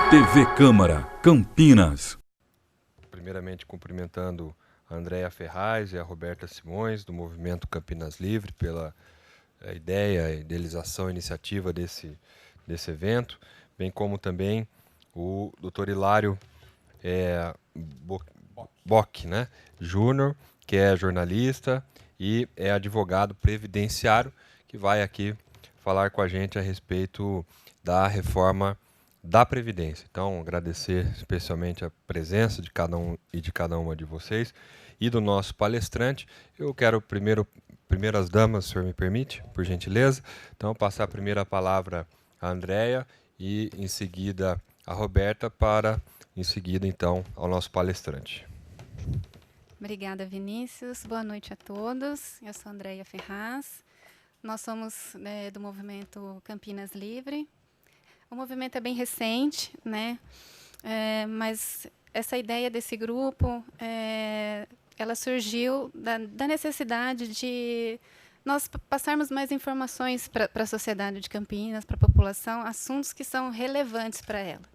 TV Câmara, Campinas. Primeiramente, cumprimentando a Andréia Ferraz e a Roberta Simões, do Movimento Campinas Livre, pela ideia, idealização e iniciativa desse evento, bem como também o Dr. Hilário Bock, né, Júnior, que é jornalista e é advogado previdenciário, que vai aqui falar com a gente a respeito da reforma da Previdência. Então, agradecer especialmente a presença de cada um e de cada uma de vocês e do nosso palestrante. Eu quero primeiras damas, se o senhor me permite, por gentileza. Então, passar a primeira palavra à Andréia e, em seguida, a Roberta, para, em seguida, então, ao nosso palestrante. Obrigada, Vinícius. Boa noite a todos. Eu sou a Andréia Ferraz. Nós somos do movimento Campinas Livre. O movimento é bem recente, né? Mas essa ideia desse grupo, ela surgiu da necessidade de nós passarmos mais informações para a sociedade de Campinas, para a população, assuntos que são relevantes para ela,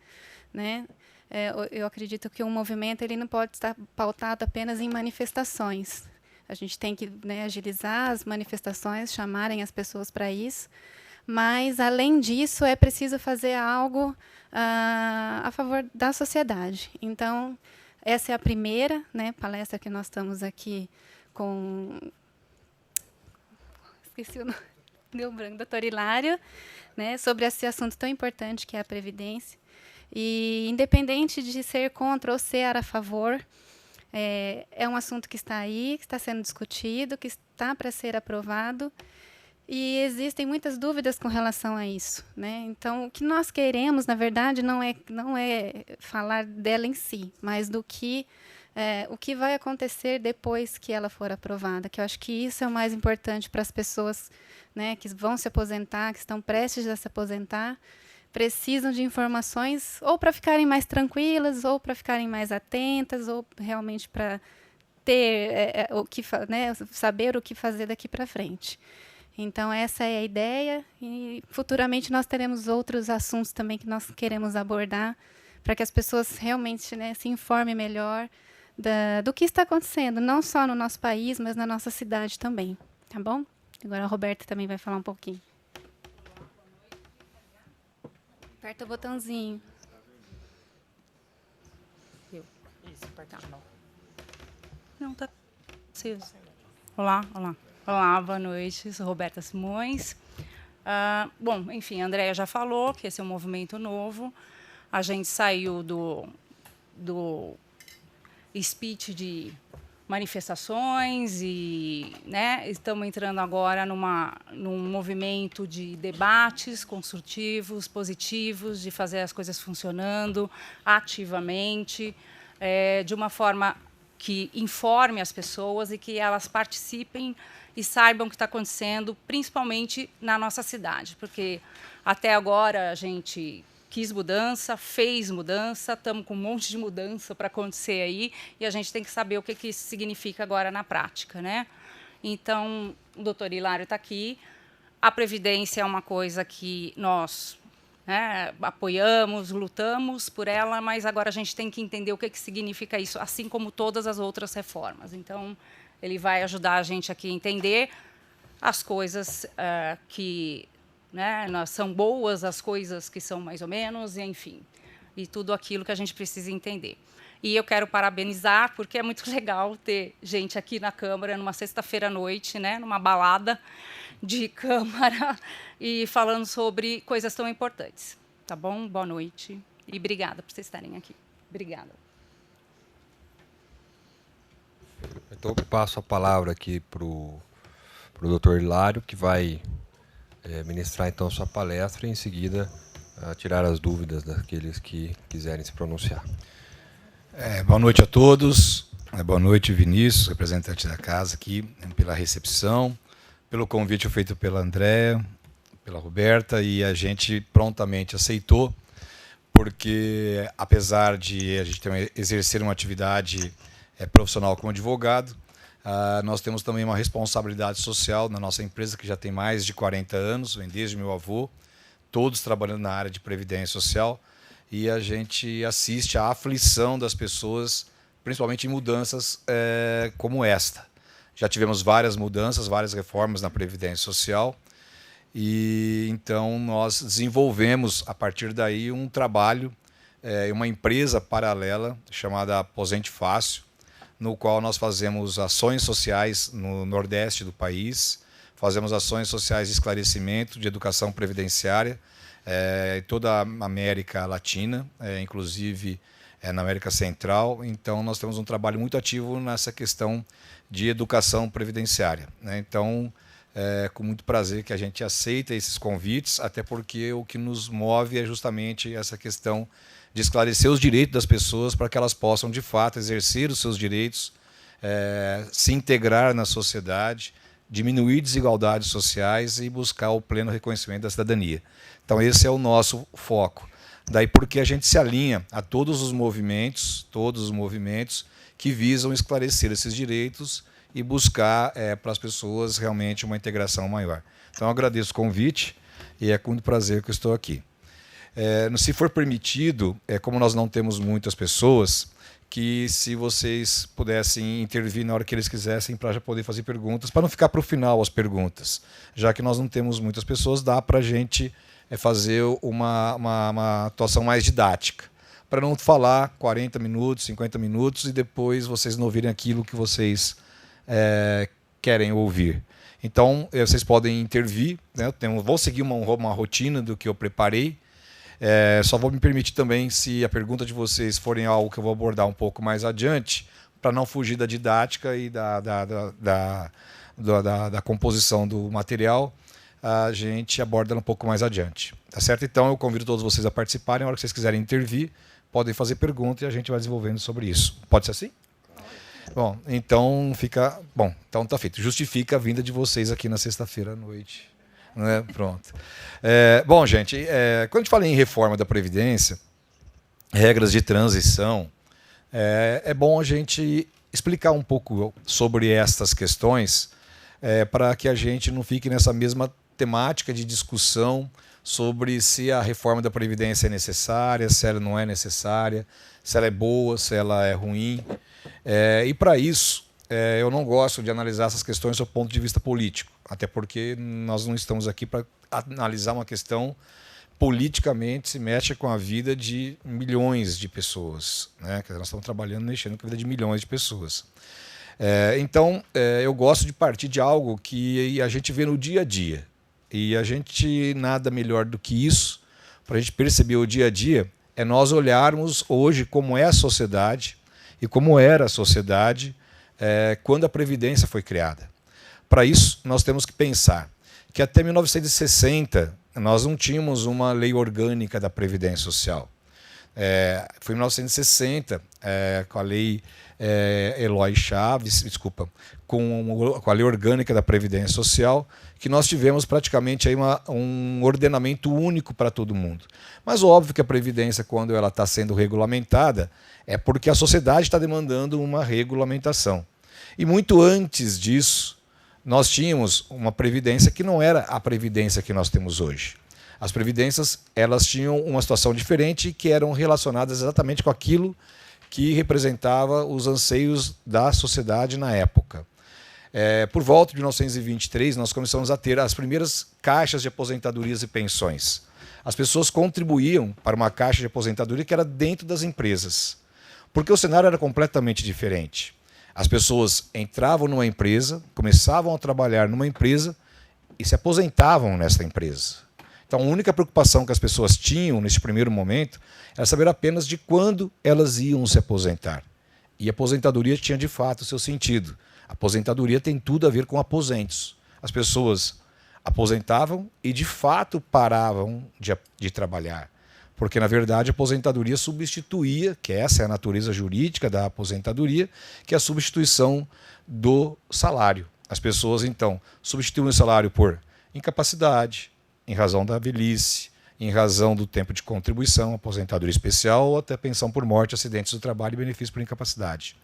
né? Eu acredito que um movimento ele não pode estar pautado apenas em manifestações. A gente tem que, né, agilizar as manifestações, chamarem as pessoas para isso. Mas, além disso, é preciso fazer algo a favor da sociedade. Então, essa é a primeira, né, palestra que nós estamos aqui com... Esqueci o nome, deu branco, doutor Hilário, né, sobre esse assunto tão importante que é a Previdência. E, independente de ser contra ou ser a favor, é um assunto que está aí, que está sendo discutido, que está para ser aprovado, e existem muitas dúvidas com relação a isso, né? Então, o que nós queremos, na verdade, não é falar dela em si, mas do que o que vai acontecer depois que ela for aprovada, que eu acho que isso é o mais importante para as pessoas, né, que vão se aposentar, que estão prestes a se aposentar, precisam de informações ou para ficarem mais tranquilas, ou para ficarem mais atentas, ou realmente para ter saber o que fazer daqui para frente. Então, essa é a ideia, e futuramente nós teremos outros assuntos também que nós queremos abordar, para que as pessoas realmente, né, se informem melhor do que está acontecendo, não só no nosso país, mas na nossa cidade também. Tá bom? Agora a Roberta também vai falar um pouquinho. Aperta o botãozinho. Isso, apertar. Não, tá aceso. Olá. Olá, boa noite. Sou Roberta Simões. Bom, enfim, a Andréia já falou que esse é um movimento novo. A gente saiu do speech de manifestações e, né, estamos entrando agora num movimento de debates construtivos, positivos, de fazer as coisas funcionando ativamente, de uma forma que informe as pessoas e que elas participem e saibam o que está acontecendo, principalmente na nossa cidade, porque até agora a gente quis mudança, fez mudança, estamos com um monte de mudança para acontecer aí, e a gente tem que saber o que isso significa agora na prática, né? Então, o doutor Hilário está aqui. A Previdência é uma coisa que nós, né, apoiamos, lutamos por ela, mas agora a gente tem que entender o que significa isso, assim como todas as outras reformas. Então, ele vai ajudar a gente aqui a entender as coisas que, né, são boas, as coisas que são mais ou menos, e, enfim, e tudo aquilo que a gente precisa entender. E eu quero parabenizar, porque é muito legal ter gente aqui na Câmara, numa sexta-feira à noite, né, numa balada de Câmara, e falando sobre coisas tão importantes. Tá bom? Boa noite e obrigada por vocês estarem aqui. Obrigada. Então, eu passo a palavra aqui para o doutor Hilário, que vai ministrar, então, sua palestra e, em seguida, tirar as dúvidas daqueles que quiserem se pronunciar. Boa noite a todos. Boa noite, Vinícius, representante da casa aqui, pela recepção, pelo convite feito pela Andréia, pela Roberta, e a gente prontamente aceitou, porque, apesar de a gente exercer uma atividade profissional como advogado, nós temos também uma responsabilidade social na nossa empresa, que já tem mais de 40 anos, vem desde meu avô, todos trabalhando na área de previdência social, e a gente assiste à aflição das pessoas, principalmente em mudanças como esta. Já tivemos várias mudanças, várias reformas na Previdência Social, e então nós desenvolvemos, a partir daí, um trabalho, uma empresa paralela chamada Aposente Fácil, no qual nós fazemos ações sociais no Nordeste do país, fazemos ações sociais de esclarecimento, de educação previdenciária, em toda a América Latina, inclusive na América Central. Então, nós temos um trabalho muito ativo nessa questão de educação previdenciária, né? Então, com muito prazer que a gente aceita esses convites, até porque o que nos move é justamente essa questão de esclarecer os direitos das pessoas para que elas possam, de fato, exercer os seus direitos, se integrar na sociedade, diminuir desigualdades sociais e buscar o pleno reconhecimento da cidadania. Então, esse é o nosso foco. Daí porque a gente se alinha a todos os movimentos que visam esclarecer esses direitos e buscar para as pessoas realmente uma integração maior. Então, eu agradeço o convite e é com muito prazer que eu estou aqui. Se for permitido, como nós não temos muitas pessoas, que se vocês pudessem intervir na hora que eles quisessem para já poder fazer perguntas, para não ficar para o final as perguntas. Já que nós não temos muitas pessoas, dá para a gente fazer uma atuação mais didática, para não falar 40 minutos, 50 minutos e depois vocês não ouvirem aquilo que vocês querem ouvir. Então, vocês podem intervir, né? Vou seguir uma rotina do que eu preparei. Só vou me permitir também, se a pergunta de vocês forem algo que eu vou abordar um pouco mais adiante, para não fugir da didática e da composição do material, a gente aborda um pouco mais adiante. Tá certo? Então, eu convido todos vocês a participarem. Na hora que vocês quiserem intervir, podem fazer pergunta e a gente vai desenvolvendo sobre isso. Pode ser assim? Bom, então fica... Bom, então tá feito. Justifica a vinda de vocês aqui na sexta-feira à noite. Né? Pronto. Bom, gente, quando a gente fala em reforma da Previdência, regras de transição, é bom a gente explicar um pouco sobre estas questões, para que a gente não fique nessa mesma temática de discussão sobre se a reforma da Previdência é necessária, se ela não é necessária, se ela é boa, se ela é ruim. E para isso, eu não gosto de analisar essas questões do ponto de vista político, até porque nós não estamos aqui para analisar uma questão politicamente, se mexe com a vida de milhões de pessoas, né? Nós estamos trabalhando, mexendo com a vida de milhões de pessoas. Então, eu gosto de partir de algo que a gente vê no dia a dia. E a gente, nada melhor do que isso, para a gente perceber o dia a dia, é nós olharmos hoje como é a sociedade e como era a sociedade quando a Previdência foi criada. Para isso, nós temos que pensar que até 1960 nós não tínhamos uma lei orgânica da Previdência Social. Foi em 1960, com a lei Eloy Chaves, desculpa, com a lei orgânica da Previdência Social, que nós tivemos praticamente aí um ordenamento único para todo mundo. Mas óbvio que a Previdência, quando ela está sendo regulamentada, é porque a sociedade está demandando uma regulamentação. E muito antes disso, nós tínhamos uma Previdência que não era a Previdência que nós temos hoje. As Previdências, elas tinham uma situação diferente, que eram relacionadas exatamente com aquilo que representava os anseios da sociedade na época. Por volta de 1923, nós começamos a ter as primeiras caixas de aposentadorias e pensões. As pessoas contribuíam para uma caixa de aposentadoria que era dentro das empresas, porque o cenário era completamente diferente. As pessoas entravam numa empresa, começavam a trabalhar numa empresa e se aposentavam nessa empresa. Então, a única preocupação que as pessoas tinham nesse primeiro momento era saber apenas de quando elas iam se aposentar. E a aposentadoria tinha, de fato, o seu sentido. A aposentadoria tem tudo a ver com aposentos. As pessoas aposentavam e, de fato, paravam de trabalhar. Porque, na verdade, a aposentadoria substituía, que essa é a natureza jurídica da aposentadoria, que é a substituição do salário. As pessoas, então, substituem o salário por incapacidade, em razão da velhice, em razão do tempo de contribuição, aposentadoria especial ou até pensão por morte, acidentes do trabalho e benefício por incapacidade.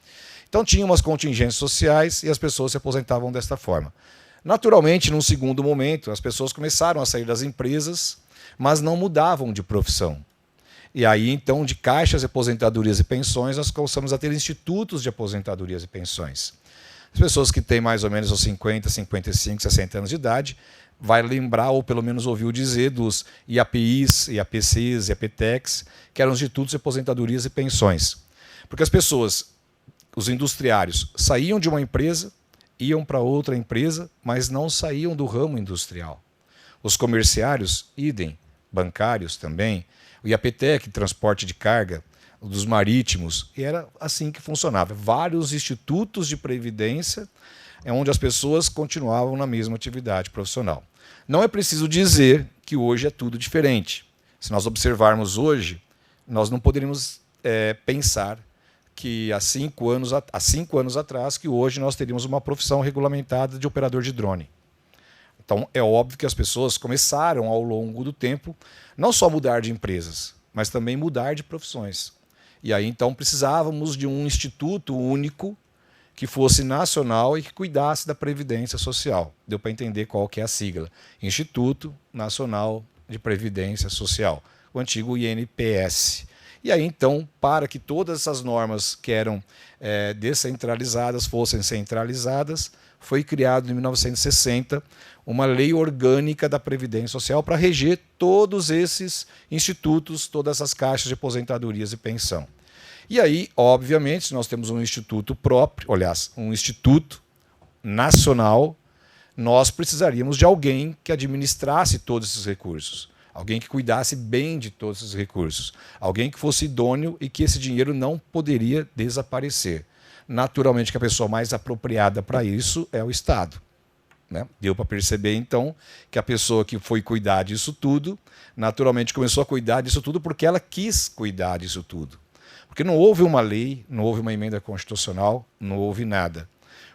Então, tinha umas contingências sociais e as pessoas se aposentavam desta forma. Naturalmente, num segundo momento, as pessoas começaram a sair das empresas, mas não mudavam de profissão. E aí, então, de caixas de aposentadorias e pensões, nós começamos a ter institutos de aposentadorias e pensões. As pessoas que têm mais ou menos os 50, 55, 60 anos de idade vai lembrar, ou pelo menos ouviu dizer, dos IAPIs, IAPCs, IAPTECs, que eram institutos de aposentadorias e pensões. Porque as pessoas, os industriários, saíam de uma empresa, iam para outra empresa, mas não saíam do ramo industrial. Os comerciários, idem, bancários também, o IAPTEC, transporte de carga, dos marítimos, e era assim que funcionava. Vários institutos de previdência onde as pessoas continuavam na mesma atividade profissional. Não é preciso dizer que hoje é tudo diferente. Se nós observarmos hoje, nós não poderíamos pensar que há 5 anos atrás, que hoje nós teríamos uma profissão regulamentada de operador de drone. Então, é óbvio que as pessoas começaram, ao longo do tempo, não só mudar de empresas, mas também mudar de profissões. E aí, então, precisávamos de um instituto único que fosse nacional e que cuidasse da Previdência Social. Deu para entender qual que é a sigla. Instituto Nacional de Previdência Social, o antigo INPS. E aí, então, para que todas essas normas que eram descentralizadas fossem centralizadas, foi criado em 1960 uma lei orgânica da Previdência Social para reger todos esses institutos, todas essas caixas de aposentadorias e pensão. E aí, obviamente, se nós temos um instituto próprio, aliás, um instituto nacional, nós precisaríamos de alguém que administrasse todos esses recursos, alguém que cuidasse bem de todos esses recursos, alguém que fosse idôneo e que esse dinheiro não poderia desaparecer. Naturalmente, que a pessoa mais apropriada para isso é o Estado. Né? Deu para perceber, então, que a pessoa que foi cuidar disso tudo, naturalmente começou a cuidar disso tudo porque ela quis cuidar disso tudo. Porque não houve uma lei, não houve uma emenda constitucional, não houve nada.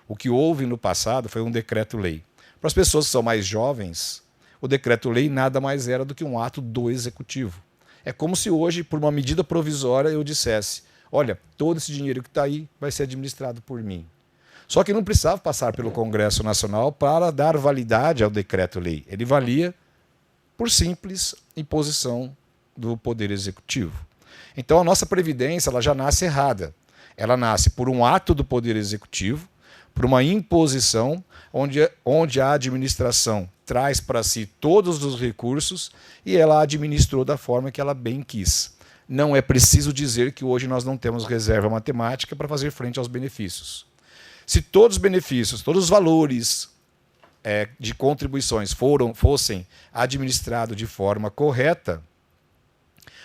O que houve no passado foi um decreto-lei. Para as pessoas que são mais jovens, o decreto-lei nada mais era do que um ato do executivo. É como se hoje, por uma medida provisória, eu dissesse: olha, todo esse dinheiro que está aí vai ser administrado por mim. Só que não precisava passar pelo Congresso Nacional para dar validade ao decreto-lei. Ele valia por simples imposição do Poder Executivo. Então a nossa Previdência ela já nasce errada. Ela nasce por um ato do Poder Executivo, por uma imposição, onde a administração traz para si todos os recursos e ela administrou da forma que ela bem quis. Não é preciso dizer que hoje nós não temos reserva matemática para fazer frente aos benefícios. Se todos os benefícios, todos os valores de contribuições fossem administrados de forma correta,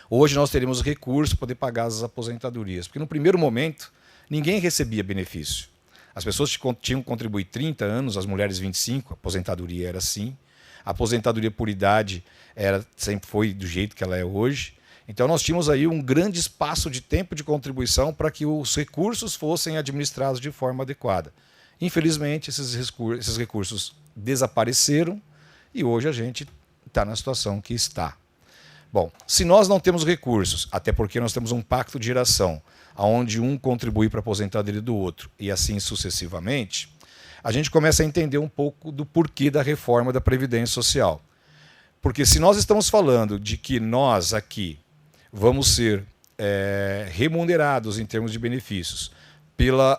hoje nós teríamos recursos para poder pagar as aposentadorias. Porque no primeiro momento, ninguém recebia benefício. As pessoas tinham que contribuir 30 anos, as mulheres 25, a aposentadoria era assim. A aposentadoria por idade sempre foi do jeito que ela é hoje. Então nós tínhamos aí um grande espaço de tempo de contribuição para que os recursos fossem administrados de forma adequada. Infelizmente, esses recursos desapareceram e hoje a gente está na situação que está. Bom, se nós não temos recursos, até porque nós temos um pacto de geração, onde um contribui para a aposentadoria do outro e assim sucessivamente, a gente começa a entender um pouco do porquê da reforma da Previdência Social. Porque se nós estamos falando de que nós aqui vamos ser remunerados em termos de benefícios pela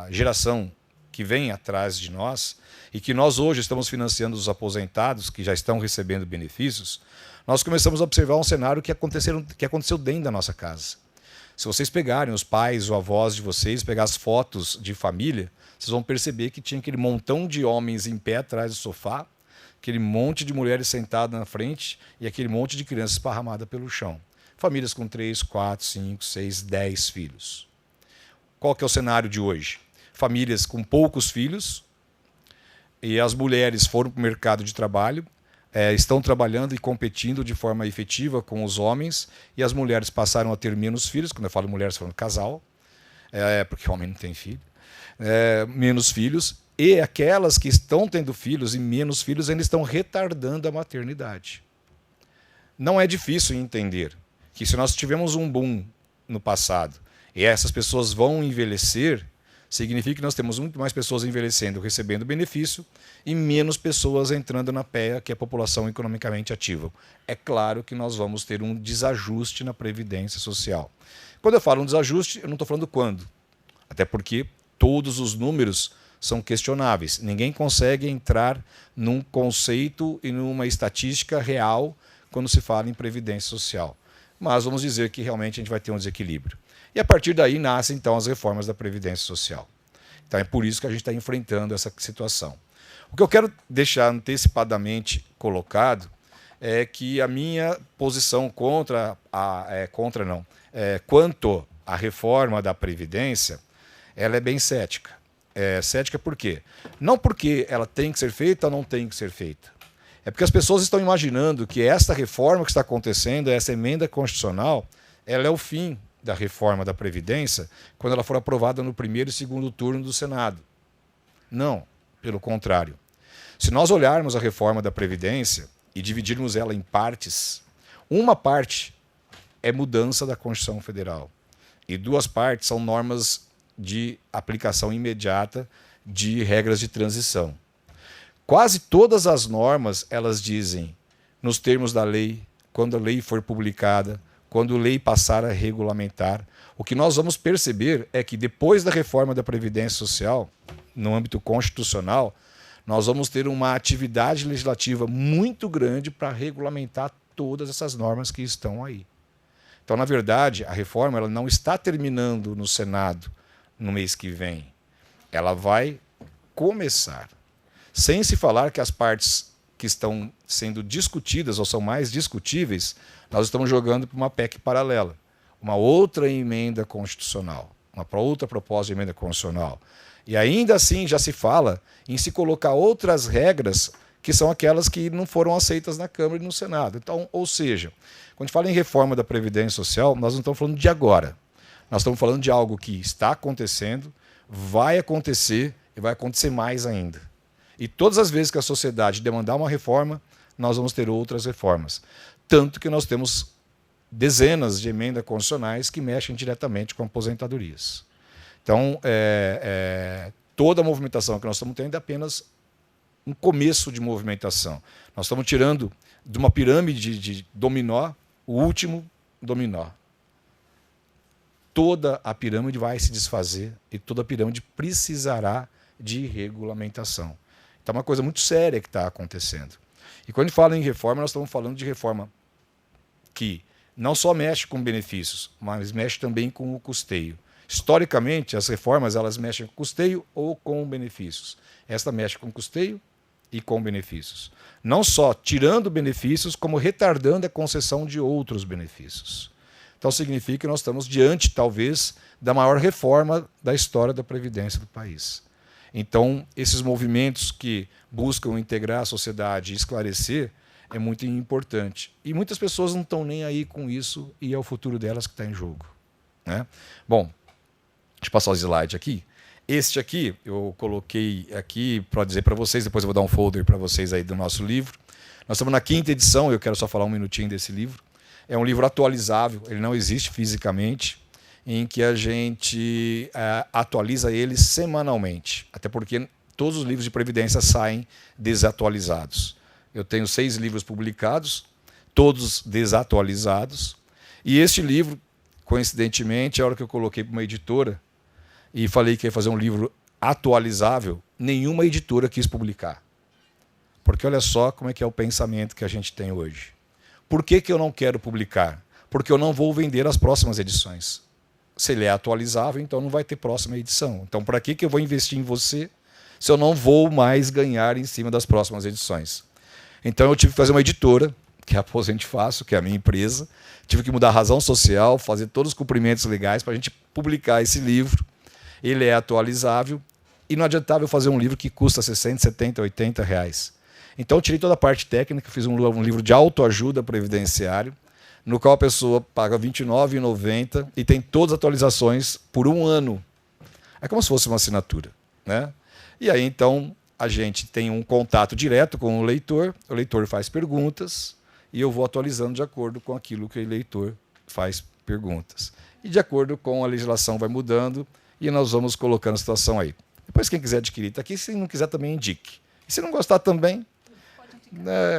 geração que vem atrás de nós e que nós hoje estamos financiando os aposentados que já estão recebendo benefícios, nós começamos a observar um cenário que aconteceu dentro da nossa casa. Se vocês pegarem os pais ou avós de vocês, pegar as fotos de família, vocês vão perceber que tinha aquele montão de homens em pé atrás do sofá, aquele monte de mulheres sentadas na frente e aquele monte de crianças esparramadas pelo chão. Famílias com 3, 4, 5, 6, 10 filhos. Qual que é o cenário de hoje? Famílias com poucos filhos e as mulheres foram para o mercado de trabalho, estão trabalhando e competindo de forma efetiva com os homens e as mulheres passaram a ter menos filhos. Quando eu falo mulheres, falando casal, porque homem não tem filho. Menos filhos. E aquelas que estão tendo filhos e menos filhos ainda estão retardando a maternidade. Não é difícil entender que se nós tivemos um boom no passado e essas pessoas vão envelhecer, Significa que nós temos muito mais pessoas envelhecendo, recebendo benefício, e menos pessoas entrando na PEA, que é a população economicamente ativa. É claro que nós vamos ter um desajuste na Previdência Social. Quando eu falo um desajuste, eu não estou falando quando. Até porque todos os números são questionáveis. Ninguém consegue entrar num conceito e numa estatística real quando se fala em Previdência Social. Mas vamos dizer que realmente a gente vai ter um desequilíbrio. E a partir daí nascem então as reformas da Previdência Social. Então é por isso que a gente está enfrentando essa situação. O que eu quero deixar antecipadamente colocado é que a minha posição quanto à reforma da Previdência, ela é bem cética. Cética por quê? Não porque ela tem que ser feita ou não tem que ser feita. É porque as pessoas estão imaginando que esta reforma que está acontecendo, essa emenda constitucional, ela é o fim da reforma da Previdência quando ela for aprovada no primeiro e segundo turno do Senado. Não, pelo contrário. Se nós olharmos a reforma da Previdência e dividirmos ela em partes, uma parte é mudança da Constituição Federal e duas partes são normas de aplicação imediata de regras de transição. Quase todas as normas, elas dizem, nos termos da lei, quando a lei for publicada, quando a lei passar a regulamentar, o que nós vamos perceber é que depois da reforma da Previdência Social, no âmbito constitucional, nós vamos ter uma atividade legislativa muito grande para regulamentar todas essas normas que estão aí. Então, na verdade, a reforma ela não está terminando no Senado no mês que vem. Ela vai começar. Sem se falar que as partes que estão sendo discutidas ou são mais discutíveis, nós estamos jogando para uma PEC paralela, uma outra emenda constitucional, uma outra proposta de emenda constitucional. E ainda assim já se fala em se colocar outras regras que são aquelas que não foram aceitas na Câmara e no Senado. Então, ou seja, quando a gente fala em reforma da Previdência Social, nós não estamos falando de agora. Nós estamos falando de algo que está acontecendo, vai acontecer e vai acontecer mais ainda. E todas as vezes que a sociedade demandar uma reforma, nós vamos ter outras reformas. Tanto que nós temos dezenas de emendas constitucionais que mexem diretamente com aposentadorias. Então, toda a movimentação que nós estamos tendo é apenas um começo de movimentação. Nós estamos tirando de uma pirâmide de dominó o último dominó. Toda a pirâmide vai se desfazer e toda a pirâmide precisará de regulamentação. Então é uma coisa muito séria que está acontecendo. E quando a gente fala em reforma, nós estamos falando de reforma que não só mexe com benefícios, mas mexe também com o custeio. Historicamente, as reformas elas mexem com custeio ou com benefícios. Esta mexe com custeio e com benefícios. Não só tirando benefícios, como retardando a concessão de outros benefícios. Então significa que nós estamos diante, talvez, da maior reforma da história da Previdência do país. Então, esses movimentos que buscam integrar a sociedade e esclarecer é muito importante. E muitas pessoas não estão nem aí com isso e é o futuro delas que está em jogo. Né? Bom, deixa eu passar o slide aqui. Este aqui, eu coloquei aqui para dizer para vocês, depois eu vou dar um folder para vocês aí do nosso livro. Nós estamos na 5ª edição, eu quero só falar um minutinho desse livro. É um livro atualizável, ele não existe fisicamente, em que a gente atualiza ele semanalmente. Até porque todos os livros de previdência saem desatualizados. Eu tenho 6 livros publicados, todos desatualizados. E este livro, coincidentemente, a hora que eu coloquei para uma editora e falei que ia fazer um livro atualizável, nenhuma editora quis publicar. Porque olha só como é que é o pensamento que a gente tem hoje. Por que eu não quero publicar? Porque eu não vou vender as próximas edições. Se ele é atualizável, então não vai ter próxima edição. Então, para que eu vou investir em você se eu não vou mais ganhar em cima das próximas edições? Então, eu tive que fazer uma editora, que é a Aposente Fácil, que é a minha empresa. Tive que mudar a razão social, fazer todos os cumprimentos legais para a gente publicar esse livro. Ele é atualizável e não adiantava eu fazer um livro que custa 60, 70, 80 reais. Então, eu tirei toda a parte técnica, fiz um livro de autoajuda previdenciário, no qual a pessoa paga R$ 29,90 e tem todas as atualizações por 1 ano. É como se fosse uma assinatura. Né? E aí, então, a gente tem um contato direto com o leitor faz perguntas e eu vou atualizando de acordo com aquilo que o leitor faz perguntas. E de acordo com a legislação vai mudando e nós vamos colocando a situação aí. Depois, quem quiser adquirir, está aqui. Se não quiser, também indique. E se não gostar também,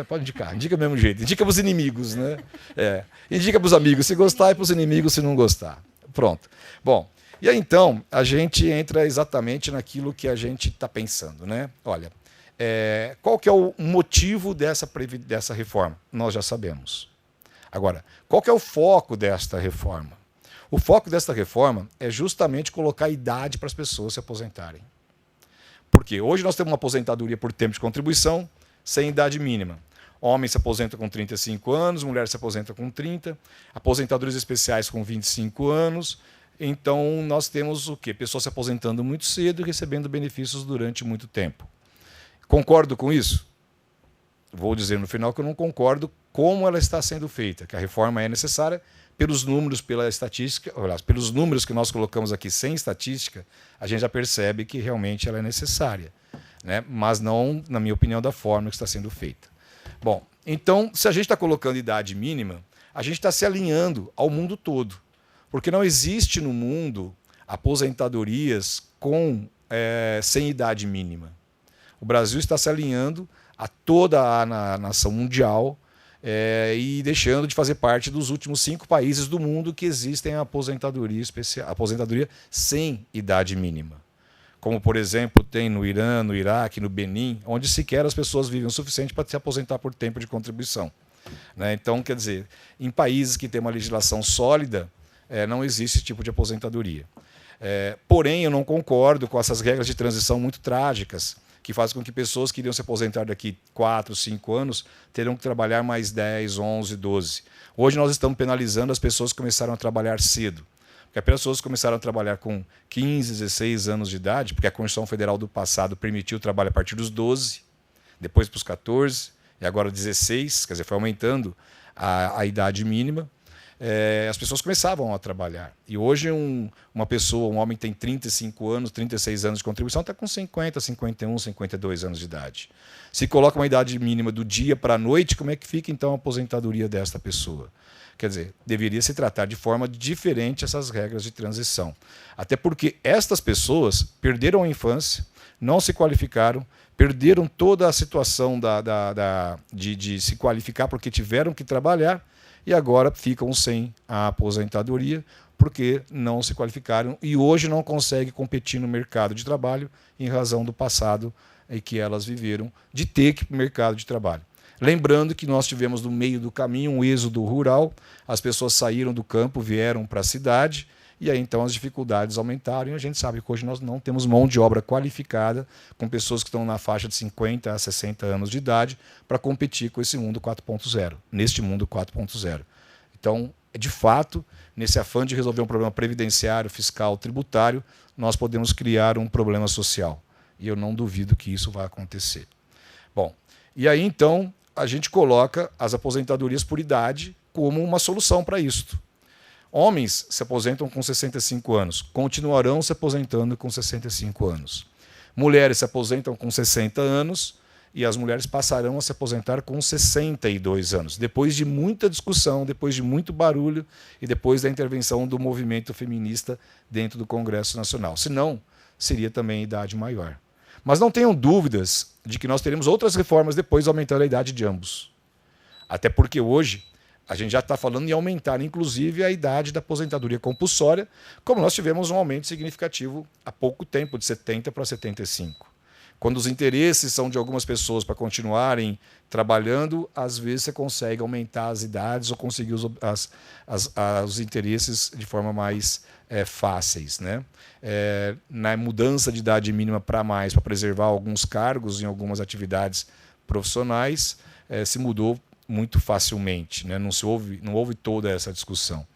pode indicar. Indica do mesmo jeito. Indica para os inimigos, né? Indica para os amigos se gostar e para os inimigos se não gostar. Pronto. Bom, e aí então a gente entra exatamente naquilo que a gente está pensando, né? Olha, qual que é o motivo dessa reforma? Nós já sabemos. Agora, qual que é o foco desta reforma? O foco desta reforma é justamente colocar idade para as pessoas se aposentarem. Porque hoje nós temos uma aposentadoria por tempo de contribuição sem idade mínima. Homem se aposenta com 35 anos, mulher se aposenta com 30, aposentadorias especiais com 25 anos. Então, nós temos o quê? Pessoas se aposentando muito cedo e recebendo benefícios durante muito tempo. Concordo com isso? Vou dizer no final que eu não concordo como ela está sendo feita, que a reforma é necessária pelos números, pela estatística, pelos números que nós colocamos aqui sem estatística, a gente já percebe que realmente ela é necessária, né? Mas não, na minha opinião, da forma que está sendo feita. Bom, então, se a gente está colocando idade mínima, a gente está se alinhando ao mundo todo, porque não existe no mundo aposentadorias sem idade mínima. O Brasil está se alinhando a toda a nação mundial e deixando de fazer parte dos últimos 5 países do mundo que existem a aposentadoria sem idade mínima. Como, por exemplo, tem no Irã, no Iraque, no Benin, onde sequer as pessoas vivem o suficiente para se aposentar por tempo de contribuição. Né? Então, quer dizer, em países que têm uma legislação sólida, não existe esse tipo de aposentadoria. Porém, eu não concordo com essas regras de transição muito trágicas, que fazem com que pessoas que iriam se aposentar daqui 4, 5 anos terão que trabalhar mais 10, 11, 12. Hoje nós estamos penalizando as pessoas que começaram a trabalhar cedo. Porque as pessoas começaram a trabalhar com 15, 16 anos de idade, porque a Constituição Federal do passado permitiu o trabalho a partir dos 12, depois para os 14, e agora 16, quer dizer, foi aumentando a idade mínima. As pessoas começavam a trabalhar. E hoje um homem tem 35 anos, 36 anos de contribuição, está com 50, 51, 52 anos de idade. Se coloca uma idade mínima do dia para a noite, como é que fica então a aposentadoria desta pessoa? Quer dizer, deveria se tratar de forma diferente essas regras de transição. Até porque estas pessoas perderam a infância, não se qualificaram, perderam toda a situação de se qualificar porque tiveram que trabalhar, e agora ficam sem a aposentadoria porque não se qualificaram e hoje não conseguem competir no mercado de trabalho em razão do passado em que elas viveram de ter que ir para o mercado de trabalho. Lembrando que nós tivemos no meio do caminho um êxodo rural, as pessoas saíram do campo, vieram para a cidade, e aí então as dificuldades aumentaram, e a gente sabe que hoje nós não temos mão de obra qualificada com pessoas que estão na faixa de 50 a 60 anos de idade para competir com esse mundo 4.0, neste mundo 4.0. Então, de fato, nesse afã de resolver um problema previdenciário, fiscal, tributário, nós podemos criar um problema social. E eu não duvido que isso vai acontecer. Bom, e aí então a gente coloca as aposentadorias por idade como uma solução para isto. Homens se aposentam com 65 anos, continuarão se aposentando com 65 anos. Mulheres se aposentam com 60 anos e as mulheres passarão a se aposentar com 62 anos, depois de muita discussão, depois de muito barulho e depois da intervenção do movimento feminista dentro do Congresso Nacional. Senão, seria também a idade maior. Mas não tenham dúvidas de que nós teremos outras reformas depois aumentando a idade de ambos. Até porque hoje a gente já está falando em aumentar, inclusive, a idade da aposentadoria compulsória, como nós tivemos um aumento significativo há pouco tempo, de 70 para 75. Quando os interesses são de algumas pessoas para continuarem trabalhando, às vezes você consegue aumentar as idades ou conseguir os interesses de forma mais fáceis, né? Na mudança de idade mínima para mais, para preservar alguns cargos em algumas atividades profissionais, se mudou muito facilmente, né? Não houve toda essa discussão.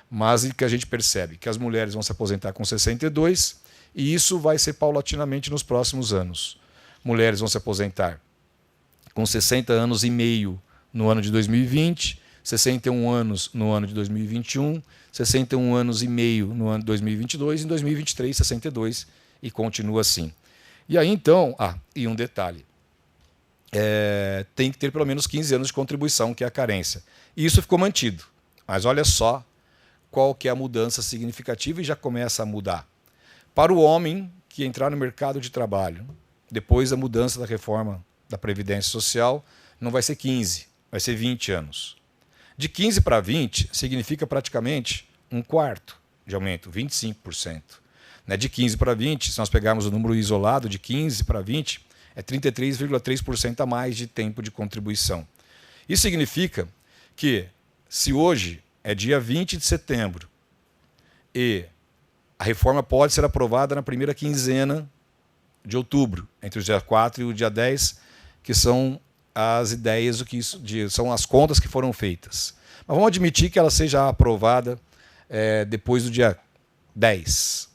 Mas que a gente percebe que as mulheres vão se aposentar com 62 e isso vai ser paulatinamente nos próximos anos. Mulheres vão se aposentar com 60 anos e meio no ano de 2020, 61 anos no ano de 2021, 61 anos e meio no ano de 2022 e em 2023, 62 e continua assim. E aí então, e um detalhe. Tem que ter pelo menos 15 anos de contribuição, que é a carência. E isso ficou mantido. Mas olha só qual que é a mudança significativa e já começa a mudar. Para o homem que entrar no mercado de trabalho, depois da mudança da reforma da Previdência Social, não vai ser 15, vai ser 20 anos. De 15 para 20 significa praticamente um quarto de aumento, 25%. De 15 para 20, se nós pegarmos o número isolado, de 15 para 20, é 33,3% a mais de tempo de contribuição. Isso significa que, se hoje é dia 20 de setembro e a reforma pode ser aprovada na primeira quinzena de outubro, entre o dia 4 e o dia 10, que são as ideias, são as contas que foram feitas. Mas vamos admitir que ela seja aprovada depois do dia 10.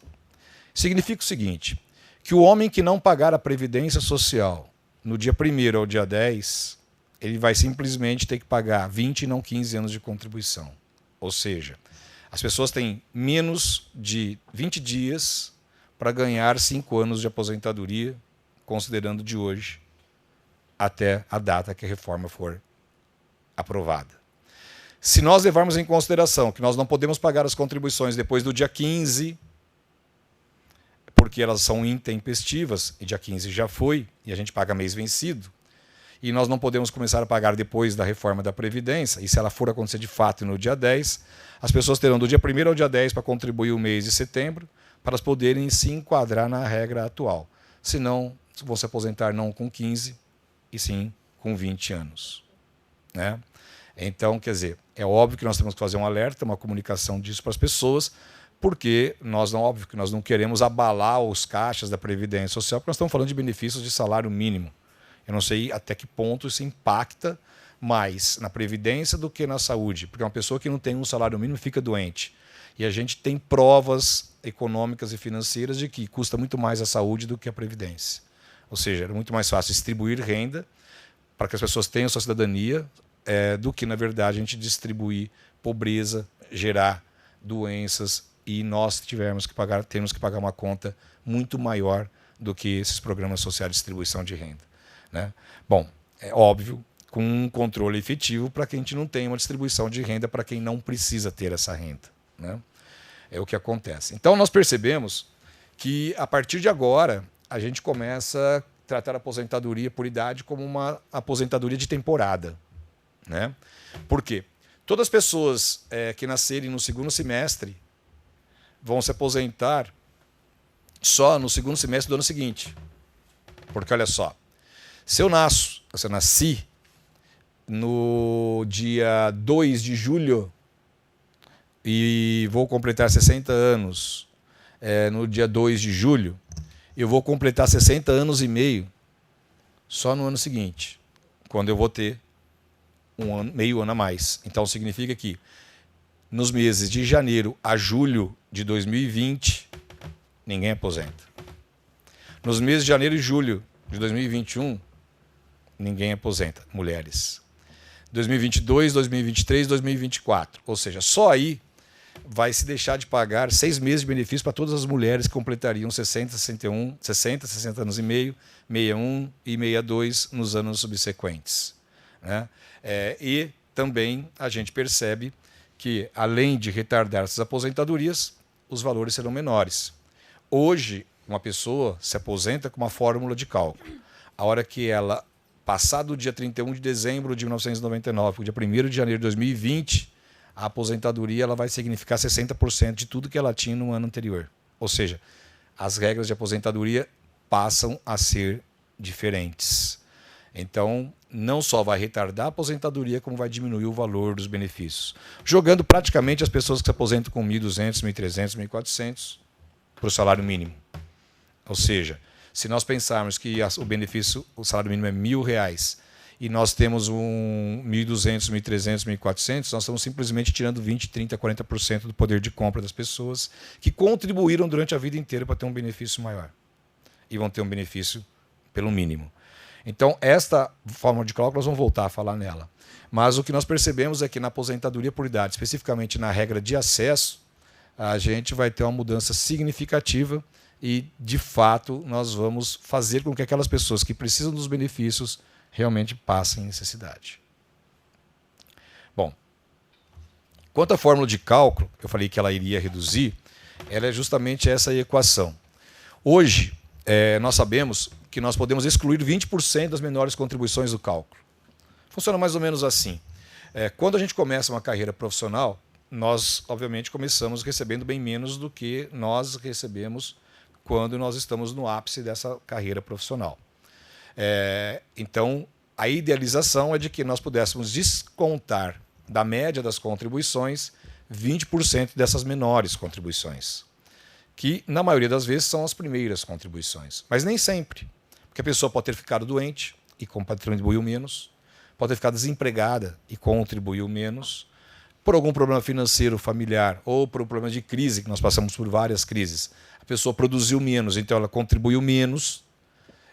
Significa o seguinte, que o homem que não pagar a Previdência Social no dia 1º ao dia 10, ele vai simplesmente ter que pagar 20 e não 15 anos de contribuição. Ou seja, as pessoas têm menos de 20 dias para ganhar 5 anos de aposentadoria, considerando de hoje até a data que a reforma for aprovada. Se nós levarmos em consideração que nós não podemos pagar as contribuições depois do dia 15, porque elas são intempestivas, e dia 15 já foi, e a gente paga mês vencido, e nós não podemos começar a pagar depois da reforma da Previdência, e se ela for acontecer de fato no dia 10, as pessoas terão do dia 1º ao dia 10 para contribuir o mês de setembro, para elas poderem se enquadrar na regra atual. Senão, vão se aposentar não com 15, e sim com 20 anos. Né? Então, quer dizer, é óbvio que nós temos que fazer um alerta, uma comunicação disso para as pessoas, porque óbvio que nós não queremos abalar os caixas da Previdência Social, porque nós estamos falando de benefícios de salário mínimo. Eu não sei até que ponto isso impacta mais na Previdência do que na saúde, porque uma pessoa que não tem um salário mínimo fica doente. E a gente tem provas econômicas e financeiras de que custa muito mais a saúde do que a Previdência. Ou seja, é muito mais fácil distribuir renda para que as pessoas tenham sua cidadania do que, na verdade, a gente distribuir pobreza, gerar doenças e nós temos que pagar uma conta muito maior do que esses programas sociais de distribuição de renda. Né? Bom, é óbvio, com um controle efetivo para que a gente não tenha uma distribuição de renda para quem não precisa ter essa renda. Né? É o que acontece. Então, nós percebemos que, a partir de agora, a gente começa a tratar a aposentadoria por idade como uma aposentadoria de temporada. Né? Por quê? Todas as pessoas que nascerem no segundo semestre vão se aposentar só no segundo semestre do ano seguinte. Porque, olha só, se eu nasci no dia 2 de julho e vou completar 60 anos no dia 2 de julho, eu vou completar 60 anos e meio só no ano seguinte, quando eu vou ter meio ano a mais. Então significa que nos meses de janeiro a julho de 2020, ninguém aposenta. Nos meses de janeiro e julho de 2021, ninguém aposenta, mulheres. 2022, 2023, 2024. Ou seja, só aí vai se deixar de pagar 6 meses de benefício para todas as mulheres que completariam 60 anos e meio, 61 e 62 nos anos subsequentes. Né? E também a gente percebe que, além de retardar essas aposentadorias, os valores serão menores. Hoje, uma pessoa se aposenta com uma fórmula de cálculo. A hora que ela passar do dia 31 de dezembro de 1999 para o dia 1º de janeiro de 2020, a aposentadoria ela vai significar 60% de tudo que ela tinha no ano anterior. Ou seja, as regras de aposentadoria passam a ser diferentes. Então, não só vai retardar a aposentadoria, como vai diminuir o valor dos benefícios. Jogando praticamente as pessoas que se aposentam com 1.200, 1.300, 1.400 para o salário mínimo. Ou seja, se nós pensarmos que o salário mínimo é R$1.000 e nós temos 1.200, 1.300, 1.400, nós estamos simplesmente tirando 20%, 30%, 40% do poder de compra das pessoas que contribuíram durante a vida inteira para ter um benefício maior. E vão ter um benefício pelo mínimo. Então, esta forma de cálculo, nós vamos voltar a falar nela. Mas o que nós percebemos é que na aposentadoria por idade, especificamente na regra de acesso, a gente vai ter uma mudança significativa e, de fato, nós vamos fazer com que aquelas pessoas que precisam dos benefícios realmente passem necessidade. Bom, quanto à fórmula de cálculo, eu falei que ela iria reduzir, ela é justamente essa equação. Hoje, nós sabemos que nós podemos excluir 20% das menores contribuições do cálculo. Funciona mais ou menos assim. Quando a gente começa uma carreira profissional, nós, obviamente, começamos recebendo bem menos do que nós recebemos quando nós estamos no ápice dessa carreira profissional. Então, a idealização é de que nós pudéssemos descontar da média das contribuições 20% dessas menores contribuições, que, na maioria das vezes, são as primeiras contribuições. Mas nem sempre, porque a pessoa pode ter ficado doente e contribuiu menos, pode ter ficado desempregada e contribuiu menos, por algum problema financeiro familiar ou por um problema de crise, que nós passamos por várias crises. A pessoa produziu menos, então ela contribuiu menos.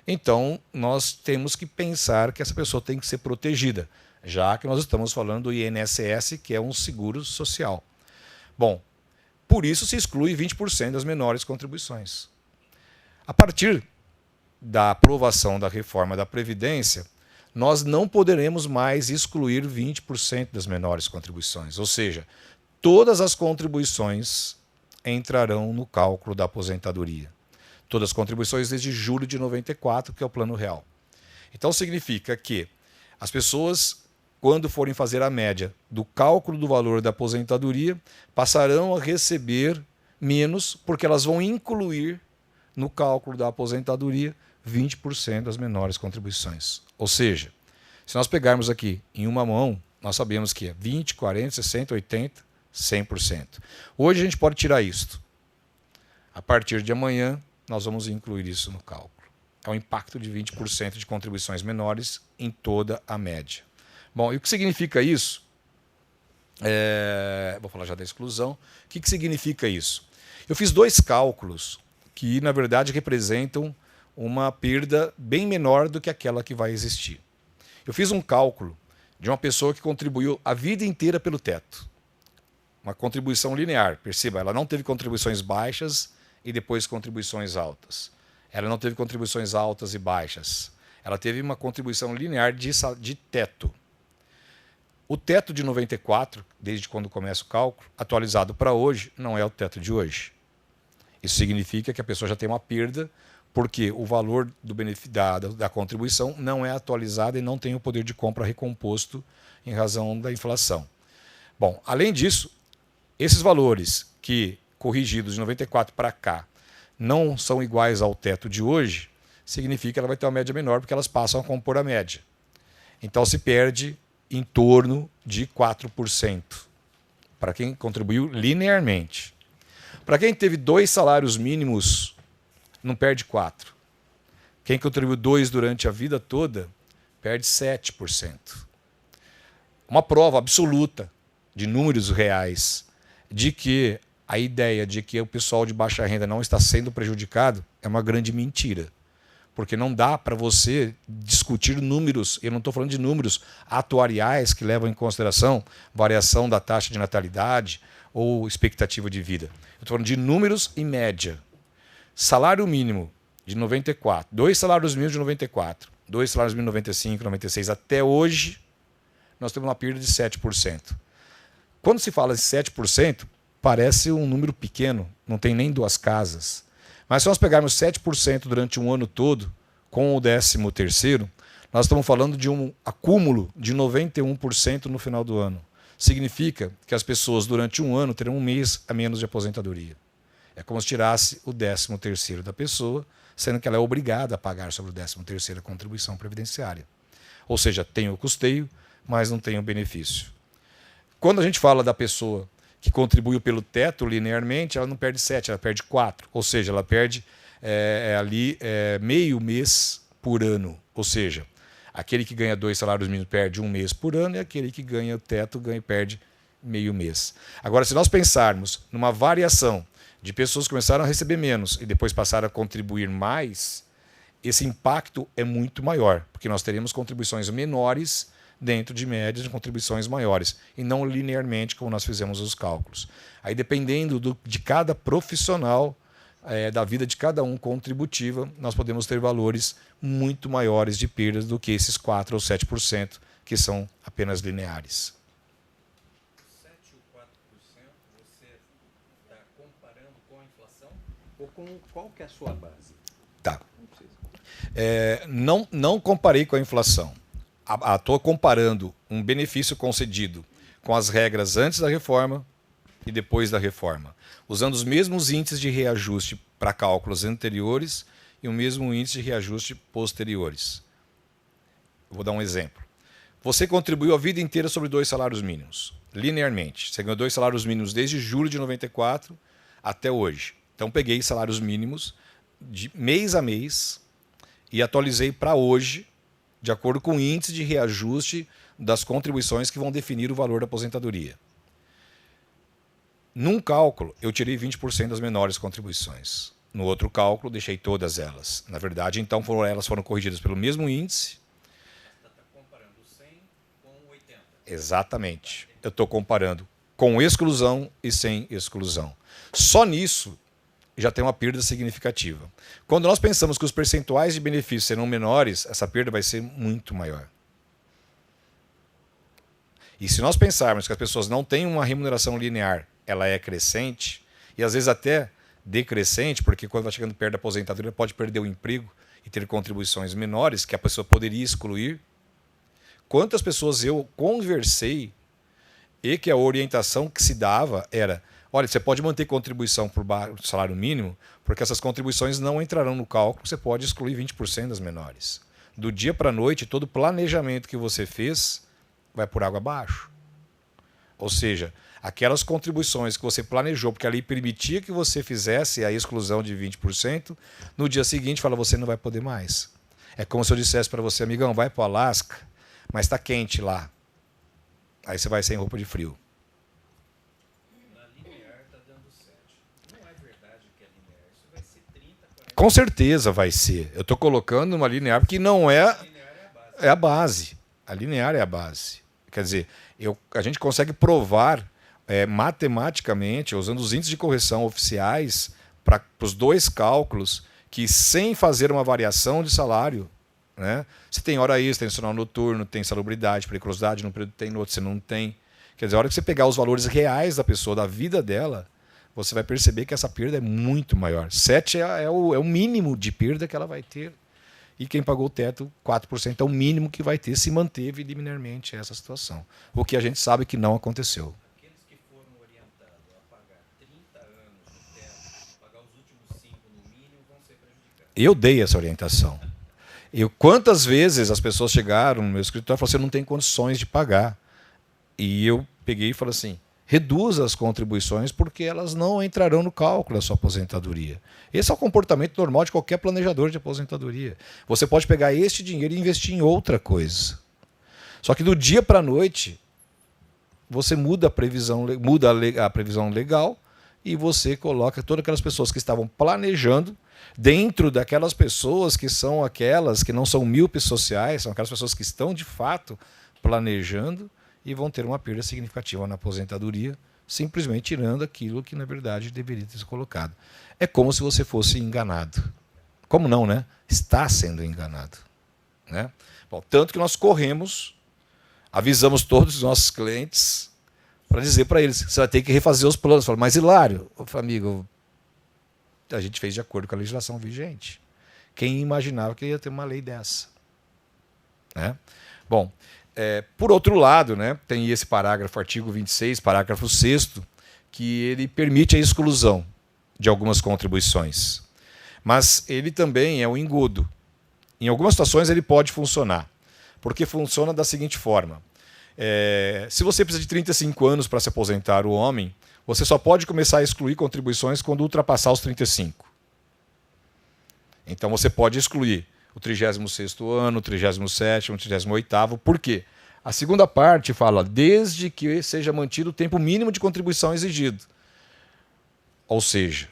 Então, nós temos que pensar que essa pessoa tem que ser protegida, já que nós estamos falando do INSS, que é um seguro social. Bom, por isso se exclui 20% das menores contribuições. A partir da aprovação da reforma da Previdência, nós não poderemos mais excluir 20% das menores contribuições. Ou seja, todas as contribuições entrarão no cálculo da aposentadoria. Todas as contribuições desde julho de 94, que é o Plano Real. Então significa que as pessoas, quando forem fazer a média do cálculo do valor da aposentadoria, passarão a receber menos, porque elas vão incluir no cálculo da aposentadoria 20% das menores contribuições. Ou seja, se nós pegarmos aqui em uma mão, nós sabemos que é 20, 40, 60, 80, 100%. Hoje a gente pode tirar isto. A partir de amanhã, nós vamos incluir isso no cálculo. É um impacto de 20% de contribuições menores em toda a média. Bom, e o que significa isso? Vou falar já da exclusão. O que significa isso? Eu fiz 2 cálculos que, na verdade, representam uma perda bem menor do que aquela que vai existir. Eu fiz um cálculo de uma pessoa que contribuiu a vida inteira pelo teto. Uma contribuição linear. Perceba, ela não teve contribuições baixas e depois contribuições altas. Ela não teve contribuições altas e baixas. Ela teve uma contribuição linear de teto. O teto de 94, desde quando começa o cálculo, atualizado para hoje, não é o teto de hoje. Isso significa que a pessoa já tem uma perda, porque o valor da contribuição não é atualizado e não tem o poder de compra recomposto em razão da inflação. Bom, além disso, esses valores que, corrigidos de 94 para cá, não são iguais ao teto de hoje, significa que ela vai ter uma média menor, porque elas passam a compor a média. Então se perde em torno de 4%, para quem contribuiu linearmente. Para quem teve 2 salários mínimos, não perde 4%. Quem contribuiu 2 durante a vida toda, perde 7%. Uma prova absoluta, de números reais, de que a ideia de que o pessoal de baixa renda não está sendo prejudicado é uma grande mentira. Porque não dá para você discutir números, eu não estou falando de números atuariais que levam em consideração variação da taxa de natalidade ou expectativa de vida. Eu estou falando de números em média. Salário mínimo de 94, 2 salários mínimos de 94, 2 salários mínimos de 95, 96, até hoje, nós temos uma perda de 7%. Quando se fala de 7%, parece um número pequeno, não tem nem 2 casas. Mas se nós pegarmos 7% durante um ano todo, com o 13º, nós estamos falando de um acúmulo de 91% no final do ano. Significa que as pessoas, durante um ano, terão um mês a menos de aposentadoria. É como se tirasse o 13º da pessoa, sendo que ela é obrigada a pagar sobre o 13º a contribuição previdenciária. Ou seja, tem o custeio, mas não tem o benefício. Quando a gente fala da pessoa que contribuiu pelo teto linearmente, ela não perde 7, ela perde 4. Ou seja, ela perde meio mês por ano. Ou seja, aquele que ganha 2 salários mínimos perde um mês por ano e aquele que ganha o teto perde meio mês. Agora, se nós pensarmos numa variação de pessoas que começaram a receber menos e depois passaram a contribuir mais, esse impacto é muito maior, porque nós teremos contribuições menores dentro de médias de contribuições maiores, e não linearmente, como nós fizemos os cálculos. Aí, dependendo de cada profissional, da vida de cada um contributiva, nós podemos ter valores muito maiores de perdas do que esses 4% ou 7%, que são apenas lineares. 7 ou 4% você está comparando com a inflação? Qual que é a sua base? Tá. Não comparei com a inflação. Estou comparando um benefício concedido com as regras antes da reforma e depois da reforma, usando os mesmos índices de reajuste para cálculos anteriores e o mesmo índice de reajuste posteriores. Vou dar um exemplo. Você contribuiu a vida inteira sobre 2 salários mínimos, linearmente. Você ganhou 2 salários mínimos desde julho de 94 até hoje. Então, peguei salários mínimos de mês a mês e atualizei para hoje, de acordo com o índice de reajuste das contribuições que vão definir o valor da aposentadoria. Num cálculo, eu tirei 20% das menores contribuições. No outro cálculo, deixei todas elas. Na verdade, então, elas foram corrigidas pelo mesmo índice. Você está comparando 100 com 80. Exatamente. Eu estou comparando com exclusão e sem exclusão. Só nisso já tem uma perda significativa. Quando nós pensamos que os percentuais de benefícios serão menores, essa perda vai ser muito maior. E se nós pensarmos que as pessoas não têm uma remuneração linear, ela é crescente, e às vezes até decrescente, porque quando vai chegando perto da aposentadoria pode perder o emprego e ter contribuições menores que a pessoa poderia excluir. Quantas pessoas eu conversei e que a orientação que se dava era: olha, você pode manter contribuição por salário mínimo, porque essas contribuições não entrarão no cálculo, você pode excluir 20% das menores. Do dia para a noite, todo o planejamento que você fez vai por água abaixo. Ou seja, aquelas contribuições que você planejou, porque a lei permitia que você fizesse a exclusão de 20%, no dia seguinte fala, você não vai poder mais. É como se eu dissesse para você, amigão, vai para o Alasca, mas está quente lá. Aí você vai sem roupa de frio. Com certeza vai ser. Eu estou colocando uma linear porque não é a base. A linear é a base. Quer dizer, a gente consegue provar matematicamente, usando os índices de correção oficiais, para os 2 cálculos, que sem fazer uma variação de salário, né, você tem hora extra, tem adicional noturno, tem salubridade, periculosidade, num período tem, no outro você não tem. Quer dizer, a hora que você pegar os valores reais da pessoa, da vida dela, você vai perceber que essa perda é muito maior. 7 é o mínimo de perda que ela vai ter. E quem pagou o teto, 4%, é o mínimo que vai ter se manteve liminarmente essa situação. O que a gente sabe que não aconteceu. Aqueles que foram orientados a pagar 30 anos no teto, pagar os últimos 5 no mínimo, vão ser prejudicados. Eu dei essa orientação. Quantas vezes as pessoas chegaram no meu escritório e falaram assim, eu não tenho condições de pagar. E eu peguei e falei assim, reduza as contribuições porque elas não entrarão no cálculo da sua aposentadoria. Esse é o comportamento normal de qualquer planejador de aposentadoria. Você pode pegar este dinheiro e investir em outra coisa. Só que do dia para a noite, você muda a previsão legal e você coloca todas aquelas pessoas que estavam planejando dentro daquelas pessoas que são aquelas que não são míopes sociais, são aquelas pessoas que estão de fato planejando e vão ter uma perda significativa na aposentadoria, simplesmente tirando aquilo que, na verdade, deveria ter sido colocado. É como se você fosse enganado. Como não, né? Está sendo enganado. Né? Bom, tanto que nós corremos, avisamos todos os nossos clientes para dizer para eles, você vai ter que refazer os planos. Falo, mas Hilário, amigo, a gente fez de acordo com a legislação vigente. Quem imaginava que ia ter uma lei dessa? Né? Bom, por outro lado, né, tem esse parágrafo, artigo 26, parágrafo 6º, que ele permite a exclusão de algumas contribuições. Mas ele também é um engodo. Em algumas situações ele pode funcionar, porque funciona da seguinte forma. Se você precisa de 35 anos para se aposentar, o homem, você só pode começar a excluir contribuições quando ultrapassar os 35. Então você pode excluir o 36º ano, o 37º, o 38º. Por quê? A segunda parte fala, desde que seja mantido o tempo mínimo de contribuição exigido. Ou seja,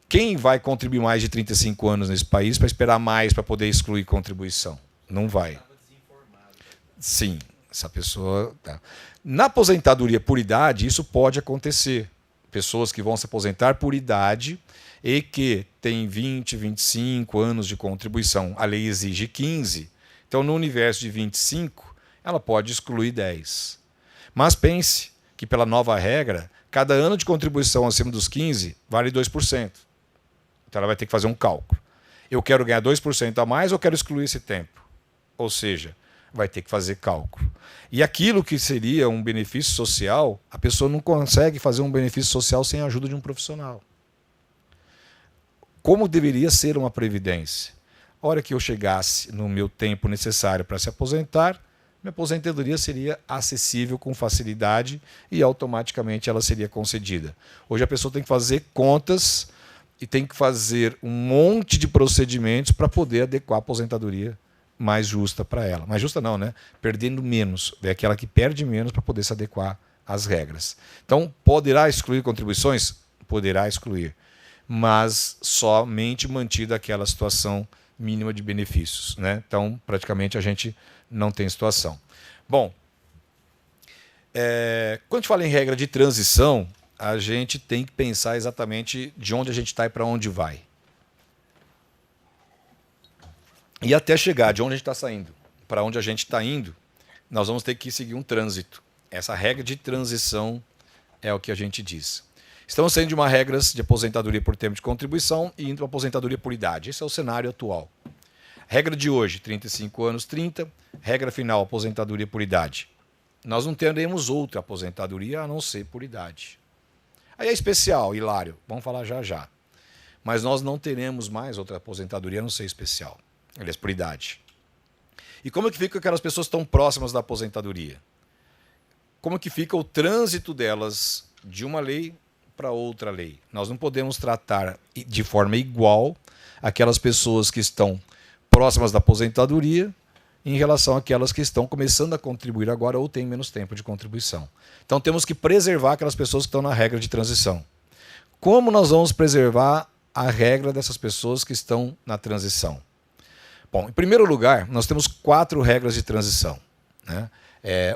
quem vai contribuir mais de 35 anos nesse país para esperar mais para poder excluir contribuição? Não vai. Sim, essa pessoa... Tá. Na aposentadoria por idade, isso pode acontecer. Pessoas que vão se aposentar por idade e que têm 20, 25 anos de contribuição. A lei exige 15. Então, no universo de 25, ela pode excluir 10. Mas pense que, pela nova regra, cada ano de contribuição acima dos 15 vale 2%. Então ela vai ter que fazer um cálculo. Eu quero ganhar 2% a mais ou quero excluir esse tempo? Ou seja, vai ter que fazer cálculo. E aquilo que seria um benefício social, a pessoa não consegue fazer um benefício social sem a ajuda de um profissional. Como deveria ser uma previdência? A hora que eu chegasse no meu tempo necessário para se aposentar, minha aposentadoria seria acessível com facilidade e automaticamente ela seria concedida. Hoje a pessoa tem que fazer contas e tem que fazer um monte de procedimentos para poder adequar a aposentadoria mais justa para ela. Mais justa não, né? Perdendo menos. É aquela que perde menos para poder se adequar às regras. Então, poderá excluir contribuições? Poderá excluir. Mas somente mantida aquela situação mínima de benefícios, né? Então, praticamente, a gente não tem situação. Bom, quando a gente fala em regra de transição, a gente tem que pensar exatamente de onde a gente está e para onde vai. E até chegar de onde a gente está saindo, para onde a gente está indo, nós vamos ter que seguir um trânsito. Essa regra de transição é o que a gente diz. Estamos saindo de uma regra de aposentadoria por tempo de contribuição e indo para aposentadoria por idade. Esse é o cenário atual. Regra de hoje, 35 anos, 30. Regra final, aposentadoria por idade. Nós não teremos outra aposentadoria a não ser por idade. Aí é especial, hilário, vamos falar já já. Mas nós não teremos mais outra aposentadoria a não ser especial. Aliás, por idade. E como é que fica aquelas pessoas tão próximas da aposentadoria? Como é que fica o trânsito delas de uma lei para outra lei? Nós não podemos tratar de forma igual aquelas pessoas que estão próximas da aposentadoria em relação àquelas que estão começando a contribuir agora ou têm menos tempo de contribuição. Então temos que preservar aquelas pessoas que estão na regra de transição. Como nós vamos preservar a regra dessas pessoas que estão na transição? Bom, em primeiro lugar, nós temos 4 regras de transição, né?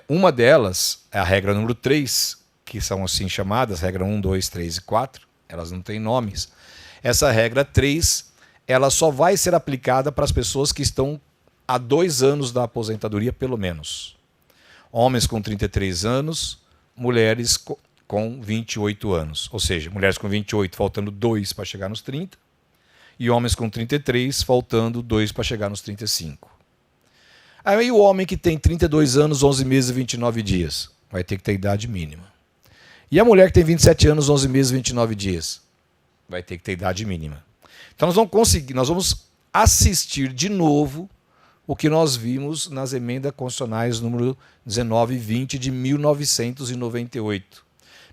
Uma delas é a regra número 3, que são assim chamadas, regra 1, 2, 3 e 4, elas não têm nomes. Essa regra 3, ela só vai ser aplicada para as pessoas que estão há 2 anos da aposentadoria, pelo menos. Homens com 33 anos, mulheres com 28 anos. Ou seja, mulheres com 28 faltando 2 para chegar nos 30, e homens com 33 faltando 2 para chegar nos 35. Aí o homem que tem 32 anos, 11 meses e 29 dias, vai ter que ter idade mínima. E a mulher que tem 27 anos, 11 meses e 29 dias, vai ter que ter idade mínima. Então nós vamos assistir de novo o que nós vimos nas emendas constitucionais número 19 e 20 de 1998.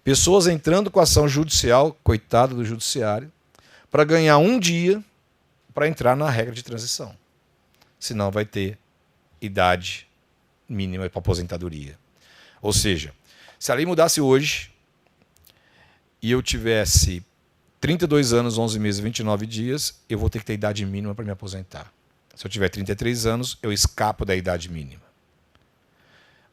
Pessoas entrando com ação judicial, coitado do judiciário, para ganhar um dia para entrar na regra de transição. Senão vai ter idade mínima para aposentadoria. Ou seja, se a lei mudasse hoje e eu tivesse 32 anos, 11 meses e 29 dias, eu vou ter que ter idade mínima para me aposentar. Se eu tiver 33 anos, eu escapo da idade mínima.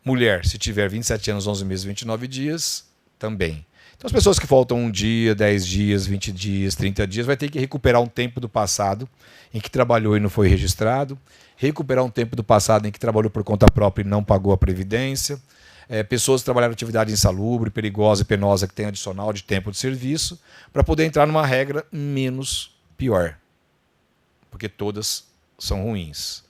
Mulher, se tiver 27 anos, 11 meses e 29 dias, também. Então as pessoas que faltam um dia, 10 dias, 20 dias, 30 dias, vai ter que recuperar um tempo do passado em que trabalhou e não foi registrado, recuperar um tempo do passado em que trabalhou por conta própria e não pagou a previdência, pessoas que trabalharam em atividade insalubre, perigosa e penosa que tem adicional de tempo de serviço, para poder entrar numa regra menos pior. Porque todas são ruins.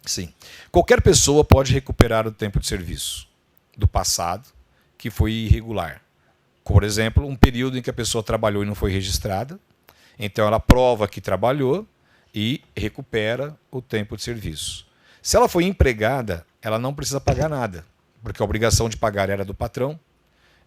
Sim. Qualquer pessoa pode recuperar o tempo de serviço do passado que foi irregular. Por exemplo, um período em que a pessoa trabalhou e não foi registrada, então ela prova que trabalhou e recupera o tempo de serviço. Se ela foi empregada, ela não precisa pagar nada, porque a obrigação de pagar era do patrão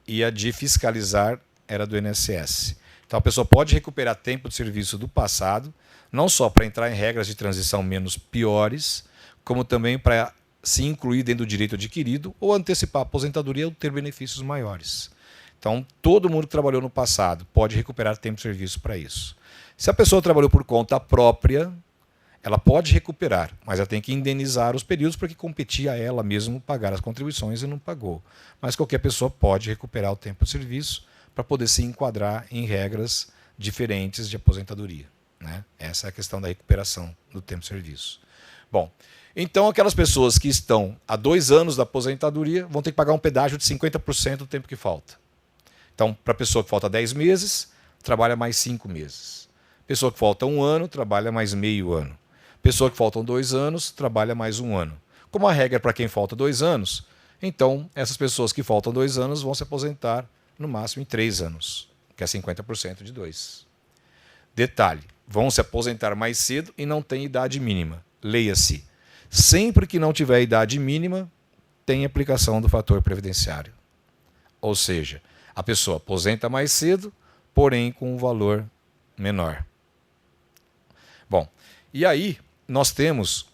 e a de fiscalizar era do INSS. Então a pessoa pode recuperar tempo de serviço do passado, não só para entrar em regras de transição menos piores, como também para se incluir dentro do direito adquirido ou antecipar a aposentadoria ou ter benefícios maiores. Então, todo mundo que trabalhou no passado pode recuperar tempo de serviço para isso. Se a pessoa trabalhou por conta própria, ela pode recuperar, mas ela tem que indenizar os períodos porque competia a ela mesmo pagar as contribuições e não pagou. Mas qualquer pessoa pode recuperar o tempo de serviço para poder se enquadrar em regras diferentes de aposentadoria, né? Essa é a questão da recuperação do tempo de serviço. Bom, então aquelas pessoas que estão há 2 anos da aposentadoria vão ter que pagar um pedágio de 50% do tempo que falta. Então, para a pessoa que falta 10 meses, trabalha mais 5 meses. Pessoa que falta 1 ano, trabalha mais meio ano. Pessoa que faltam 2 anos, trabalha mais 1 ano. Como a regra é para quem falta 2 anos, então essas pessoas que faltam 2 anos vão se aposentar no máximo em 3 anos, que é 50% de 2. Detalhe, vão se aposentar mais cedo e não tem idade mínima. Leia-se, sempre que não tiver idade mínima, tem aplicação do fator previdenciário. Ou seja, a pessoa aposenta mais cedo, porém com um valor menor. Bom, e aí nós temos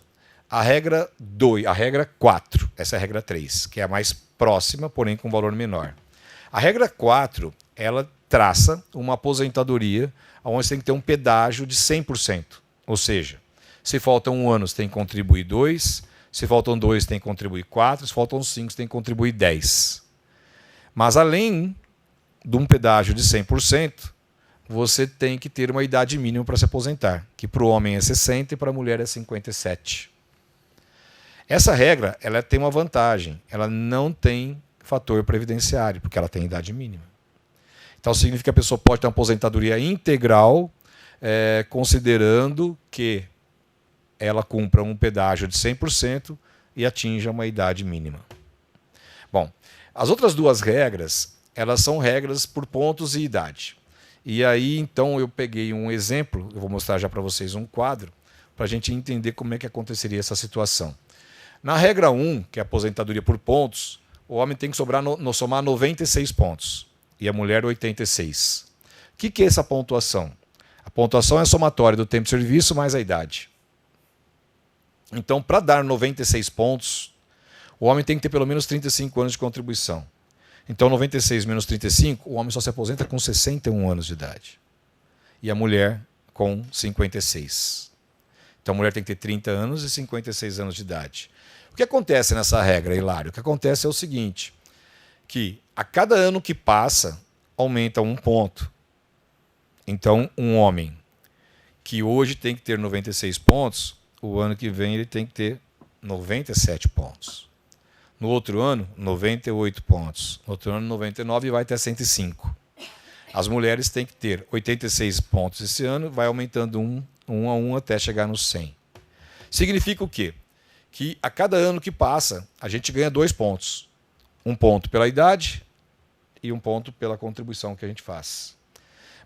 a regra 2, a regra 4, essa é a regra 3, que é a mais próxima, porém com valor menor. A regra 4, ela traça uma aposentadoria onde você tem que ter um pedágio de 100%. Ou seja, se faltam 1 ano, você tem que contribuir 2, se faltam 2, você tem que contribuir 4, se faltam 5, você tem que contribuir 10. Mas além de um pedágio de 100%, você tem que ter uma idade mínima para se aposentar, que para o homem é 60 e para a mulher é 57. Essa regra ela tem uma vantagem, ela não tem fator previdenciário, porque ela tem idade mínima. Então significa que a pessoa pode ter uma aposentadoria integral, considerando que ela cumpra um pedágio de 100% e atinja uma idade mínima. Bom, as outras duas regras, elas são regras por pontos e idade. E aí, então, eu peguei um exemplo, eu vou mostrar já para vocês um quadro, para a gente entender como é que aconteceria essa situação. Na regra 1, que é a aposentadoria por pontos, o homem tem que somar 96 pontos e a mulher 86. O que é essa pontuação? A pontuação é a somatória do tempo de serviço mais a idade. Então, para dar 96 pontos, o homem tem que ter pelo menos 35 anos de contribuição. Então, 96 menos 35, o homem só se aposenta com 61 anos de idade. E a mulher com 56. Então, a mulher tem que ter 30 anos e 56 anos de idade. O que acontece nessa regra, Hilário? O que acontece é o seguinte, que a cada ano que passa, aumenta 1 ponto. Então, um homem que hoje tem que ter 96 pontos, o ano que vem ele tem que ter 97 pontos. No outro ano, 98 pontos. No outro ano, 99 e vai até 105. As mulheres têm que ter 86 pontos esse ano, vai aumentando um a um até chegar nos 100. Significa o quê? Que a cada ano que passa, a gente ganha 2 pontos. 1 ponto pela idade e 1 ponto pela contribuição que a gente faz.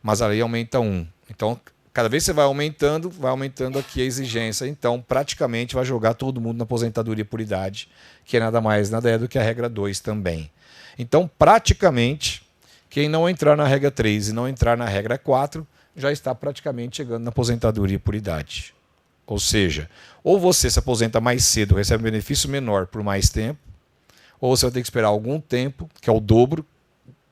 Mas a lei aumenta 1. Então, cada vez que você vai aumentando aqui a exigência. Então, praticamente vai jogar todo mundo na aposentadoria por idade, que é nada mais, nada é do que a regra 2 também. Então, praticamente, quem não entrar na regra 3 e não entrar na regra 4, já está praticamente chegando na aposentadoria por idade. Ou seja, ou você se aposenta mais cedo, recebe um benefício menor por mais tempo, ou você vai ter que esperar algum tempo, que é o dobro,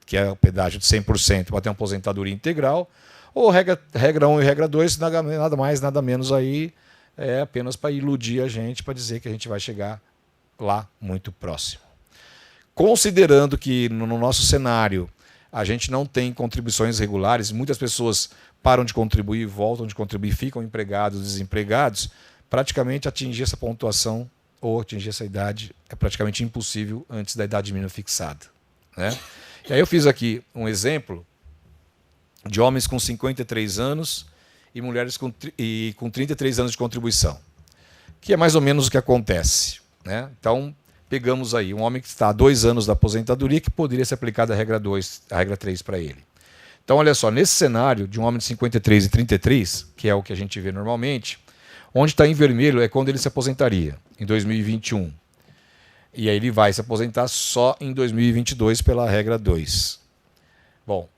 que é o pedágio de 100% para ter uma aposentadoria integral, ou regra 1 e regra 2, nada mais, nada menos aí, é apenas para iludir a gente, para dizer que a gente vai chegar lá muito próximo. Considerando que no nosso cenário a gente não tem contribuições regulares, muitas pessoas param de contribuir, voltam de contribuir, ficam empregados, desempregados, praticamente atingir essa pontuação ou atingir essa idade é praticamente impossível antes da idade mínima fixada, né? E aí eu fiz aqui um exemplo de homens com 53 anos e mulheres com 33 anos de contribuição, que é mais ou menos o que acontece, né? Então, pegamos aí um homem que está há 2 anos da aposentadoria, que poderia ser aplicada a regra 2, a regra 3 para ele. Então, olha só, nesse cenário de um homem de 53 e 33, que é o que a gente vê normalmente, onde está em vermelho é quando ele se aposentaria, em 2021. E aí ele vai se aposentar só em 2022 pela regra 2. Bom,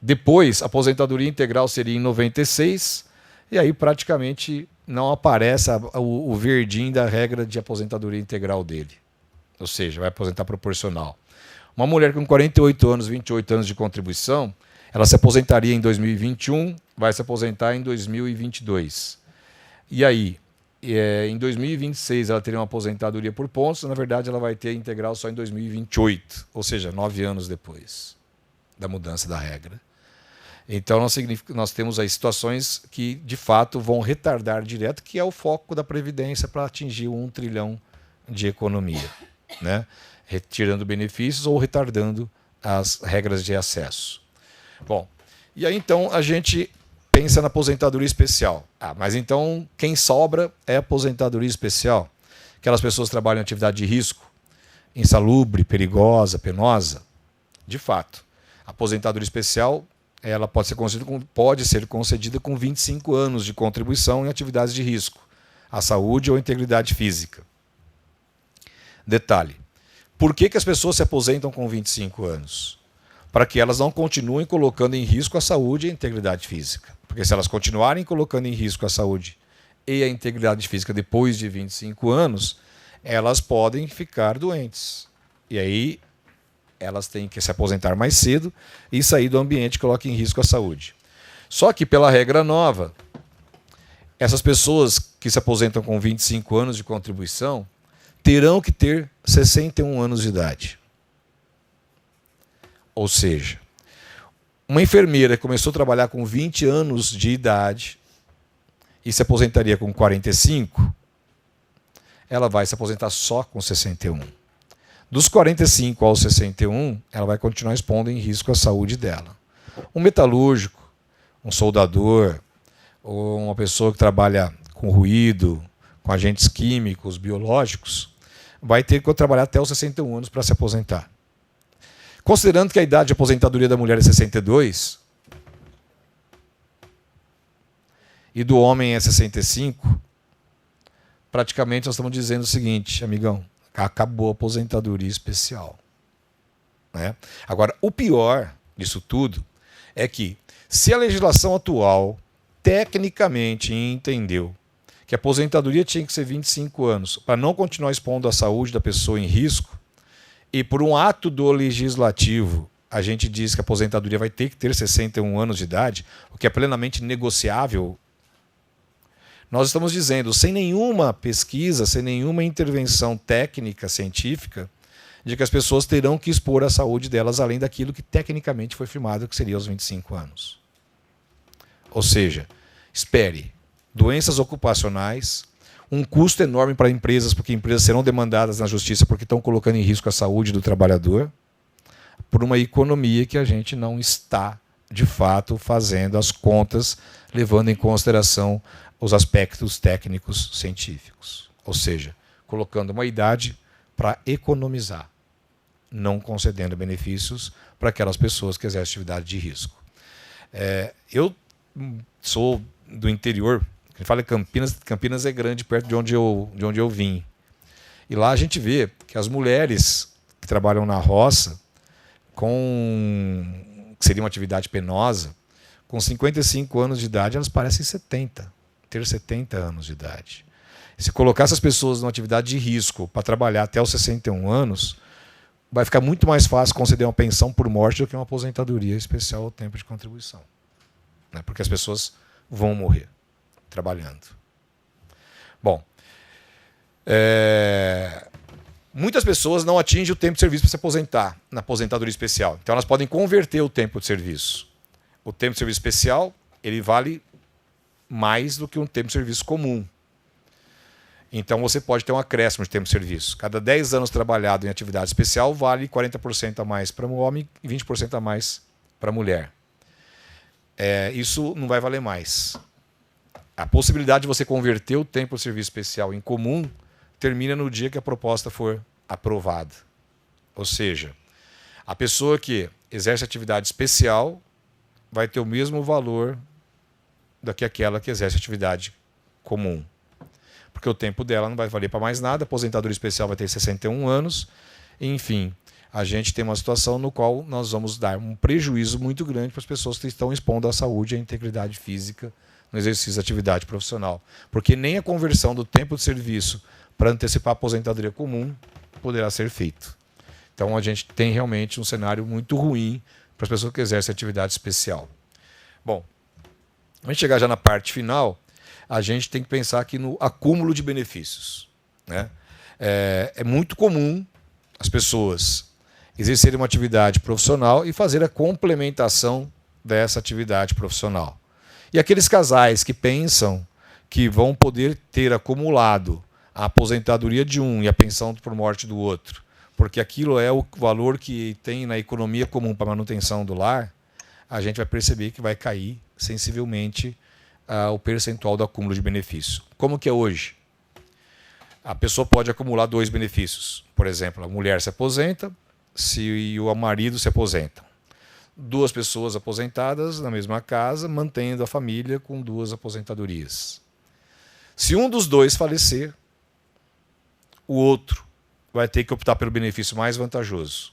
depois a aposentadoria integral seria em 96, e aí praticamente não aparece o verdinho da regra de aposentadoria integral dele. Ou seja, vai aposentar proporcional. Uma mulher com 48 anos, 28 anos de contribuição, ela se aposentaria em 2021, vai se aposentar em 2022. E aí, em 2026 ela teria uma aposentadoria por pontos, na verdade ela vai ter integral só em 2028, ou seja, 9 anos depois da mudança da regra. Então nós temos aí situações que de fato vão retardar direto, que é o foco da Previdência para atingir 1 trilhão de economia, né? Retirando benefícios ou retardando as regras de acesso. Bom, e aí então a gente pensa na aposentadoria especial. Mas então quem sobra é aposentadoria especial? Aquelas pessoas que trabalham em atividade de risco, insalubre, perigosa, penosa? De fato, a aposentadoria especial ela pode ser concedida com 25 anos de contribuição em atividades de risco, à saúde ou integridade física. Detalhe, por que as pessoas se aposentam com 25 anos? Para que elas não continuem colocando em risco a saúde e a integridade física. Porque se elas continuarem colocando em risco a saúde e a integridade física depois de 25 anos, elas podem ficar doentes. E aí elas têm que se aposentar mais cedo e sair do ambiente que coloca em risco a saúde. Só que, pela regra nova, essas pessoas que se aposentam com 25 anos de contribuição terão que ter 61 anos de idade. Ou seja, uma enfermeira que começou a trabalhar com 20 anos de idade e se aposentaria com 45, ela vai se aposentar só com 61. Dos 45 aos 61, ela vai continuar expondo em risco a saúde dela. Um metalúrgico, um soldador, ou uma pessoa que trabalha com ruído, com agentes químicos, biológicos, vai ter que trabalhar até os 61 anos para se aposentar. Considerando que a idade de aposentadoria da mulher é 62 e do homem é 65, praticamente nós estamos dizendo o seguinte, amigão, acabou a aposentadoria especial. Né? Agora, o pior disso tudo é que, se a legislação atual tecnicamente entendeu que a aposentadoria tinha que ser 25 anos para não continuar expondo a saúde da pessoa em risco, e por um ato do legislativo a gente diz que a aposentadoria vai ter que ter 61 anos de idade, o que é plenamente negociável, nós estamos dizendo, sem nenhuma pesquisa, sem nenhuma intervenção técnica, científica, de que as pessoas terão que expor a saúde delas além daquilo que tecnicamente foi firmado, que seria os 25 anos. Ou seja, espere, doenças ocupacionais, um custo enorme para empresas, porque empresas serão demandadas na justiça porque estão colocando em risco a saúde do trabalhador, por uma economia que a gente não está, de fato, fazendo as contas, levando em consideração os aspectos técnicos científicos. Ou seja, colocando uma idade para economizar, não concedendo benefícios para aquelas pessoas que exercem atividade de risco. Eu sou do interior, a gente fala Campinas, Campinas é grande, perto de onde eu vim. E lá a gente vê que as mulheres que trabalham na roça, que seria uma atividade penosa, com 55 anos de idade, elas parecem 70. Ter 70 anos de idade. Se colocar essas pessoas numa atividade de risco para trabalhar até os 61 anos, vai ficar muito mais fácil conceder uma pensão por morte do que uma aposentadoria especial ao tempo de contribuição. Né? Porque as pessoas vão morrer trabalhando. Bom, muitas pessoas não atingem o tempo de serviço para se aposentar na aposentadoria especial. Então elas podem converter o tempo de serviço. O tempo de serviço especial, ele vale mais do que um tempo de serviço comum. Então você pode ter um acréscimo de tempo de serviço. Cada 10 anos trabalhado em atividade especial vale 40% a mais para o homem e 20% a mais para a mulher. Isso não vai valer mais. A possibilidade de você converter o tempo de serviço especial em comum termina no dia que a proposta for aprovada. Ou seja, a pessoa que exerce atividade especial vai ter o mesmo valor do que aquela que exerce atividade comum. Porque o tempo dela não vai valer para mais nada, a aposentadoria especial vai ter 61 anos, enfim, a gente tem uma situação no qual nós vamos dar um prejuízo muito grande para as pessoas que estão expondo a saúde e a integridade física no exercício da atividade profissional. Porque nem a conversão do tempo de serviço para antecipar a aposentadoria comum poderá ser feito. Então a gente tem realmente um cenário muito ruim para as pessoas que exercem atividade especial. Bom, a gente chegar já na parte final, a gente tem que pensar aqui no acúmulo de benefícios. Né? É muito comum as pessoas exercerem uma atividade profissional e fazer a complementação dessa atividade profissional. E aqueles casais que pensam que vão poder ter acumulado a aposentadoria de um e a pensão por morte do outro, porque aquilo é o valor que tem na economia comum para manutenção do lar, a gente vai perceber que vai cair sensivelmente o percentual do acúmulo de benefício. Como que é hoje? A pessoa pode acumular 2 benefícios. Por exemplo, a mulher se aposenta, e o marido se aposenta. 2 pessoas aposentadas na mesma casa, mantendo a família com 2 aposentadorias. Se um dos 2 falecer, o outro vai ter que optar pelo benefício mais vantajoso.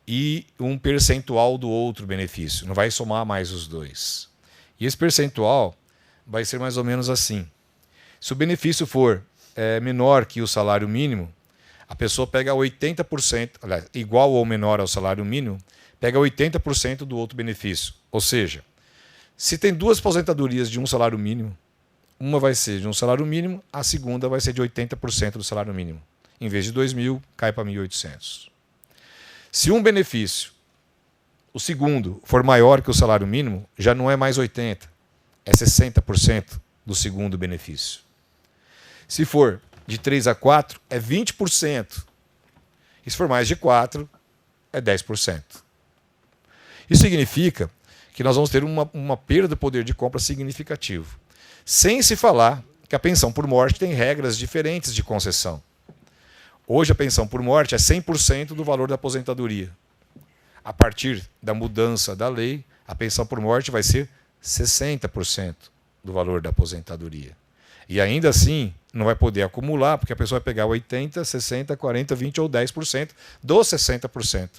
E um percentual do outro benefício. Não vai somar mais os 2. E esse percentual vai ser mais ou menos assim. Se o benefício for menor que o salário mínimo, a pessoa pega 80%, aliás, igual ou menor ao salário mínimo, pega 80% do outro benefício. Ou seja, se tem 2 aposentadorias de um salário mínimo, uma vai ser de um salário mínimo, a segunda vai ser de 80% do salário mínimo. Em vez de 2.000, cai para 1.800. Se um benefício, o segundo, for maior que o salário mínimo, já não é mais 80%, é 60% do segundo benefício. Se for de 3 a 4, é 20%. E se for mais de 4, é 10%. Isso significa que nós vamos ter uma perda do poder de compra significativo. Sem se falar que a pensão por morte tem regras diferentes de concessão. Hoje a pensão por morte é 100% do valor da aposentadoria. A partir da mudança da lei, a pensão por morte vai ser 60% do valor da aposentadoria. E ainda assim, não vai poder acumular, porque a pessoa vai pegar 80%, 60%, 40%, 20% ou 10% dos 60%.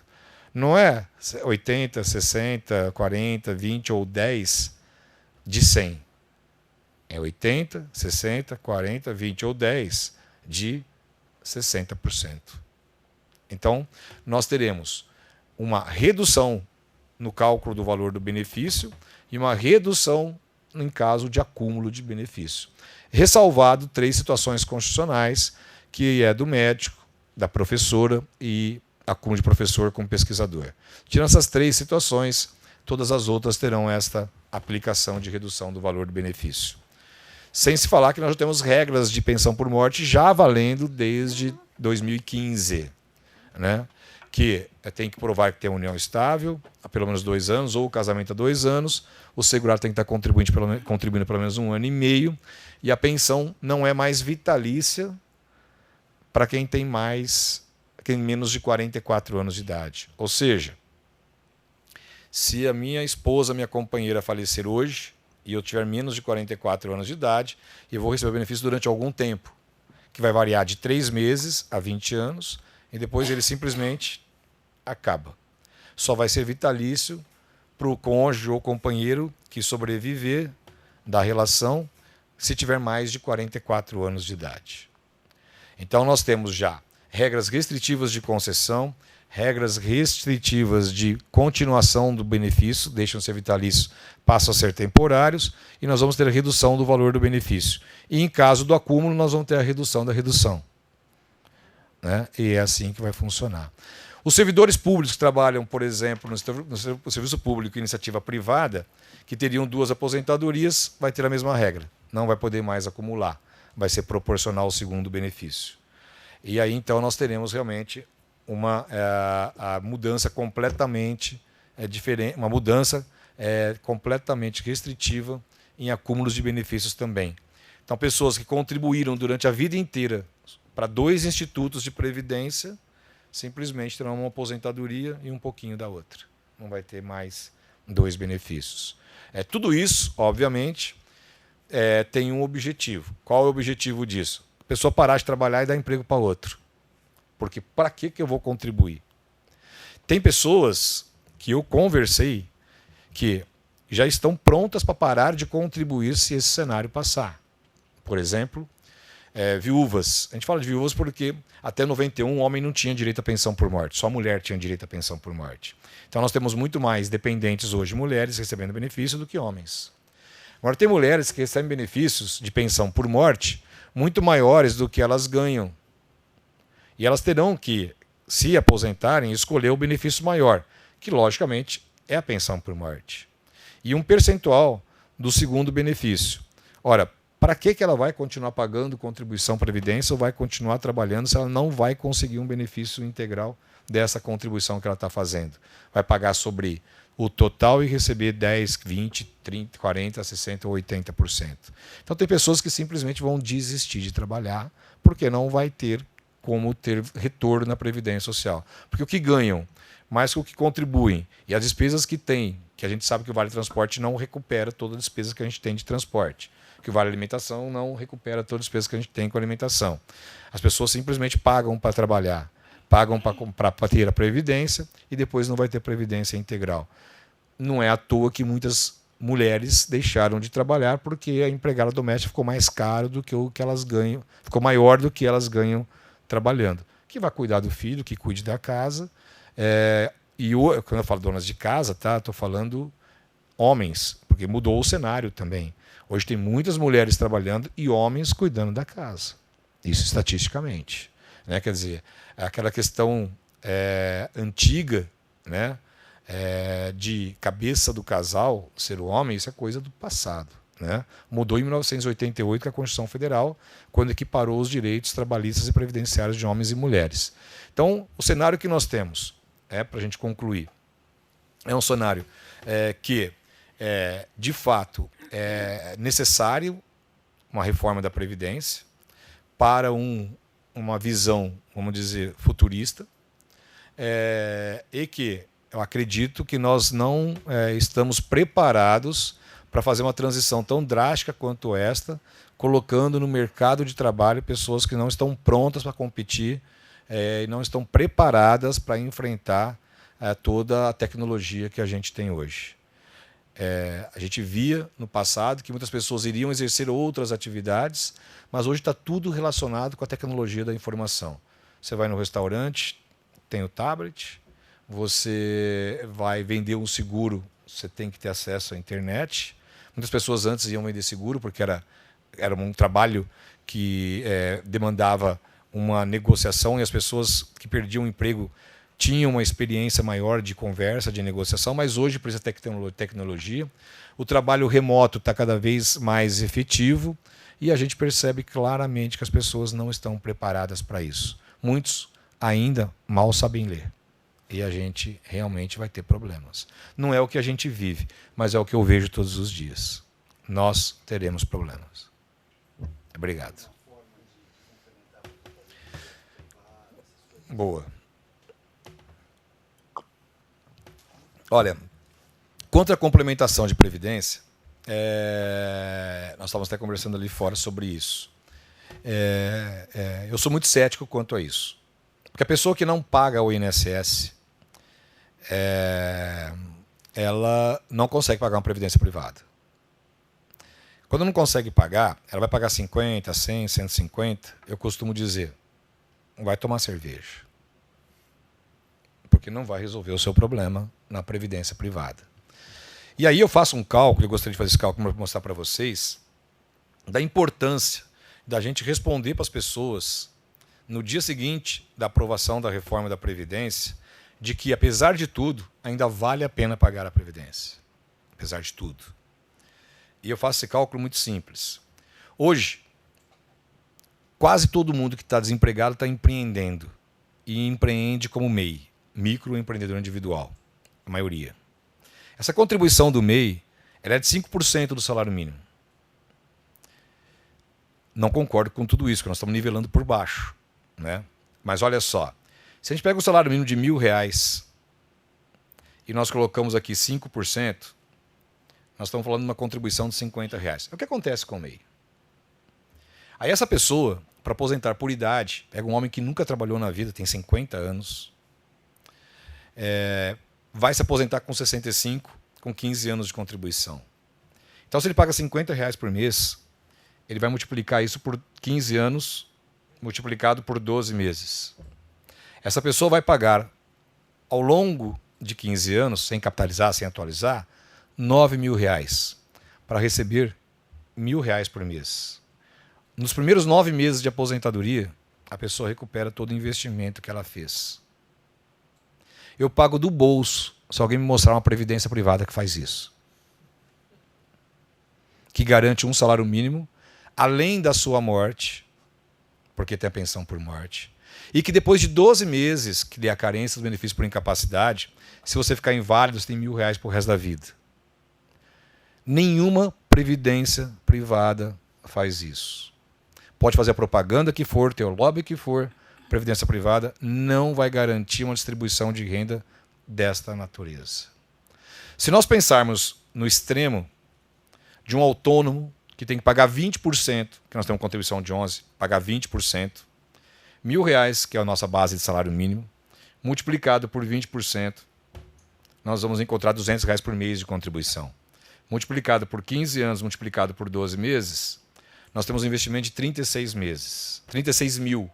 Não é 80%, 60%, 40%, 20% ou 10% de 100%. É 80%, 60%, 40%, 20% ou 10% de 60%. Então, nós teremos uma redução no cálculo do valor do benefício e uma redução em caso de acúmulo de benefício. Ressalvado 3 situações constitucionais, que é do médico, da professora e acúmulo de professor com pesquisador. Tirando essas 3 situações, todas as outras terão esta aplicação de redução do valor do benefício. Sem se falar que nós já temos regras de pensão por morte já valendo desde 2015, né? Que tem que provar que tem uma união estável há pelo menos 2 anos, ou o casamento há 2 anos, o segurado tem que estar contribuindo pelo menos 1 ano e meio, e a pensão não é mais vitalícia para quem tem menos de 44 anos de idade. Ou seja, se a minha esposa, minha companheira falecer hoje, e eu tiver menos de 44 anos de idade, eu vou receber benefício durante algum tempo, que vai variar de 3 meses a 20 anos, e depois ele simplesmente acaba. Só vai ser vitalício para o cônjuge ou companheiro que sobreviver da relação se tiver mais de 44 anos de idade. Então nós temos já regras restritivas de concessão, regras restritivas de continuação do benefício, deixam de ser vitalícios, passam a ser temporários, e nós vamos ter a redução do valor do benefício. E em caso do acúmulo, nós vamos ter a redução da redução. Né? E é assim que vai funcionar. Os servidores públicos que trabalham, por exemplo, no serviço público e iniciativa privada, que teriam 2 aposentadorias, vai ter a mesma regra. Não vai poder mais acumular. Vai ser proporcional ao segundo benefício. E aí, então, nós teremos realmente a mudança completamente diferente, uma mudança completamente restritiva em acúmulos de benefícios também. Então, pessoas que contribuíram durante a vida inteira para 2 institutos de previdência, simplesmente terão uma aposentadoria e um pouquinho da outra. Não vai ter mais 2 benefícios. Tudo isso, obviamente, tem um objetivo. Qual é o objetivo disso? A pessoa parar de trabalhar e dar emprego para outro. Porque para que eu vou contribuir? Tem pessoas que eu conversei que já estão prontas para parar de contribuir se esse cenário passar. Por exemplo, viúvas. A gente fala de viúvas porque até 91 o homem não tinha direito à pensão por morte, só a mulher tinha direito à pensão por morte. Então nós temos muito mais dependentes hoje, mulheres recebendo benefício do que homens. Agora tem mulheres que recebem benefícios de pensão por morte muito maiores do que elas ganham. E elas terão que, se aposentarem, escolher o benefício maior, que logicamente é a pensão por morte. E um percentual do segundo benefício. Ora, para que ela vai continuar pagando contribuição previdência ou vai continuar trabalhando se ela não vai conseguir um benefício integral dessa contribuição que ela está fazendo? Vai pagar sobre o total e receber 10, 20, 30, 40, 60 ou 80%. Então tem pessoas que simplesmente vão desistir de trabalhar porque não vai ter como ter retorno na Previdência Social. Porque o que ganham, mais que o que contribuem, e as despesas que tem, que a gente sabe que o Vale Transporte não recupera todas as despesas que a gente tem de transporte, que o Vale Alimentação não recupera todas as despesas que a gente tem com alimentação. As pessoas simplesmente pagam para trabalhar, pagam para ter a Previdência e depois não vai ter Previdência integral. Não é à toa que muitas mulheres deixaram de trabalhar porque a empregada doméstica ficou mais caro do que o que elas ganham, ficou maior do que elas ganham trabalhando. Que vai cuidar do filho, que cuide da casa. Quando eu falo donas de casa, tá? Estou falando homens, porque mudou o cenário também. Hoje tem muitas mulheres trabalhando e homens cuidando da casa. Isso estatisticamente. Né? Quer dizer, aquela questão antiga, né? De cabeça do casal ser o homem, isso é coisa do passado. Né? Mudou em 1988 com a Constituição Federal, quando equiparou os direitos trabalhistas e previdenciários de homens e mulheres. Então, o cenário que nós temos, para a gente concluir, é um cenário que, de fato, é necessário uma reforma da Previdência para uma visão, vamos dizer, futurista, e que eu acredito que nós não estamos preparados para fazer uma transição tão drástica quanto esta, colocando no mercado de trabalho pessoas que não estão prontas para competir e não estão preparadas para enfrentar toda a tecnologia que a gente tem hoje. A gente via no passado que muitas pessoas iriam exercer outras atividades, mas hoje está tudo relacionado com a tecnologia da informação. Você vai no restaurante, tem o tablet, você vai vender um seguro, você tem que ter acesso à internet. Muitas pessoas antes iam vender seguro porque era um trabalho que demandava uma negociação e as pessoas que perdiam o emprego tinham uma experiência maior de conversa, de negociação, mas hoje precisa de tecnologia. O trabalho remoto está cada vez mais efetivo e a gente percebe claramente que as pessoas não estão preparadas para isso. Muitos ainda mal sabem ler. E a gente realmente vai ter problemas. Não é o que a gente vive, mas é o que eu vejo todos os dias. Nós teremos problemas. Obrigado. Boa. Olha, contra a complementação de previdência, nós estávamos até conversando ali fora sobre isso. Eu sou muito cético quanto a isso. Porque a pessoa que não paga o INSS, ela não consegue pagar uma previdência privada. Quando não consegue pagar, ela vai pagar 50, 100, 150. Eu costumo dizer, vai tomar cerveja. Porque não vai resolver o seu problema na previdência privada. E aí eu faço um cálculo, eu gostaria de fazer esse cálculo para mostrar para vocês, da importância da gente responder para as pessoas no dia seguinte da aprovação da reforma da Previdência, de que, apesar de tudo, ainda vale a pena pagar a Previdência. Apesar de tudo. E eu faço esse cálculo muito simples. Hoje, quase todo mundo que está desempregado está empreendendo. E empreende como MEI, microempreendedor individual. A maioria. Essa contribuição do MEI ela é de 5% do salário mínimo. Não concordo com tudo isso, porque nós estamos nivelando por baixo. Né? Mas olha só. Se a gente pega um salário mínimo de R$1.000 e nós colocamos aqui 5%, nós estamos falando de uma contribuição de R$50. É o que acontece com o MEI. Aí essa pessoa, para aposentar por idade, pega um homem que nunca trabalhou na vida, tem 50 anos, vai se aposentar com 65, com 15 anos de contribuição. Então, se ele paga R$50 por mês, ele vai multiplicar isso por 15 anos, multiplicado por 12 meses. Essa pessoa vai pagar, ao longo de 15 anos, sem capitalizar, sem atualizar, R$9.000 para receber R$1.000 por mês. Nos primeiros 9 meses de aposentadoria, a pessoa recupera todo o investimento que ela fez. Eu pago do bolso se alguém me mostrar uma previdência privada que faz isso. Que garante um salário mínimo, além da sua morte, porque tem a pensão por morte, e que depois de 12 meses, que dê a carência dos benefícios por incapacidade, se você ficar inválido, você tem R$1.000 pro resto da vida. Nenhuma previdência privada faz isso. Pode fazer a propaganda que for, ter o lobby que for, previdência privada não vai garantir uma distribuição de renda desta natureza. Se nós pensarmos no extremo de um autônomo que tem que pagar 20%, que nós temos contribuição de 11%, pagar 20%, R$1.000, que é a nossa base de salário mínimo, multiplicado por 20%, nós vamos encontrar R$200 por mês de contribuição. Multiplicado por 15 anos, multiplicado por 12 meses, nós temos um investimento de 36 meses. 36 mil.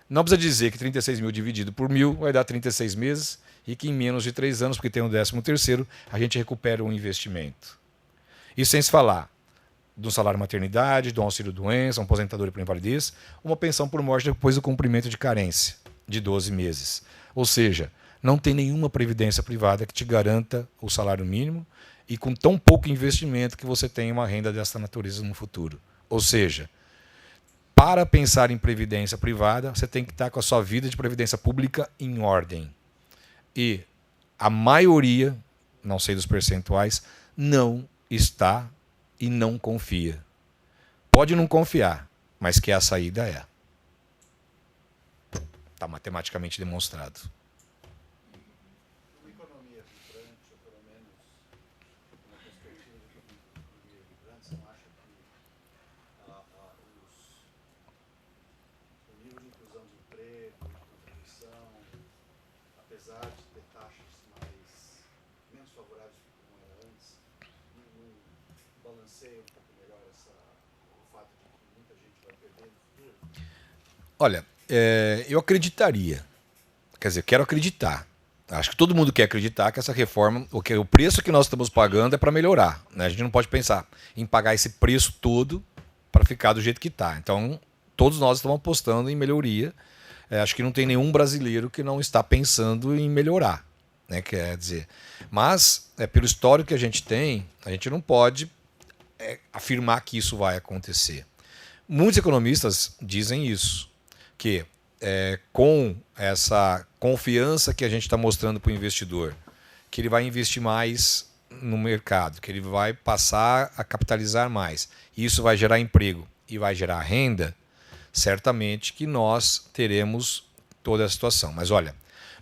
Não precisa dizer que 36 mil dividido por 1.000 vai dar 36 meses e que em menos de 3 anos, porque tem um 13º, a gente recupera um investimento. Isso sem se falar do salário maternidade, do auxílio-doença, uma aposentadoria por invalidez, uma pensão por morte depois do cumprimento de carência de 12 meses. Ou seja, não tem nenhuma previdência privada que te garanta o salário mínimo e com tão pouco investimento que você tenha uma renda dessa natureza no futuro. Ou seja, para pensar em previdência privada, você tem que estar com a sua vida de previdência pública em ordem. E a maioria, não sei dos percentuais, não está e não confia. Pode não confiar, mas que a saída é. Está matematicamente demonstrado. Uma economia vibrante, ou pelo menos uma perspectiva de economia vibrante, você não acha que o nível de inclusão de emprego, de contribuição, apesar de ter taxas menos favoráveis do que como era antes, não balanceia um pouco melhor o fato de que muita gente vai perder no futuro? Olha, eu acreditaria. Quer dizer, quero acreditar. Acho que todo mundo quer acreditar que essa reforma, o preço que nós estamos pagando é para melhorar. Né? A gente não pode pensar em pagar esse preço todo para ficar do jeito que está. Então, todos nós estamos apostando em melhoria. Acho que não tem nenhum brasileiro que não está pensando em melhorar. Né? Quer dizer, mas, pelo histórico que a gente tem, a gente não pode afirmar que isso vai acontecer. Muitos economistas dizem isso, que com essa confiança que a gente está mostrando para o investidor, que ele vai investir mais no mercado, que ele vai passar a capitalizar mais, e isso vai gerar emprego e vai gerar renda, certamente que nós teremos toda a situação. Mas olha,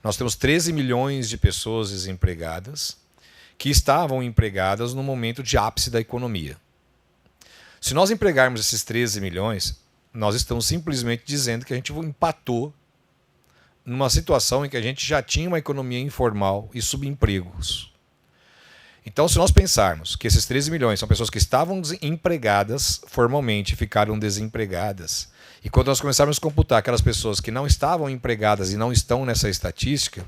nós temos 13 milhões de pessoas desempregadas que estavam empregadas no momento de ápice da economia. Se nós empregarmos esses 13 milhões, nós estamos simplesmente dizendo que a gente empatou numa situação em que a gente já tinha uma economia informal e subempregos. Então, se nós pensarmos que esses 13 milhões são pessoas que estavam empregadas formalmente e ficaram desempregadas, e quando nós começarmos a computar aquelas pessoas que não estavam empregadas e não estão nessa estatística,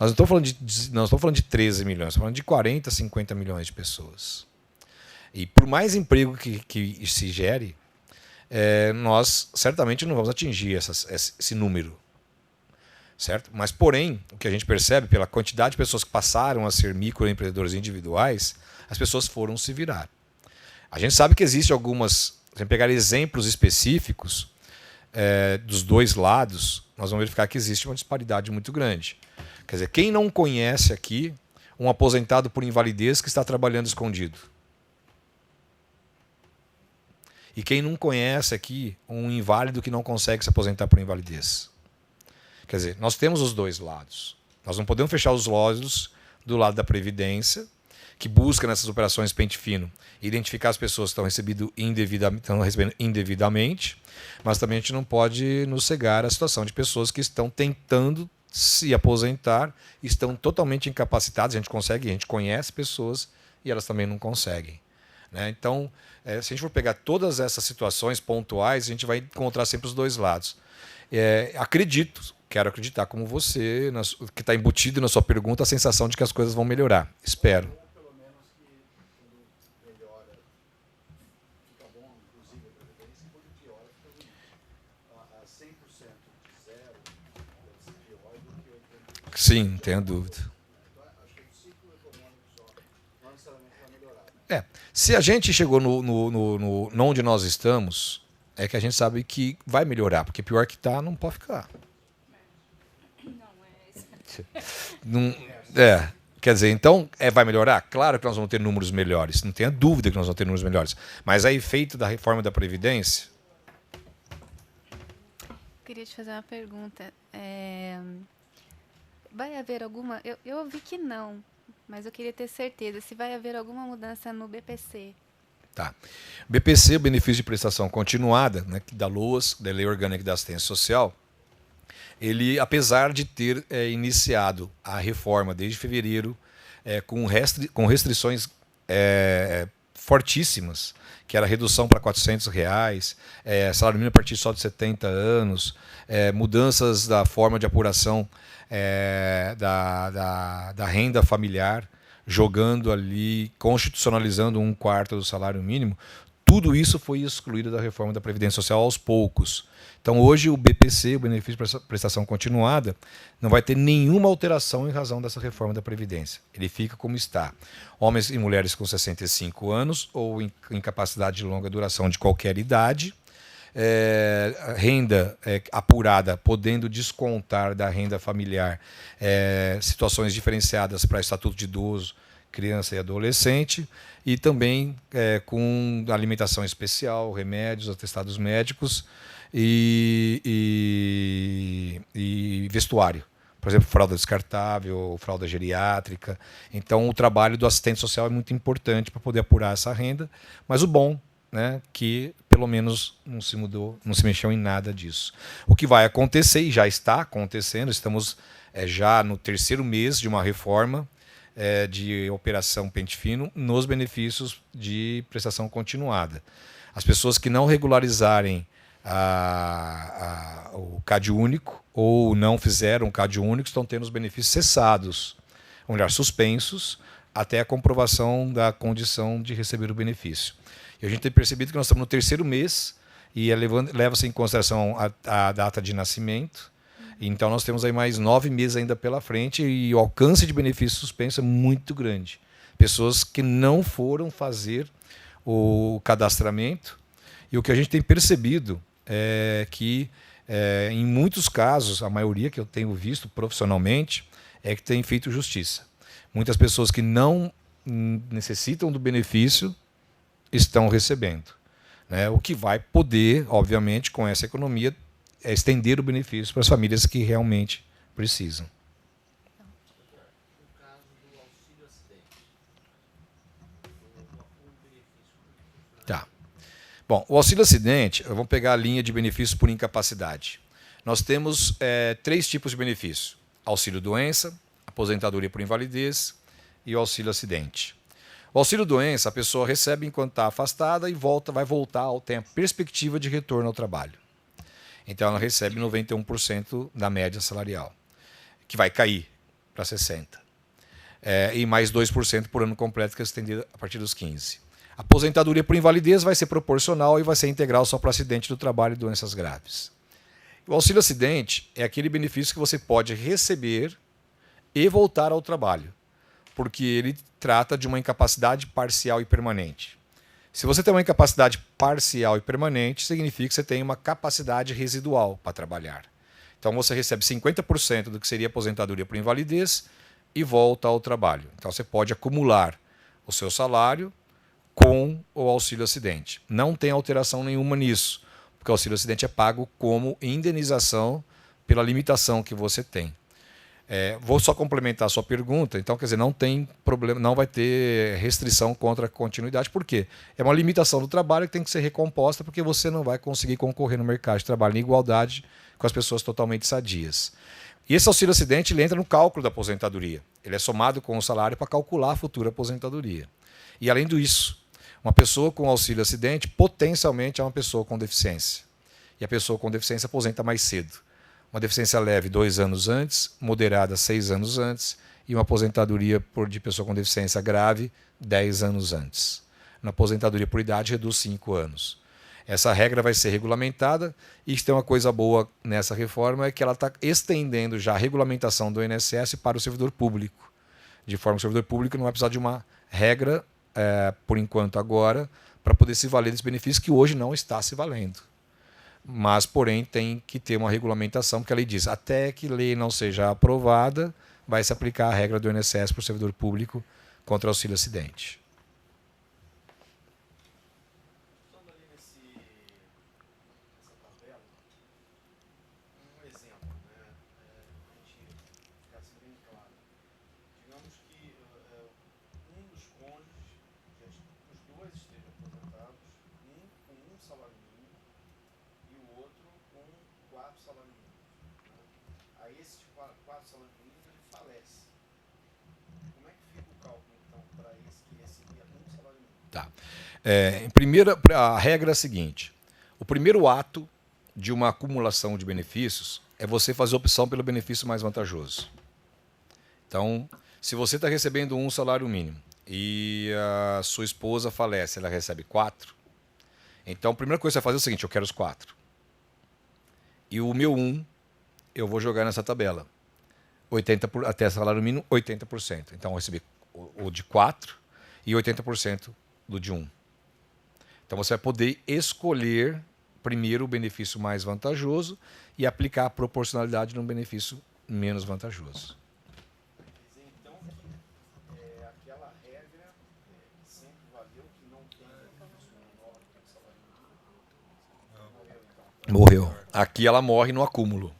nós não estamos falando de 13 milhões, estamos falando de 40, 50 milhões de pessoas. E por mais emprego que se gere, nós certamente não vamos atingir esse número. Certo? Mas, porém, o que a gente percebe pela quantidade de pessoas que passaram a ser microempreendedores individuais, as pessoas foram se virar. A gente sabe que existe algumas, se a gente pegar exemplos específicos dos dois lados, nós vamos verificar que existe uma disparidade muito grande. Quer dizer, quem não conhece aqui um aposentado por invalidez que está trabalhando escondido? E quem não conhece aqui um inválido que não consegue se aposentar por invalidez? Quer dizer, nós temos os dois lados. Nós não podemos fechar os olhos do lado da Previdência, que busca nessas operações pente fino identificar as pessoas que estão recebendo indevidamente, mas também a gente não pode nos cegar à situação de pessoas que estão tentando se aposentar, estão totalmente incapacitadas. A gente conhece pessoas e elas também não conseguem. Né? Então, se a gente for pegar todas essas situações pontuais, a gente vai encontrar sempre os dois lados. Quero acreditar como você, que está embutido na sua pergunta, a sensação de que as coisas vão melhorar. Espero. Pelo menos que quando melhora, fica bom, inclusive, a previdência, e quando piora, fica ruim. A 100% de zero deve ser pior do que 80%. Sim, não tenho dúvida. Então, acho que o ciclo econômico só não necessariamente vai melhorar. Se a gente chegou no onde nós estamos, é que a gente sabe que vai melhorar, porque pior que está, não pode ficar. Não, quer dizer, então vai melhorar? Claro que nós vamos ter números melhores, não tenha dúvida que nós vamos ter números melhores. Mas a efeito da reforma da Previdência... Queria te fazer uma pergunta. Vai haver alguma... Eu ouvi que não, mas eu queria ter certeza. Se vai haver alguma mudança no BPC. Tá. O BPC, o benefício de prestação continuada, né, da LOAS, da Lei Orgânica da Assistência Social, ele, apesar de ter iniciado a reforma desde fevereiro, com restrições fortíssimas, que era redução para R$400, salário mínimo a partir só de 70 anos, mudanças da forma de apuração da renda familiar, jogando ali, constitucionalizando 1/4 do salário mínimo, tudo isso foi excluído da reforma da Previdência Social aos poucos. Então, hoje, o BPC, o benefício de prestação continuada, não vai ter nenhuma alteração em razão dessa reforma da Previdência. Ele fica como está. Homens e mulheres com 65 anos ou incapacidade de longa duração de qualquer idade, renda apurada, podendo descontar da renda familiar situações diferenciadas para estatuto de idoso, criança e adolescente, e também com alimentação especial, remédios, atestados médicos e vestuário. Por exemplo, fralda descartável, fralda geriátrica. Então, o trabalho do assistente social é muito importante para poder apurar essa renda, mas o bom, né, que pelo menos não se mudou, não se mexeu em nada disso. O que vai acontecer, e já está acontecendo, estamos já no 3º mês de uma reforma de operação Pente Fino nos benefícios de prestação continuada. As pessoas que não regularizarem o CAD único ou não fizeram o CAD único estão tendo os benefícios cessados, ou melhor, suspensos, até a comprovação da condição de receber o benefício. E a gente tem percebido que nós estamos no 3º mês e leva-se em consideração a data de nascimento. Então, nós temos aí mais 9 meses ainda pela frente e o alcance de benefício suspenso é muito grande. Pessoas que não foram fazer o cadastramento. E o que a gente tem percebido é que, em muitos casos, a maioria que eu tenho visto profissionalmente, é que tem feito justiça. Muitas pessoas que não necessitam do benefício estão recebendo, né? O que vai poder, obviamente, com essa economia, estender o benefício para as famílias que realmente precisam. No caso do auxílio acidente, o benefício. Tá. Bom, o auxílio acidente, vamos pegar a linha de benefícios por incapacidade. Nós temos 3 tipos de benefício: auxílio doença, aposentadoria por invalidez e o auxílio acidente. O auxílio doença, a pessoa recebe enquanto está afastada e vai voltar, tem a perspectiva de retorno ao trabalho. Então, ela recebe 91% da média salarial, que vai cair para 60%. E mais 2% por ano completo, que é estendido a partir dos 15. A aposentadoria por invalidez vai ser proporcional e vai ser integral só para acidente do trabalho e doenças graves. O auxílio acidente é aquele benefício que você pode receber e voltar ao trabalho, porque ele trata de uma incapacidade parcial e permanente. Se você tem uma incapacidade parcial e permanente, significa que você tem uma capacidade residual para trabalhar. Então você recebe 50% do que seria aposentadoria por invalidez e volta ao trabalho. Então você pode acumular o seu salário com o auxílio acidente. Não tem alteração nenhuma nisso, porque o auxílio acidente é pago como indenização pela limitação que você tem. Vou só complementar a sua pergunta. Então, quer dizer, não tem problema, não vai ter restrição contra a continuidade. Por quê? É uma limitação do trabalho que tem que ser recomposta, porque você não vai conseguir concorrer no mercado de trabalho em igualdade com as pessoas totalmente sadias. E esse auxílio acidente ele entra no cálculo da aposentadoria. Ele é somado com o salário para calcular a futura aposentadoria. E além disso, uma pessoa com auxílio acidente potencialmente é uma pessoa com deficiência. E a pessoa com deficiência aposenta mais cedo. Uma deficiência leve 2 anos antes, moderada 6 anos antes e uma aposentadoria de pessoa com deficiência grave 10 anos antes. Na aposentadoria por idade reduz 5 anos. Essa regra vai ser regulamentada e tem uma coisa boa nessa reforma é que ela está estendendo já a regulamentação do INSS para o servidor público, de forma que o servidor público não vai precisar de uma regra por enquanto agora, para poder se valer desse benefício que hoje não está se valendo. Mas, porém, tem que ter uma regulamentação, porque a lei diz, até que lei não seja aprovada, vai se aplicar a regra do INSS para o servidor público contra auxílio acidente. Usando ali nessa tabela, um exemplo, né? A gente ficasse bem claro. Digamos que um dos cônjuges, os dois estejam aposentados, um com um salário mínimo e o outro com 4 salários mínimos. Né? Aí esses 4 salários mínimos ele falece. Como é que fica o cálculo, então, para esse que recebia um salário mínimo? Tá. A regra é a seguinte: o primeiro ato de uma acumulação de benefícios é você fazer opção pelo benefício mais vantajoso. Então, se você está recebendo um salário mínimo e a sua esposa falece, ela recebe 4, então a primeira coisa que você vai fazer é o seguinte: eu quero os 4. E o meu 1 eu vou jogar nessa tabela. Até salário mínimo, 80%. Então, eu recebi o de 4 e 80% do de 1. Então, você vai poder escolher primeiro o benefício mais vantajoso e aplicar a proporcionalidade num benefício menos vantajoso. Quer dizer, então, que aquela regra que sempre valeu, que não tem benefício menor do que o salário mínimo, morreu, então. Morreu. Aqui ela morre no acúmulo.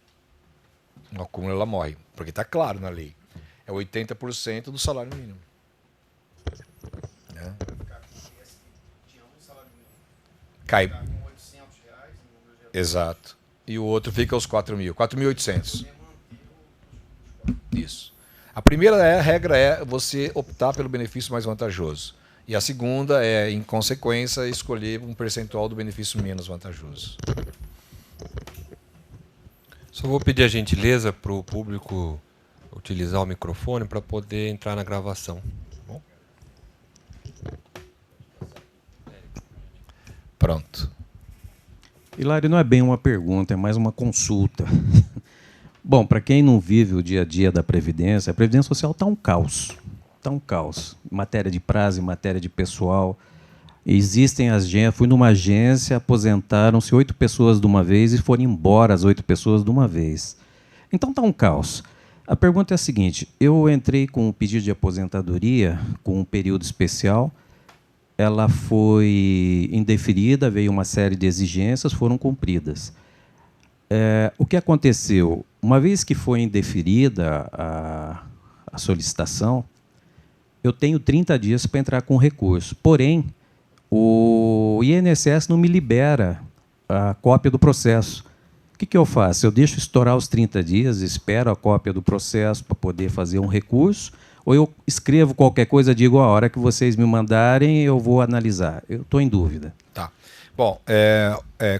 No acúmulo ela morre, porque está claro na lei. É 80% do salário mínimo. Né? Tinha um salário mínimo. Cai. Ficar com R$800 no número de Exato. E o outro fica aos 4.000, 4.800. Isso. A primeira regra é você optar pelo benefício mais vantajoso. E a segunda é, em consequência, escolher um percentual do benefício menos vantajoso. Só vou pedir a gentileza para o público utilizar o microfone para poder entrar na gravação. Bom? Pronto. Hilário, não é bem uma pergunta, é mais uma consulta. Bom, para quem não vive o dia a dia da Previdência, a Previdência Social está um caos. Está um caos. Em matéria de prazo, em matéria de pessoal. Existem agências. Fui numa agência, aposentaram-se 8 pessoas de uma vez e foram embora as 8 pessoas de uma vez. Então está um caos. A pergunta é a seguinte: eu entrei com um pedido de aposentadoria com um período especial. Ela foi indeferida, veio uma série de exigências, foram cumpridas. O que aconteceu? Uma vez que foi indeferida a solicitação, eu tenho 30 dias para entrar com recurso. Porém, o INSS não me libera a cópia do processo. O que eu faço? Eu deixo estourar os 30 dias, espero a cópia do processo para poder fazer um recurso, ou eu escrevo qualquer coisa, digo, a hora que vocês me mandarem, eu vou analisar. Eu estou em dúvida. Tá. Bom,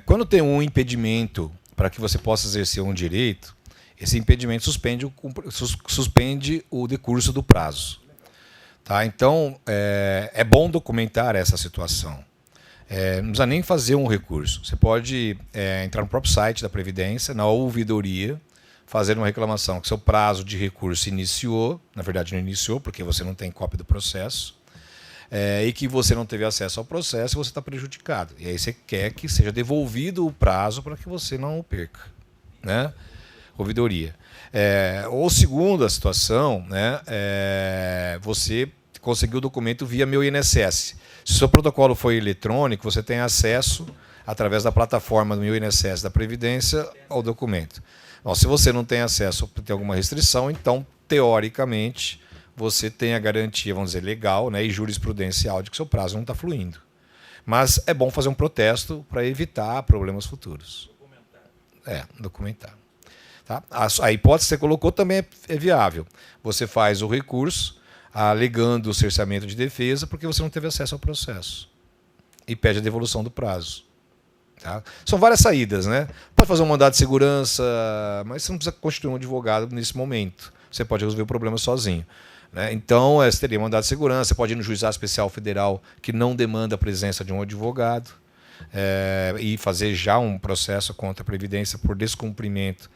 quando tem um impedimento para que você possa exercer um direito, esse impedimento suspende o decurso do prazo. Tá? Então, é bom documentar essa situação. Não precisa nem fazer um recurso. Você pode entrar no próprio site da Previdência, na ouvidoria, fazer uma reclamação que seu prazo de recurso iniciou, na verdade não iniciou, porque você não tem cópia do processo, e que você não teve acesso ao processo, você está prejudicado. E aí você quer que seja devolvido o prazo para que você não o perca. Né? Ouvidoria. Ou segunda situação, né, você conseguiu o documento via Meu INSS. Se o seu protocolo foi eletrônico, você tem acesso, através da plataforma do Meu INSS da Previdência, ao documento. Bom, se você não tem acesso ou tem alguma restrição, então, teoricamente, você tem a garantia, vamos dizer, legal, né, e jurisprudencial de que seu prazo não está fluindo. Mas é bom fazer um protesto para evitar problemas futuros. Documentar. Tá? A hipótese que você colocou também é viável. Você faz o recurso alegando o cerceamento de defesa porque você não teve acesso ao processo e pede a devolução do prazo. Tá? São várias saídas, né? Pode fazer um mandado de segurança, mas você não precisa constituir um advogado nesse momento. Você pode resolver o problema sozinho. Né? Então, você teria mandado de segurança, você pode ir no Juizado Especial Federal que não demanda a presença de um advogado e fazer já um processo contra a Previdência por descumprimento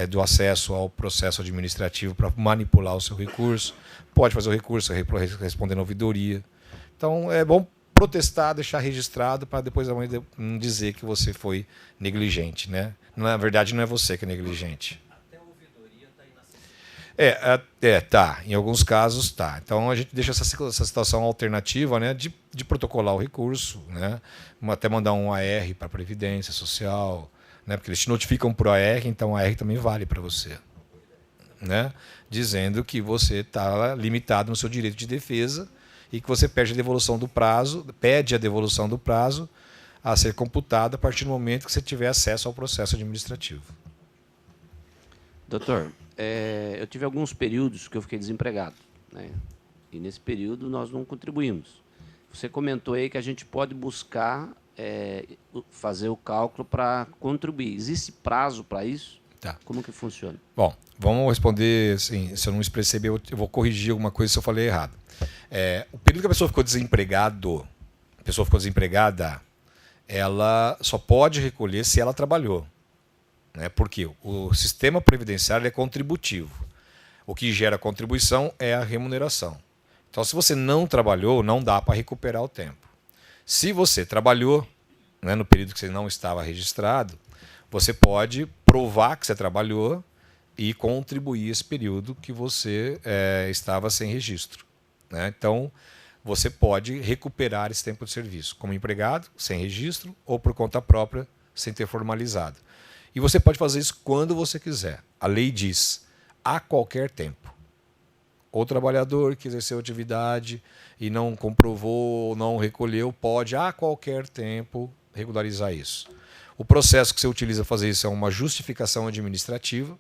do acesso ao processo administrativo para manipular o seu recurso. Pode fazer o recurso respondendo à ouvidoria. Então, é bom protestar, deixar registrado, para depois a mãe não dizer que você foi negligente, né? Na verdade, não é você que é negligente. Até a ouvidoria está inacessível. Tá. Em alguns casos, tá. Então, a gente deixa essa situação alternativa, né, de protocolar o recurso, né? Até mandar um AR para a Previdência Social, né? Porque eles te notificam por AR, então a AR também vale para você, né? Dizendo que você está limitado no seu direito de defesa e que você pede a devolução do prazo a ser computada a partir do momento que você tiver acesso ao processo administrativo. Doutor, eu tive alguns períodos que eu fiquei desempregado, né? E nesse período nós não contribuímos. Você comentou aí que a gente pode buscar fazer o cálculo para contribuir. Existe prazo para isso? Tá. Como que funciona? Bom, vamos responder, assim, se eu não expressei bem, eu vou corrigir alguma coisa se eu falei errado. O período que a pessoa ficou desempregada, ela só pode recolher se ela trabalhou, né? Porque o sistema previdenciário é contributivo. O que gera contribuição é a remuneração. Então, se você não trabalhou, não dá para recuperar o tempo. Se você trabalhou, né, no período que você não estava registrado, você pode provar que você trabalhou e contribuir esse período que você estava sem registro, né? Então, você pode recuperar esse tempo de serviço como empregado, sem registro, ou por conta própria, sem ter formalizado. E você pode fazer isso quando você quiser. A lei diz, a qualquer tempo. O trabalhador que exerceu atividade e não comprovou, não recolheu, pode a qualquer tempo regularizar isso. O processo que você utiliza para fazer isso é uma justificação administrativa,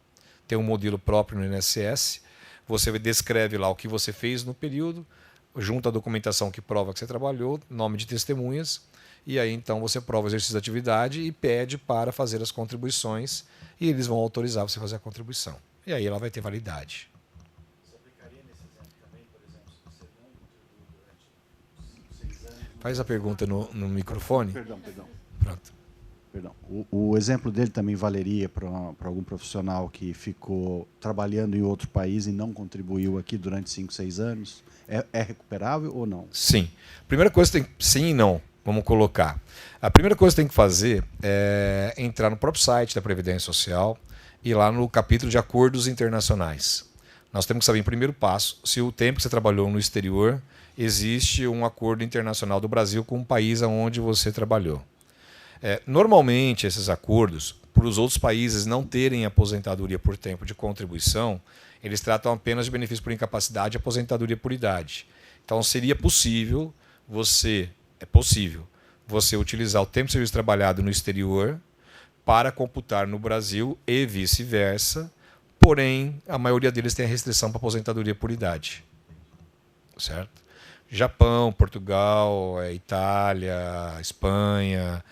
tem um modelo próprio no INSS, você descreve lá o que você fez no período, junta a documentação que prova que você trabalhou, nome de testemunhas, e aí então você prova o exercício da atividade e pede para fazer as contribuições, e eles vão autorizar você a fazer a contribuição. E aí ela vai ter validade. Você aplicaria nesse exemplo também, por exemplo, se você não contribuiu durante 5, 6 anos... Faz a pergunta no microfone. Perdão. Pronto. Perdão. O exemplo dele também valeria para algum profissional que ficou trabalhando em outro país e não contribuiu aqui durante 5, 6 anos? É recuperável ou não? Sim. Primeira coisa tem sim e não. Vamos colocar. A primeira coisa que tem que fazer é entrar no próprio site da Previdência Social e lá no capítulo de acordos internacionais. Nós temos que saber, em primeiro passo, se o tempo que você trabalhou no exterior existe um acordo internacional do Brasil com o país onde você trabalhou. Normalmente, esses acordos, por os outros países não terem aposentadoria por tempo de contribuição, eles tratam apenas de benefício por incapacidade e aposentadoria por idade. Então, seria possível você utilizar o tempo de serviço trabalhado no exterior para computar no Brasil e vice-versa, porém, a maioria deles tem a restrição para aposentadoria por idade. Certo? Japão, Portugal, Itália, Espanha.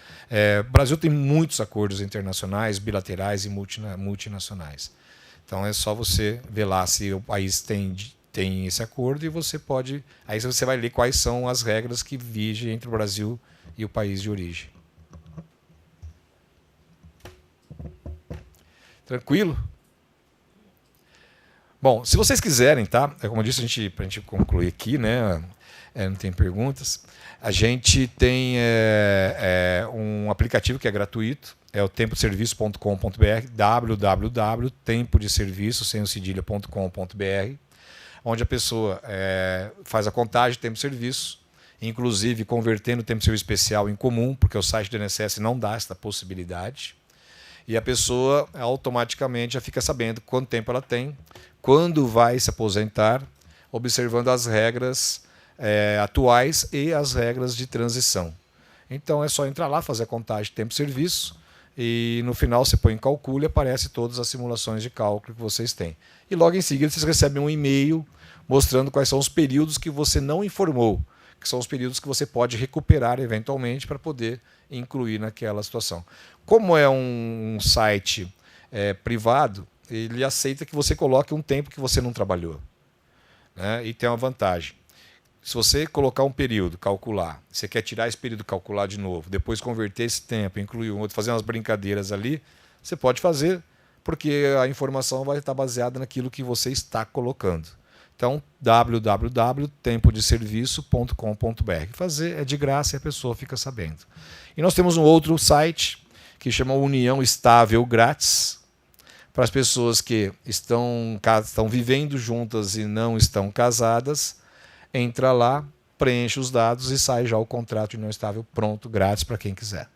O Brasil tem muitos acordos internacionais, bilaterais e multinacionais. Então é só você ver lá se o país tem esse acordo e você pode... Aí você vai ler quais são as regras que vigem entre o Brasil e o país de origem. Tranquilo? Bom, se vocês quiserem, tá? Como eu disse, para a gente concluir aqui, né? Não tem perguntas. A gente tem um aplicativo que é gratuito, é o tempodeserviço.com.br, www.tempodeserviço.com.br, onde a pessoa faz a contagem de tempo de serviço, inclusive convertendo o tempo de serviço especial em comum, porque o site do INSS não dá essa possibilidade. E a pessoa automaticamente já fica sabendo quanto tempo ela tem, quando vai se aposentar, observando as regras atuais e as regras de transição. Então é só entrar lá, fazer a contagem de tempo de serviço e no final você põe em cálculo e aparece todas as simulações de cálculo que vocês têm. E logo em seguida vocês recebem um e-mail mostrando quais são os períodos que você não informou, que são os períodos que você pode recuperar eventualmente para poder incluir naquela situação. Como é um site privado, ele aceita que você coloque um tempo que você não trabalhou, né? E tem uma vantagem. Se você colocar um período, calcular, você quer tirar esse período, calcular de novo, depois converter esse tempo, incluir um outro, fazer umas brincadeiras ali, você pode fazer, porque a informação vai estar baseada naquilo que você está colocando. Então, www.tempodeserviço.com.br. Fazer é de graça e a pessoa fica sabendo. E nós temos um outro site que chama União Estável Grátis, para as pessoas que estão vivendo juntas e não estão casadas. Entra lá, preenche os dados e sai já o contrato de união estável pronto, grátis para quem quiser.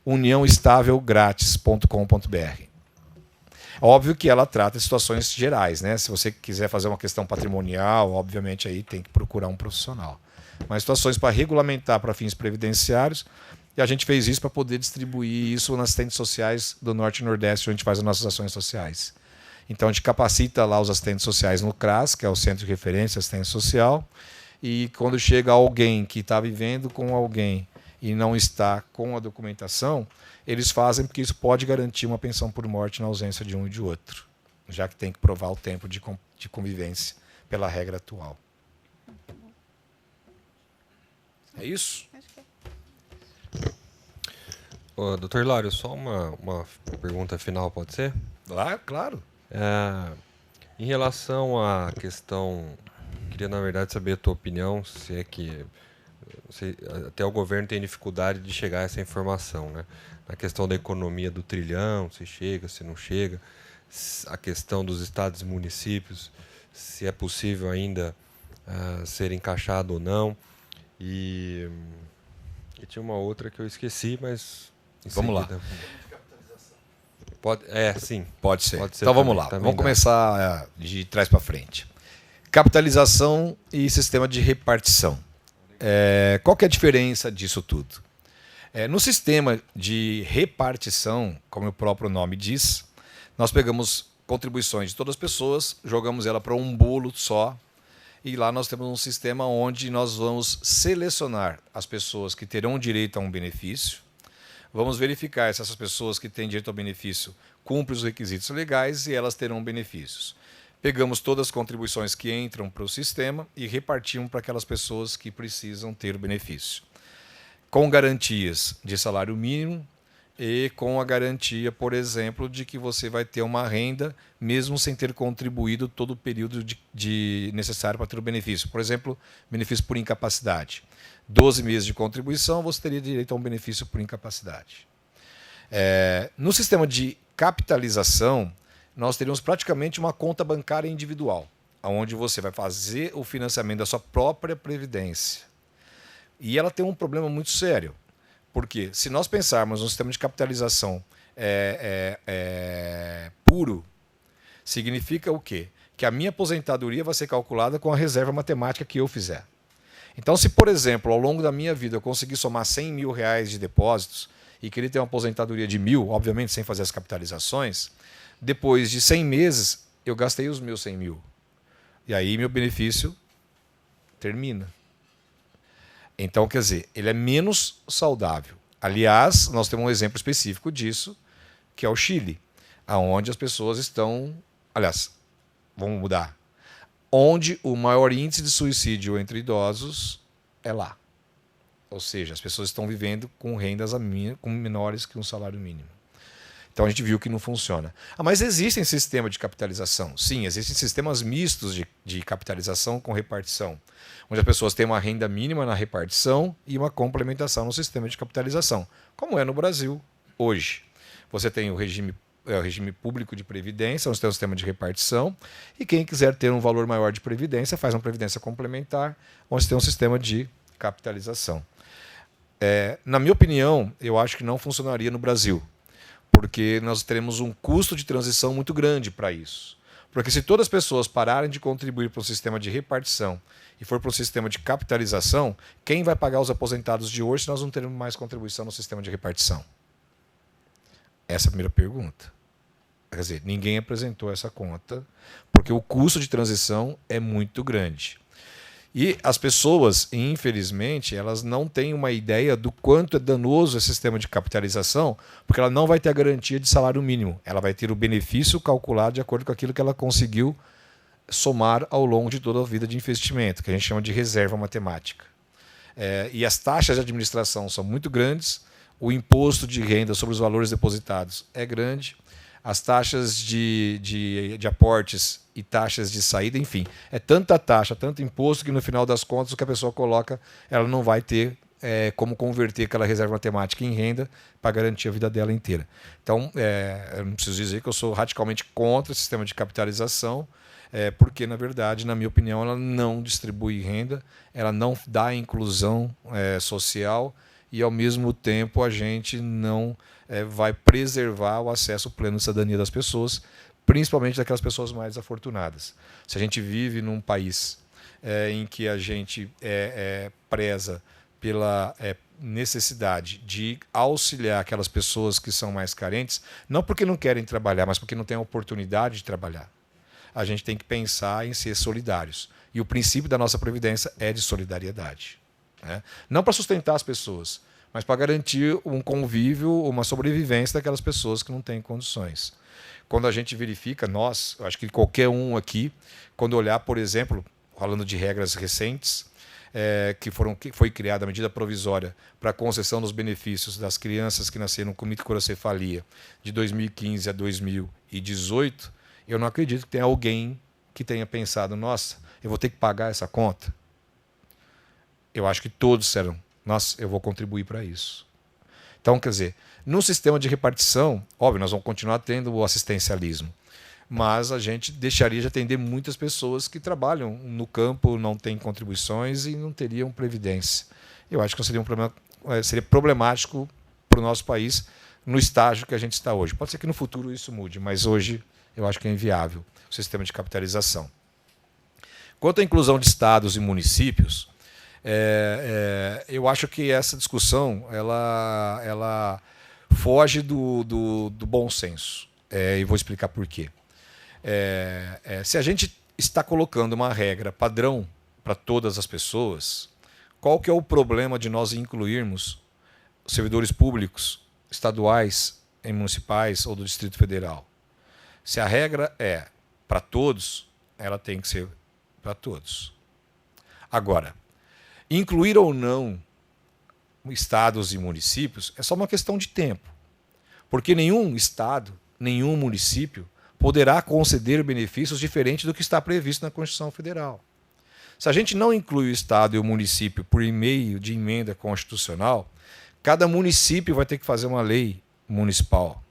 uniãoestávelgrátis.com.br. Óbvio que ela trata de situações gerais, né? Se você quiser fazer uma questão patrimonial, obviamente aí tem que procurar um profissional. Mas situações para regulamentar para fins previdenciários, e a gente fez isso para poder distribuir isso nas assistentes sociais do Norte e Nordeste, onde a gente faz as nossas ações sociais. Então a gente capacita lá os assistentes sociais no CRAS, que é o Centro de Referência de Assistência Social, e quando chega alguém que está vivendo com alguém e não está com a documentação, eles fazem porque isso pode garantir uma pensão por morte na ausência de um e de outro, já que tem que provar o tempo de convivência pela regra atual. É isso? Doutor Hilário, só uma pergunta final, pode ser? Claro. Em relação à questão, queria na verdade saber a tua opinião, se é que até o governo tem dificuldade de chegar a essa informação, né? A questão da economia do trilhão, se chega, se não chega, a questão dos estados e municípios, se é possível ainda ser encaixado ou não. E tinha uma outra que eu esqueci, mas... Vamos lá. Sim. Pode ser. Pode ser então vamos também, lá. também Vamos dá. começar de trás para frente. Capitalização e sistema de repartição. Qual que é a diferença disso tudo? No sistema de repartição, como o próprio nome diz, nós pegamos contribuições de todas as pessoas, jogamos ela para um bolo só, e lá nós temos um sistema onde nós vamos selecionar as pessoas que terão direito a um benefício, vamos verificar se essas pessoas que têm direito ao benefício cumprem os requisitos legais e elas terão benefícios. Pegamos todas as contribuições que entram para o sistema e repartimos para aquelas pessoas que precisam ter o benefício. Com garantias de salário mínimo e com a garantia, por exemplo, de que você vai ter uma renda mesmo sem ter contribuído todo o período necessário para ter o benefício. Por exemplo, benefício por incapacidade. 12 meses de contribuição, você teria direito a um benefício por incapacidade. No sistema de capitalização, nós teríamos praticamente uma conta bancária individual, onde você vai fazer o financiamento da sua própria previdência. E ela tem um problema muito sério, porque se nós pensarmos no sistema de capitalização puro, significa o quê? Que a minha aposentadoria vai ser calculada com a reserva matemática que eu fizer. Então, se, por exemplo, ao longo da minha vida eu conseguir somar 100 mil reais de depósitos e querer ter uma aposentadoria de 1.000, obviamente sem fazer as capitalizações, depois de 100 meses eu gastei os meus 100 mil. E aí meu benefício termina. Então, quer dizer, ele é menos saudável. Aliás, nós temos um exemplo específico disso, que é o Chile, onde as pessoas estão... Aliás, vamos mudar. Onde o maior índice de suicídio entre idosos é lá. Ou seja, as pessoas estão vivendo com rendas menores que um salário mínimo. Então a gente viu que não funciona. Mas existem sistemas de capitalização. Sim, existem sistemas mistos de capitalização com repartição, onde as pessoas têm uma renda mínima na repartição e uma complementação no sistema de capitalização, como é no Brasil hoje. Você tem o regime público de previdência, onde tem um sistema de repartição, e quem quiser ter um valor maior de previdência, faz uma previdência complementar, onde tem um sistema de capitalização. Na minha opinião, eu acho que não funcionaria no Brasil, porque nós teremos um custo de transição muito grande para isso. Porque se todas as pessoas pararem de contribuir para o sistema de repartição e for para o sistema de capitalização, quem vai pagar os aposentados de hoje se nós não teremos mais contribuição no sistema de repartição? Essa é a primeira pergunta. Quer dizer, ninguém apresentou essa conta, porque o custo de transição é muito grande. E as pessoas, infelizmente, elas não têm uma ideia do quanto é danoso esse sistema de capitalização, porque ela não vai ter a garantia de salário mínimo. Ela vai ter o benefício calculado de acordo com aquilo que ela conseguiu somar ao longo de toda a vida de investimento, que a gente chama de reserva matemática. E as taxas de administração são muito grandes, o imposto de renda sobre os valores depositados é grande, as taxas de aportes e taxas de saída, enfim, é tanta taxa, tanto imposto que no final das contas o que a pessoa coloca, ela não vai ter como converter aquela reserva matemática em renda para garantir a vida dela inteira. Então, eu não preciso dizer que eu sou radicalmente contra o sistema de capitalização, porque, na verdade, na minha opinião, ela não distribui renda, ela não dá inclusão social e, ao mesmo tempo, a gente não vai preservar o acesso pleno à cidadania das pessoas, principalmente daquelas pessoas mais afortunadas. Se a gente vive num país em que a gente preza pela necessidade de auxiliar aquelas pessoas que são mais carentes, não porque não querem trabalhar, mas porque não têm a oportunidade de trabalhar. A gente tem que pensar em ser solidários. E o princípio da nossa Previdência é de solidariedade. Né? Não para sustentar as pessoas, mas para garantir um convívio, uma sobrevivência daquelas pessoas que não têm condições. Quando a gente verifica, eu acho que qualquer um aqui, quando olhar, por exemplo, falando de regras recentes, que foi criada a medida provisória para a concessão dos benefícios das crianças que nasceram com microcefalia de 2015 a 2018, eu não acredito que tenha alguém que tenha pensado, nossa, eu vou ter que pagar essa conta. Eu acho que todos disseram, nossa, eu vou contribuir para isso. Então, quer dizer, num sistema de repartição, óbvio, nós vamos continuar tendo o assistencialismo, mas a gente deixaria de atender muitas pessoas que trabalham no campo, não têm contribuições e não teriam previdência. Eu acho que seria seria problemático para o nosso país no estágio que a gente está hoje. Pode ser que no futuro isso mude, mas hoje eu acho que é inviável o sistema de capitalização. Quanto à inclusão de estados e municípios, eu acho que essa discussão ela foge do bom senso. E vou explicar por quê. Se a gente está colocando uma regra padrão para todas as pessoas, qual que é o problema de nós incluirmos servidores públicos, estaduais e municipais ou do Distrito Federal? Se a regra é para todos, ela tem que ser para todos. Agora, incluir ou não estados e municípios é só uma questão de tempo, porque nenhum estado, nenhum município poderá conceder benefícios diferentes do que está previsto na Constituição Federal. Se a gente não inclui o estado e o município por meio de emenda constitucional, cada município vai ter que fazer uma lei municipal,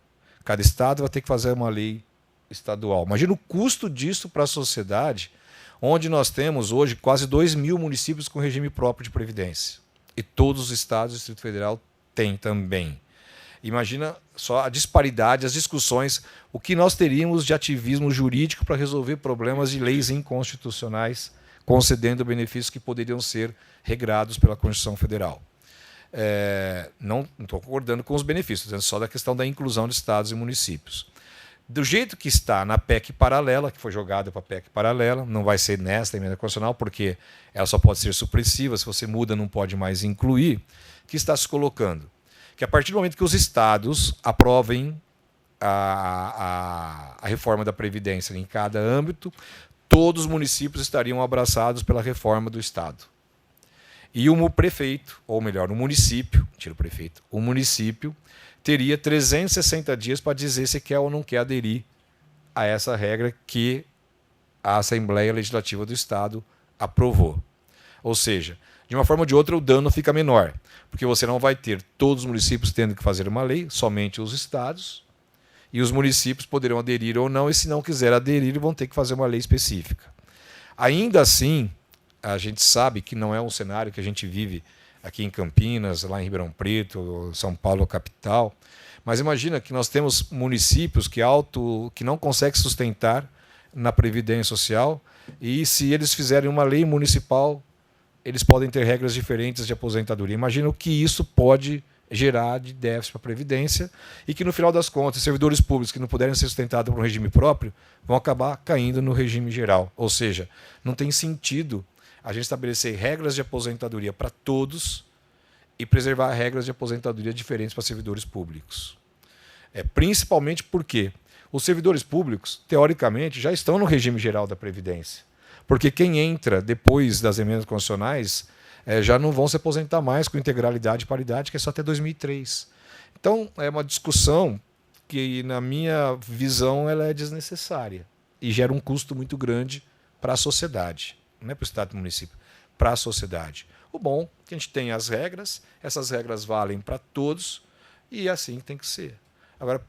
cada estado vai ter que fazer uma lei estadual. Imagina o custo disso para a sociedade, onde nós temos hoje quase 2.000 municípios com regime próprio de previdência. E todos os estados do Distrito Federal têm também. Imagina só a disparidade, as discussões, o que nós teríamos de ativismo jurídico para resolver problemas de leis inconstitucionais, concedendo benefícios que poderiam ser regrados pela Constituição Federal. Não estou concordando com os benefícios, é só da questão da inclusão de estados e municípios. Do jeito que está na PEC paralela, que foi jogada para a PEC paralela, não vai ser nesta emenda constitucional, porque ela só pode ser supressiva, se você muda não pode mais incluir, que está se colocando que a partir do momento que os estados aprovem a reforma da Previdência em cada âmbito, todos os municípios estariam abraçados pela reforma do Estado. E o prefeito, ou melhor, o município, tira o prefeito, o município teria 360 dias para dizer se quer ou não quer aderir a essa regra que a Assembleia Legislativa do Estado aprovou. Ou seja, de uma forma ou de outra, o dano fica menor, porque você não vai ter todos os municípios tendo que fazer uma lei, somente os estados, e os municípios poderão aderir ou não, e se não quiser aderir, vão ter que fazer uma lei específica. Ainda assim, a gente sabe que não é um cenário que a gente vive aqui em Campinas, lá em Ribeirão Preto, São Paulo, capital, mas imagina que nós temos municípios que não conseguem sustentar na Previdência Social, e se eles fizerem uma lei municipal, eles podem ter regras diferentes de aposentadoria. Imagina o que isso pode gerar de déficit para a Previdência e que, no final das contas, servidores públicos que não puderem ser sustentados por um regime próprio vão acabar caindo no regime geral. Ou seja, não tem sentido a gente estabelecer regras de aposentadoria para todos e preservar regras de aposentadoria diferentes para servidores públicos. Principalmente porque os servidores públicos, teoricamente, já estão no regime geral da Previdência. Porque quem entra depois das emendas constitucionais já não vão se aposentar mais com integralidade e paridade, que é só até 2003. Então, é uma discussão que, na minha visão, ela é desnecessária e gera um custo muito grande para a sociedade, não é para o Estado e o município, para a sociedade. O bom é que a gente tem as regras, essas regras valem para todos e assim tem que ser. Agora,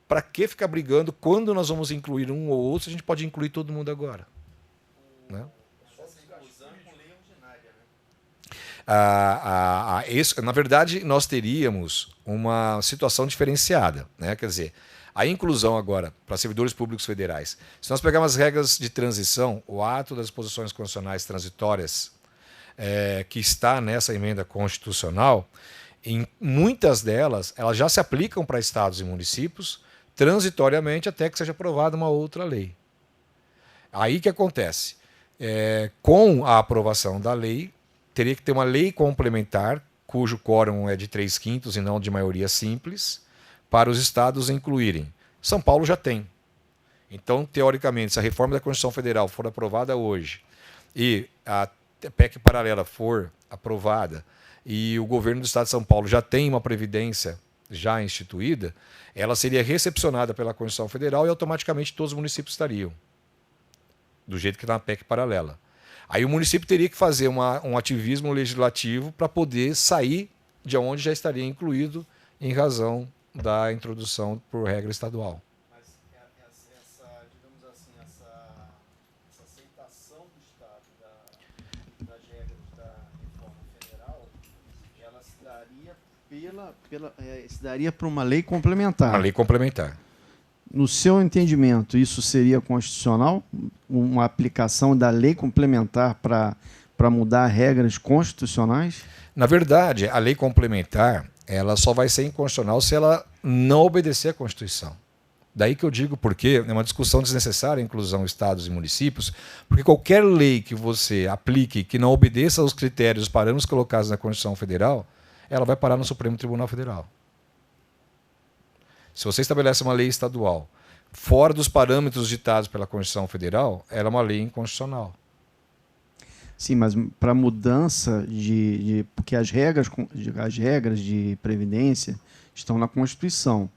para que ficar brigando quando nós vamos incluir um ou outro, a gente pode incluir todo mundo agora? Né? Na verdade, nós teríamos uma situação diferenciada, né? Quer dizer, a inclusão agora para servidores públicos federais. Se nós pegarmos as regras de transição, o ato das disposições constitucionais transitórias que está nessa emenda constitucional, em muitas delas, elas já se aplicam para estados e municípios transitoriamente até que seja aprovada uma outra lei. Aí que acontece? Com a aprovação da lei, teria que ter uma lei complementar, cujo quórum é de 3/5 e não de maioria simples, para os estados incluírem. São Paulo já tem. Então, teoricamente, se a reforma da Constituição Federal for aprovada hoje e a PEC paralela for aprovada e o governo do estado de São Paulo já tem uma previdência já instituída, ela seria recepcionada pela Constituição Federal e automaticamente todos os municípios estariam, do jeito que está na PEC paralela. Aí o município teria que fazer um ativismo legislativo para poder sair de onde já estaria incluído em razão da introdução por regra estadual. Mas digamos assim, essa aceitação do Estado das regras da reforma federal, ela se daria para uma lei complementar. Uma lei complementar. No seu entendimento, isso seria constitucional? Uma aplicação da lei complementar para mudar regras constitucionais? Na verdade, a lei complementar ela só vai ser inconstitucional se ela não obedecer à Constituição. Daí que eu digo porque é uma discussão desnecessária a inclusão de estados e municípios, porque qualquer lei que você aplique que não obedeça aos critérios, os parâmetros colocados na Constituição Federal, ela vai parar no Supremo Tribunal Federal. Se você estabelece uma lei estadual fora dos parâmetros ditados pela Constituição Federal, ela é uma lei inconstitucional. Sim, mas para mudança porque as regras de previdência estão na Constituição.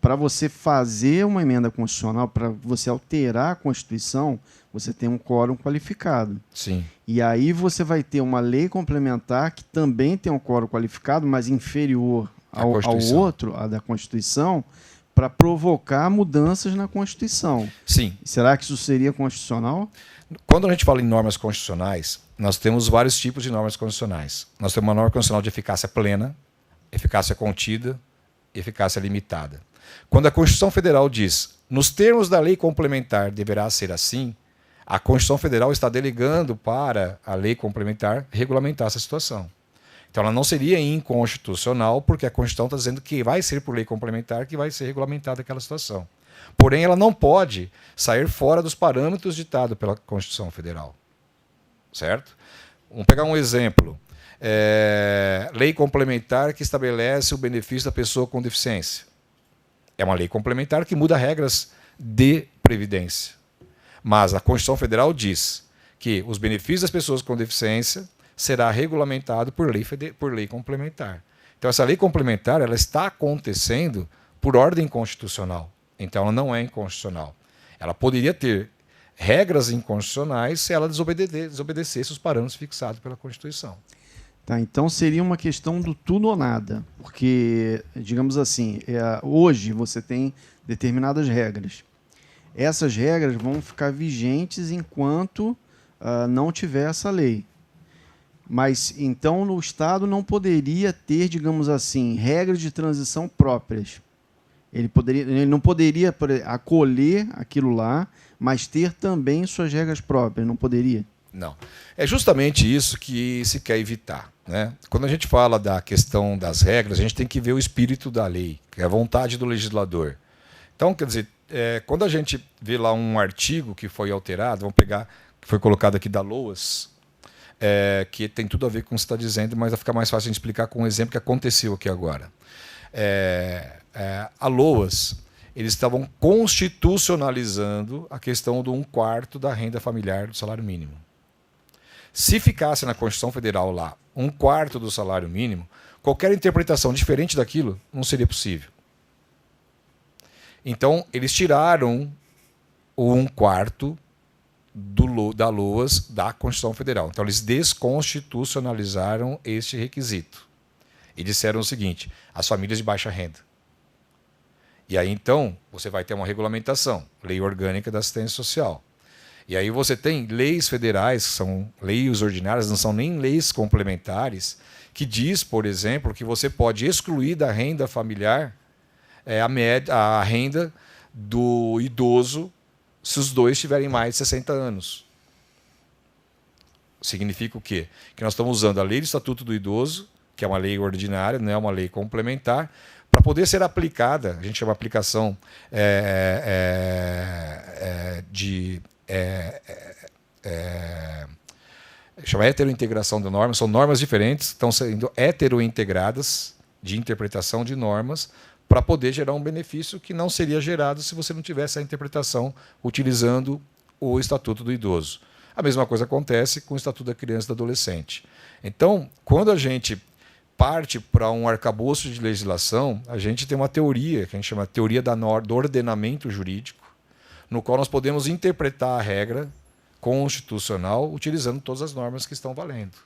Para você fazer uma emenda constitucional, para você alterar a Constituição, você tem um quórum qualificado. Sim. E aí você vai ter uma lei complementar que também tem um quórum qualificado, mas inferior ao outro, a da Constituição, para provocar mudanças na Constituição. Sim. Será que isso seria constitucional? Quando a gente fala em normas constitucionais, nós temos vários tipos de normas constitucionais. Nós temos uma norma constitucional de eficácia plena, eficácia contida e eficácia limitada. Quando a Constituição Federal diz, nos termos da lei complementar deverá ser assim, a Constituição Federal está delegando para a lei complementar regulamentar essa situação. Então ela não seria inconstitucional, porque a Constituição está dizendo que vai ser por lei complementar que vai ser regulamentada aquela situação. Porém, ela não pode sair fora dos parâmetros ditados pela Constituição Federal. Certo? Vamos pegar um exemplo. Lei complementar que estabelece o benefício da pessoa com deficiência. É uma lei complementar que muda regras de previdência. Mas a Constituição Federal diz que os benefícios das pessoas com deficiência será regulamentado por lei complementar. Então, essa lei complementar ela está acontecendo por ordem constitucional. Então, ela não é inconstitucional. Ela poderia ter regras inconstitucionais se ela desobedecesse os parâmetros fixados pela Constituição. Tá, então seria uma questão do tudo ou nada, porque, digamos assim, hoje você tem determinadas regras. Essas regras vão ficar vigentes enquanto não tiver essa lei. Mas, então, o Estado não poderia ter, digamos assim, regras de transição próprias. Ele não poderia acolher aquilo lá, mas ter também suas regras próprias, não poderia? Não. É justamente isso que se quer evitar, né? Quando a gente fala da questão das regras, a gente tem que ver o espírito da lei, que é a vontade do legislador. Então, quer dizer, quando a gente vê lá um artigo que foi alterado, vamos pegar, que foi colocado aqui da LOAS, que tem tudo a ver com o que você está dizendo, mas vai ficar mais fácil de explicar com um exemplo que aconteceu aqui agora. A LOAS, eles estavam constitucionalizando a questão do 1/4 da renda familiar do salário mínimo. Se ficasse na Constituição Federal lá 1/4 do salário mínimo, qualquer interpretação diferente daquilo não seria possível. Então, eles tiraram o 1/4 da LOAS da Constituição Federal. Então, eles desconstitucionalizaram este requisito. E disseram o seguinte: as famílias de baixa renda. E aí, então, você vai ter uma regulamentação, Lei Orgânica da Assistência Social. E aí você tem leis federais, que são leis ordinárias, não são nem leis complementares, que diz, por exemplo, que você pode excluir da renda familiar a renda do idoso se os dois tiverem mais de 60 anos. Significa o quê? Que nós estamos usando a Lei do Estatuto do Idoso, que é uma lei ordinária, não é uma lei complementar, para poder ser aplicada, a gente chama de aplicação chama heterointegração de normas, são normas diferentes, estão sendo heterointegradas de interpretação de normas para poder gerar um benefício que não seria gerado se você não tivesse a interpretação utilizando o Estatuto do Idoso. A mesma coisa acontece com o Estatuto da Criança e do Adolescente. Então, quando a gente parte para um arcabouço de legislação, a gente tem uma teoria, que a gente chama de teoria do ordenamento jurídico, no qual nós podemos interpretar a regra constitucional utilizando todas as normas que estão valendo.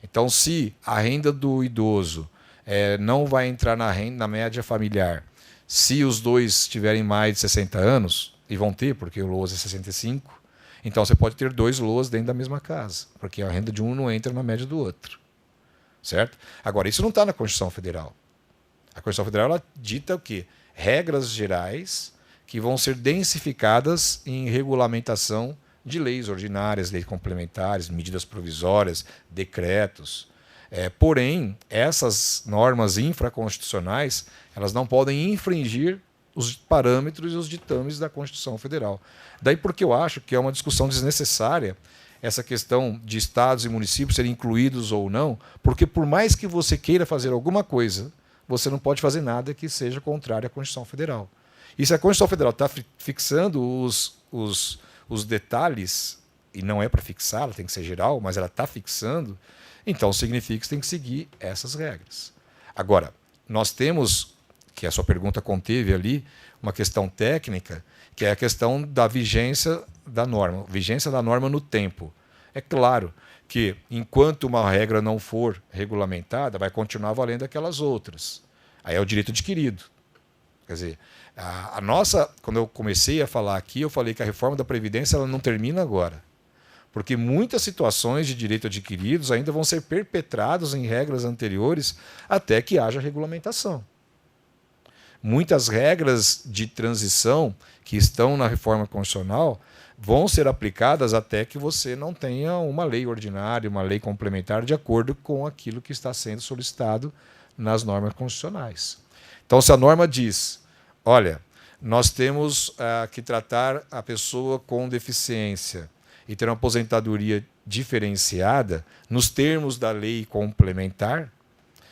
Então, se a renda do idoso não vai entrar na média familiar, se os dois tiverem mais de 60 anos, e vão ter, porque o LOAS é 65, então você pode ter 2 LOAS dentro da mesma casa, porque a renda de um não entra na média do outro. Certo? Agora, isso não está na Constituição Federal. A Constituição Federal ela dita o quê? Regras gerais que vão ser densificadas em regulamentação de leis ordinárias, leis complementares, medidas provisórias, decretos. Porém, essas normas infraconstitucionais elas não podem infringir os parâmetros e os ditames da Constituição Federal. Daí porque eu acho que é uma discussão desnecessária essa questão de estados e municípios serem incluídos ou não, porque por mais que você queira fazer alguma coisa, você não pode fazer nada que seja contrário à Constituição Federal. E se a Constituição Federal está fixando os detalhes, e não é para fixar, ela tem que ser geral, mas ela está fixando, então significa que você tem que seguir essas regras. Agora, nós temos, que a sua pergunta conteve ali, uma questão técnica, que é a questão da vigência da norma no tempo. É claro que, enquanto uma regra não for regulamentada, vai continuar valendo aquelas outras. Aí é o direito adquirido. Quer dizer, quando eu comecei a falar aqui, eu falei que a reforma da Previdência ela não termina agora. Porque muitas situações de direito adquiridos ainda vão ser perpetradas em regras anteriores até que haja regulamentação. Muitas regras de transição que estão na reforma constitucional vão ser aplicadas até que você não tenha uma lei ordinária, uma lei complementar de acordo com aquilo que está sendo solicitado nas normas constitucionais. Então, se a norma diz, olha, nós temos que tratar a pessoa com deficiência e ter uma aposentadoria diferenciada nos termos da lei complementar,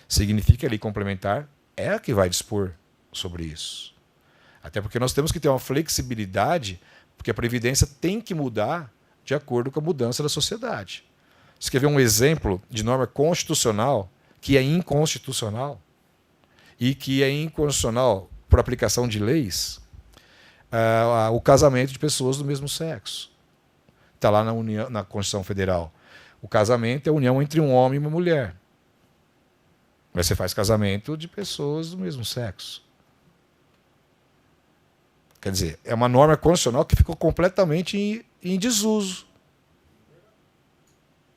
significa que a lei complementar é a que vai dispor sobre isso. Até porque nós temos que ter uma flexibilidade, porque a Previdência tem que mudar de acordo com a mudança da sociedade. Você quer ver um exemplo de norma constitucional que é inconstitucional e que é inconstitucional por aplicação de leis? O casamento de pessoas do mesmo sexo. Está lá na Constituição Federal. O casamento é a união entre um homem e uma mulher. Mas você faz casamento de pessoas do mesmo sexo. Quer dizer, é uma norma constitucional que ficou completamente em desuso.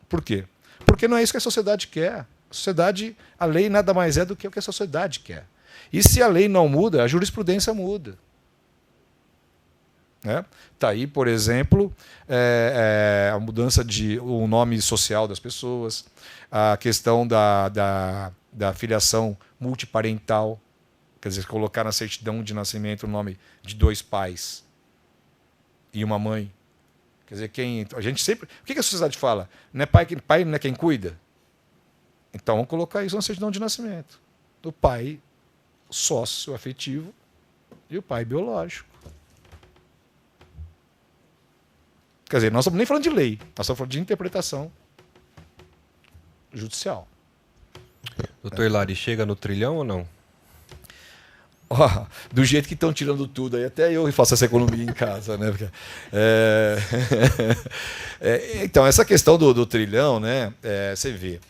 Por quê? Porque não é isso que a sociedade quer. A lei nada mais é do que o que a sociedade quer. E se a lei não muda, a jurisprudência muda. Está aí, por exemplo, a mudança o nome social das pessoas, a questão da filiação multiparental. Quer dizer, colocar na certidão de nascimento o nome de 2 pais e uma mãe. Quer dizer, a gente sempre... O que a sociedade fala? Não é pai não é quem cuida? Então vamos colocar isso na certidão de nascimento. Do pai sócio afetivo e o pai biológico. Quer dizer, nós não estamos nem falando de lei, nós estamos falando de interpretação judicial. Doutor Hilari, chega no trilhão ou não? Ó, do jeito que estão tirando tudo aí, até eu faço essa economia em casa, né? Porque, então, essa questão do trilhão, né? Você vê.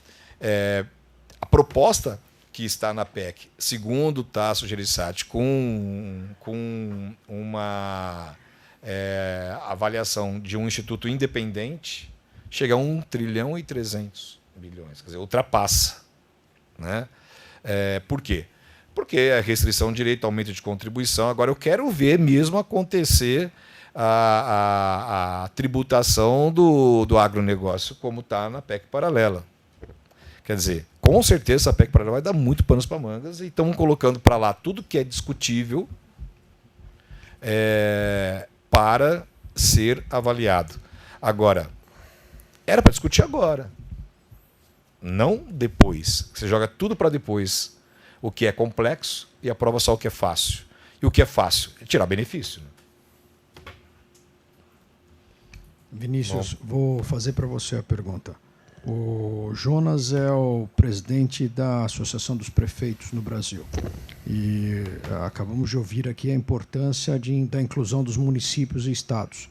A proposta que está na PEC, segundo o Tasso Gereissati, com uma avaliação de um instituto independente, chega a 1,3 trilhão, quer dizer, ultrapassa. Né? Por quê? Porque é restrição de direito, aumento de contribuição. Agora, eu quero ver mesmo acontecer a tributação do agronegócio, como está na PEC paralela. Quer dizer, com certeza, a PEC paralela vai dar muito panos para mangas e estão colocando para lá tudo que é discutível para ser avaliado. Agora, era para discutir agora, não depois. Você joga tudo para depois. O que é complexo e aprova só o que é fácil. E o que é fácil? É tirar benefício. Vinícius, vou fazer para você a pergunta. O Jonas é o presidente da Associação dos Prefeitos no Brasil. E acabamos de ouvir aqui a importância da inclusão dos municípios e estados.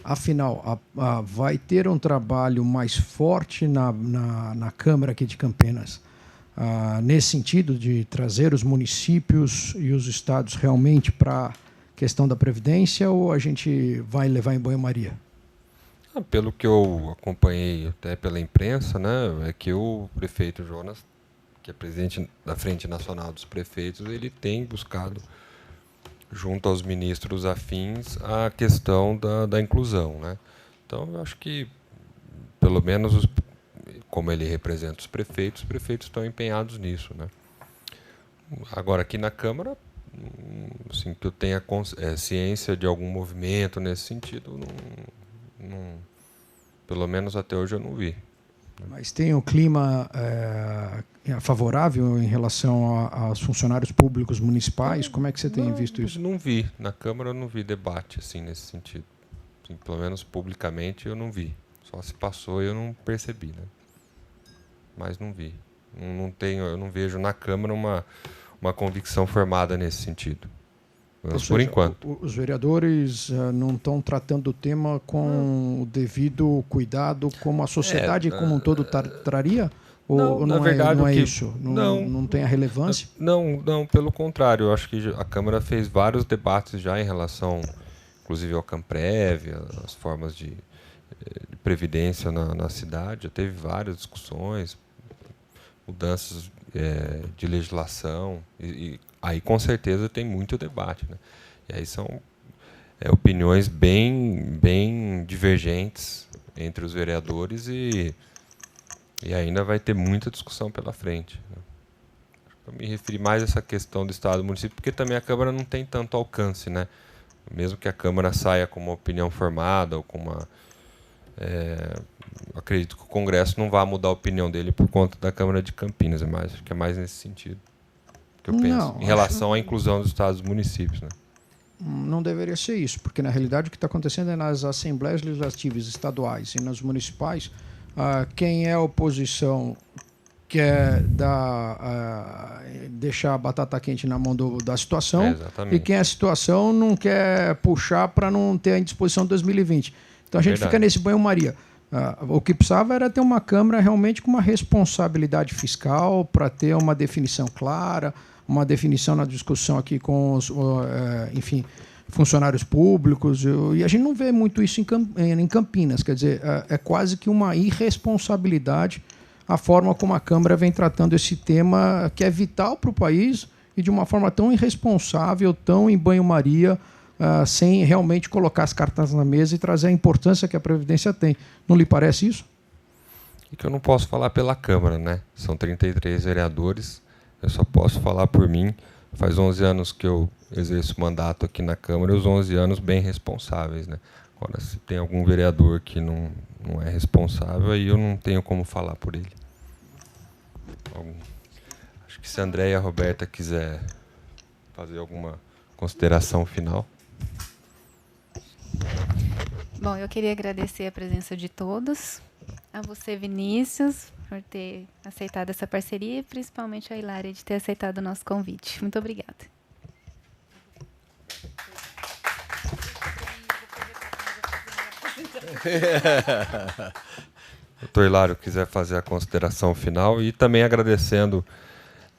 Afinal, vai ter um trabalho mais forte na Câmara aqui de Campinas, nesse sentido de trazer os municípios e os estados realmente para a questão da Previdência, ou a gente vai levar em banho-maria? Pelo que eu acompanhei até pela imprensa, né, é que o prefeito Jonas, que é presidente da Frente Nacional dos Prefeitos, ele tem buscado, junto aos ministros afins, a questão da inclusão. Né? Então, eu acho que, pelo menos, como ele representa os prefeitos estão empenhados nisso. Né? Agora, aqui na Câmara, assim, que eu tenha ciência de algum movimento nesse sentido, pelo menos até hoje eu não vi. Mas tem um clima favorável em relação aos funcionários públicos municipais? Como é que você tem visto isso? Não vi. Na Câmara eu não vi debate assim, nesse sentido. Assim, pelo menos publicamente eu não vi. Só se passou e eu não percebi. Né? Mas não vi. Eu não vejo na Câmara uma convicção formada nesse sentido. Por enquanto. Os vereadores não estão tratando o tema com o devido cuidado como a sociedade como um todo traria? Ou na verdade, não é isso? Não tem a relevância? Não, pelo contrário. Eu acho que a Câmara fez vários debates já em relação, inclusive, ao Camprev, as formas de previdência na cidade. Já teve várias discussões, mudanças de legislação, e aí com certeza tem muito debate. Né? E aí são opiniões bem divergentes entre os vereadores e ainda vai ter muita discussão pela frente. Né? Eu me referi mais a essa questão do Estado e do município, porque também a Câmara não tem tanto alcance. Né? Mesmo que a Câmara saia com uma opinião formada ou com uma... acredito que o Congresso não vai mudar a opinião dele por conta da Câmara de Campinas, acho que é mais nesse sentido que eu penso, em relação à inclusão dos estados e dos municípios. Né? Não deveria ser isso, porque na realidade o que está acontecendo é nas assembleias legislativas estaduais e nas municipais, quem é a oposição quer deixar a batata quente na mão da situação, e quem é a situação não quer puxar para não ter a indisposição de 2020. Então a gente fica nesse banho-maria. O que precisava era ter uma Câmara realmente com uma responsabilidade fiscal para ter uma definição clara, uma definição na discussão aqui com os funcionários públicos. E a gente não vê muito isso em Campinas. Quer dizer, é quase que uma irresponsabilidade a forma como a Câmara vem tratando esse tema que é vital para o país e de uma forma tão irresponsável, tão em banho-maria, sem realmente colocar as cartas na mesa e trazer a importância que a Previdência tem. Não lhe parece isso? E que eu não posso falar pela Câmara, né? São 33 vereadores, eu só posso falar por mim. Faz 11 anos que eu exerço mandato aqui na Câmara e os 11 anos bem responsáveis. Né? Agora, se tem algum vereador que não é responsável, aí eu não tenho como falar por ele. Acho que se a André e a Roberta quiser fazer alguma consideração final. Bom, eu queria agradecer a presença de todos, a você, Vinícius, por ter aceitado essa parceria e principalmente a Hilária de ter aceitado o nosso convite. Muito obrigada. Doutor Hilário, quiser fazer a consideração final e também agradecendo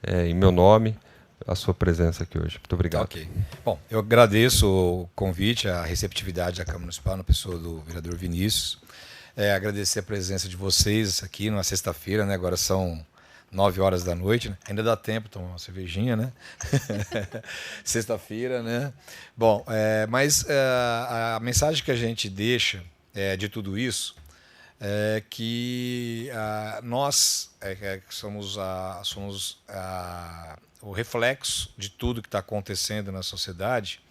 em meu nome a sua presença aqui hoje. Muito obrigado. Ok. Bom, eu agradeço o convite, a receptividade da Câmara Municipal, na pessoa do vereador Vinícius. Agradecer a presença de vocês aqui numa sexta-feira, né? Agora são 9 horas da noite, né? Ainda dá tempo de tomar uma cervejinha, né? Sexta-feira, né? Bom, mas a mensagem que a gente deixa de tudo isso é que nós somos o reflexo de tudo que está acontecendo na sociedade.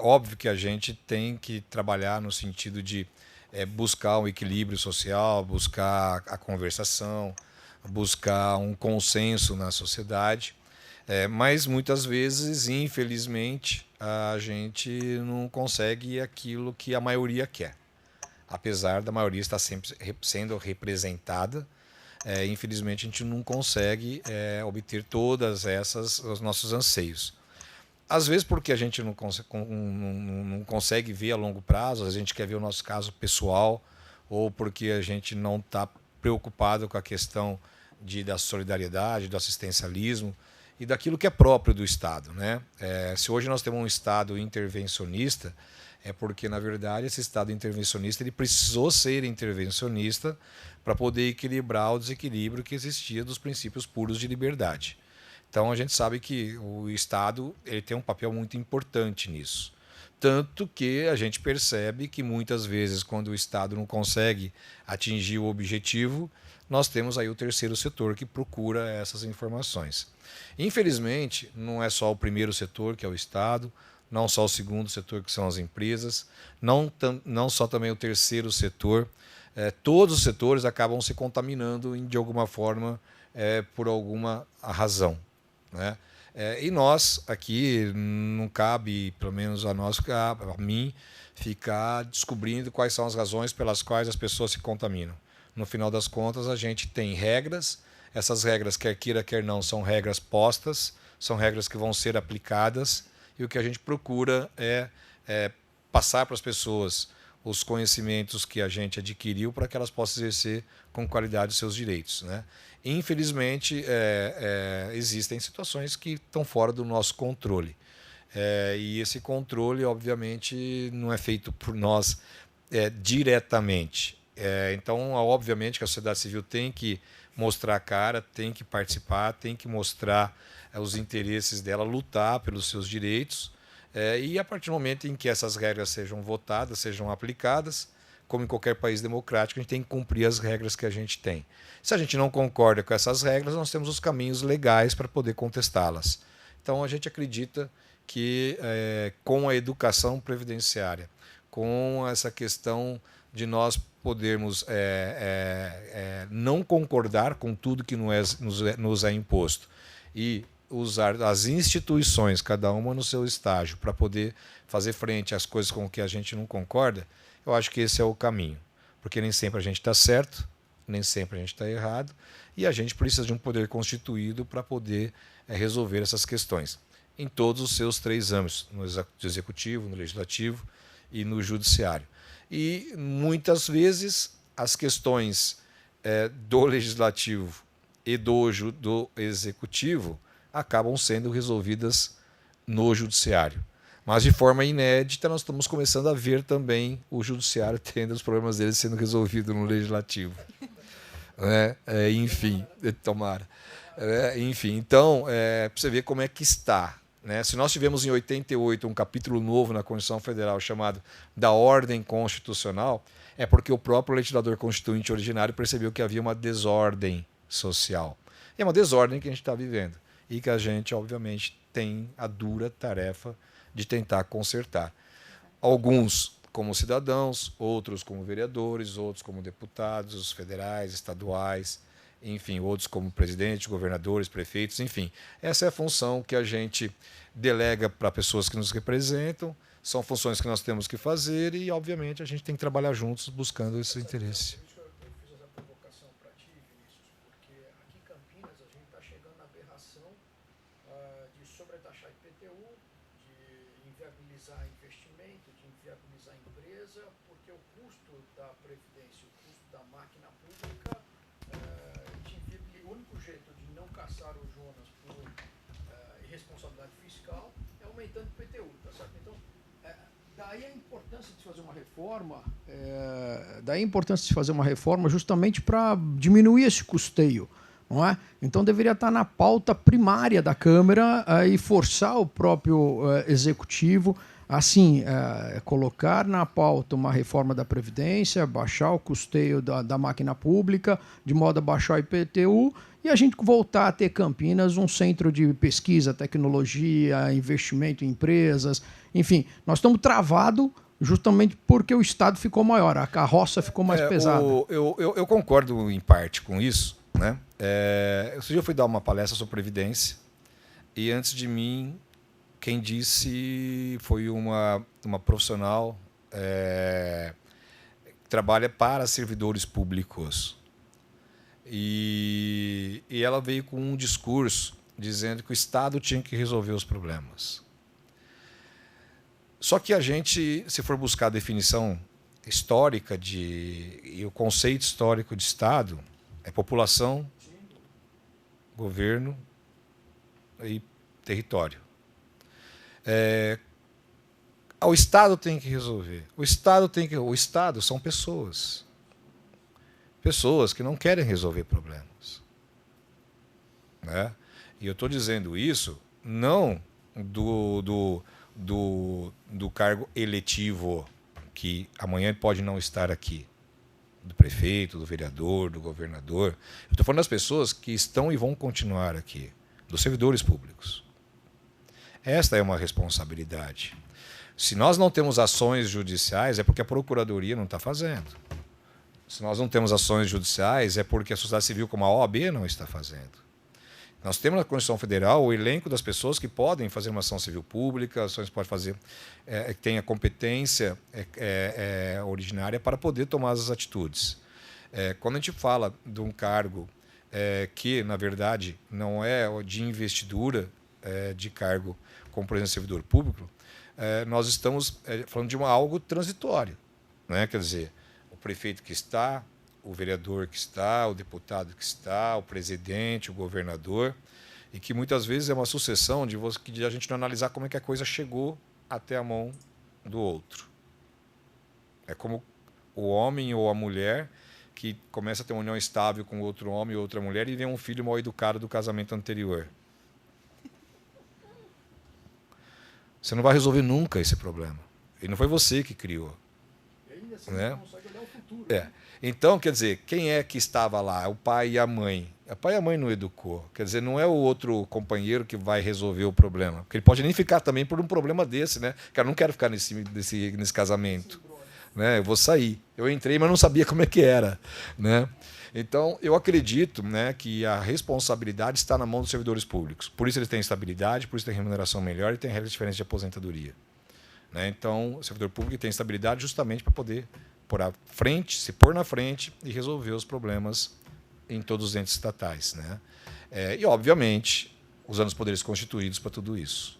Óbvio que a gente tem que trabalhar no sentido de buscar um equilíbrio social, buscar a conversação, buscar um consenso na sociedade, mas muitas vezes, infelizmente, a gente não consegue aquilo que a maioria quer. Apesar da maioria estar sempre sendo representada, infelizmente a gente não consegue obter todas os nossos anseios. Às vezes porque a gente não consegue ver a longo prazo, a gente quer ver o nosso caso pessoal, ou porque a gente não está preocupado com a questão da solidariedade, do assistencialismo e daquilo que é próprio do Estado, né? Se hoje nós temos um Estado intervencionista, é porque, na verdade, esse Estado intervencionista ele precisou ser intervencionista para poder equilibrar o desequilíbrio que existia dos princípios puros de liberdade. Então, a gente sabe que o Estado ele tem um papel muito importante nisso. Tanto que a gente percebe que, muitas vezes, quando o Estado não consegue atingir o objetivo, nós temos aí o terceiro setor que procura essas informações. Infelizmente, não é só o primeiro setor, que é o Estado, não só o segundo setor, que são as empresas, não só também o terceiro setor. Todos os setores acabam se contaminando de alguma forma por alguma razão, né? E nós aqui não cabe, pelo menos a mim, ficar descobrindo quais são as razões pelas quais as pessoas se contaminam. No final das contas, a gente tem regras. Essas regras, quer queira, quer não, são regras postas, são regras que vão ser aplicadas. E o que a gente procura é passar para as pessoas os conhecimentos que a gente adquiriu para que elas possam exercer com qualidade os seus direitos, né? Infelizmente, existem situações que estão fora do nosso controle. E esse controle, obviamente, não é feito por nós diretamente. Então, obviamente, que a sociedade civil tem que mostrar a cara, tem que participar, tem que mostrar os interesses dela, lutar pelos seus direitos, e a partir do momento em que essas regras sejam votadas, sejam aplicadas, como em qualquer país democrático, a gente tem que cumprir as regras que a gente tem. Se a gente não concorda com essas regras, nós temos os caminhos legais para poder contestá-las. Então, a gente acredita que com a educação previdenciária, com essa questão de nós podermos não concordar com tudo que nos é imposto e usar as instituições, cada uma no seu estágio, para poder fazer frente às coisas com que a gente não concorda, eu acho que esse é o caminho. Porque nem sempre a gente está certo, nem sempre a gente está errado, e a gente precisa de um poder constituído para poder resolver essas questões, em todos os seus 3 âmbitos, no executivo, no legislativo e no judiciário. E, muitas vezes, as questões do legislativo e do executivo acabam sendo resolvidas no judiciário. Mas, de forma inédita, nós estamos começando a ver também o judiciário tendo os problemas dele sendo resolvidos no legislativo. Enfim, tomara. Enfim, então, para você ver como é que está, né? Se nós tivemos em 88 um capítulo novo na Constituição Federal chamado da Ordem Constitucional, é porque o próprio legislador constituinte originário percebeu que havia uma desordem social. E é uma desordem que a gente está vivendo e que a gente, obviamente, tem a dura tarefa de tentar consertar. Alguns como cidadãos, outros como vereadores, outros como deputados federais, estaduais, enfim, outros como presidente, governadores, prefeitos, enfim. Essa é a função que a gente delega para pessoas que nos representam, são funções que nós temos que fazer e, obviamente, a gente tem que trabalhar juntos buscando esse interesse. De sobretaxar IPTU, de inviabilizar investimento, de inviabilizar empresa, porque o custo da previdência, o custo da máquina pública, o único jeito de não caçar o Jonas por irresponsabilidade fiscal é aumentando o PTU, tá certo? Então, daí a importância de fazer uma reforma, justamente para diminuir esse custeio, não é? Então deveria estar na pauta primária da Câmara e forçar o próprio executivo assim, colocar na pauta uma reforma da Previdência, baixar o custeio da máquina pública, de modo a baixar o IPTU, e a gente voltar a ter Campinas um centro de pesquisa, tecnologia, investimento em empresas, enfim, nós estamos travados justamente porque o Estado ficou maior, a carroça ficou mais pesada. Eu concordo em parte com isso, né? Esse dia eu fui dar uma palestra sobre Previdência, e antes de mim, quem disse foi uma profissional que trabalha para servidores públicos. E ela veio com um discurso dizendo que o Estado tinha que resolver os problemas. Só que a gente, se for buscar a definição histórica e o conceito histórico de Estado, é população, governo e território. O Estado tem que resolver. O Estado são pessoas. Pessoas que não querem resolver problemas. Né? E eu estou dizendo isso não do cargo eletivo, que amanhã pode não estar aqui, do prefeito, do vereador, do governador. Eu estou falando das pessoas que estão e vão continuar aqui, dos servidores públicos. Esta é uma responsabilidade. Se nós não temos ações judiciais, é porque a Procuradoria não está fazendo. Se nós não temos ações judiciais, é porque a sociedade civil, como a OAB, não está fazendo. Nós temos na Constituição Federal o elenco das pessoas que podem fazer uma ação civil pública, ações que podem fazer, que tem a competência originária para poder tomar as atitudes. Quando a gente fala de um cargo que, na verdade, não é de investidura de cargo como, por exemplo, servidor público, nós estamos falando de algo transitório. Né? Quer dizer, o prefeito que está, o vereador que está, o deputado que está, o presidente, o governador, e que muitas vezes é uma sucessão de a gente não analisar como é que a coisa chegou até a mão do outro. É como o homem ou a mulher que começa a ter uma união estável com outro homem ou outra mulher e vem um filho mal educado do casamento anterior. Você não vai resolver nunca esse problema. E não foi você que criou. E ainda assim, né? você consegue olhar o futuro. Então, quer dizer, quem é que estava lá? O pai e a mãe. O pai e a mãe não educou. Quer dizer, não é o outro companheiro que vai resolver o problema. Porque ele pode nem ficar também por um problema desse, né? Cara, eu não quero ficar nesse casamento. Né? Eu vou sair. Eu entrei, mas não sabia como é que era. Né? Então, eu acredito, né, que a responsabilidade está na mão dos servidores públicos. Por isso eles têm estabilidade, por isso tem remuneração melhor e tem regras diferentes de aposentadoria. Né? Então, o servidor público tem estabilidade justamente para poder se pôr na frente e resolver os problemas em todos os entes estatais. Né? E, obviamente, usando os poderes constituídos para tudo isso.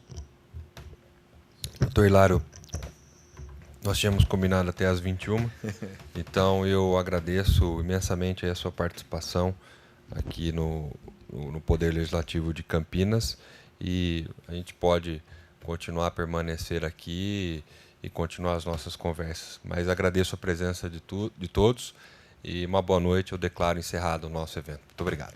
Doutor Hilário, nós tínhamos combinado até às 21h, então eu agradeço imensamente a sua participação aqui no Poder Legislativo de Campinas, e a gente pode continuar a permanecer aqui e continuar as nossas conversas. Mas agradeço a presença de todos e uma boa noite. Eu declaro encerrado o nosso evento. Muito obrigado.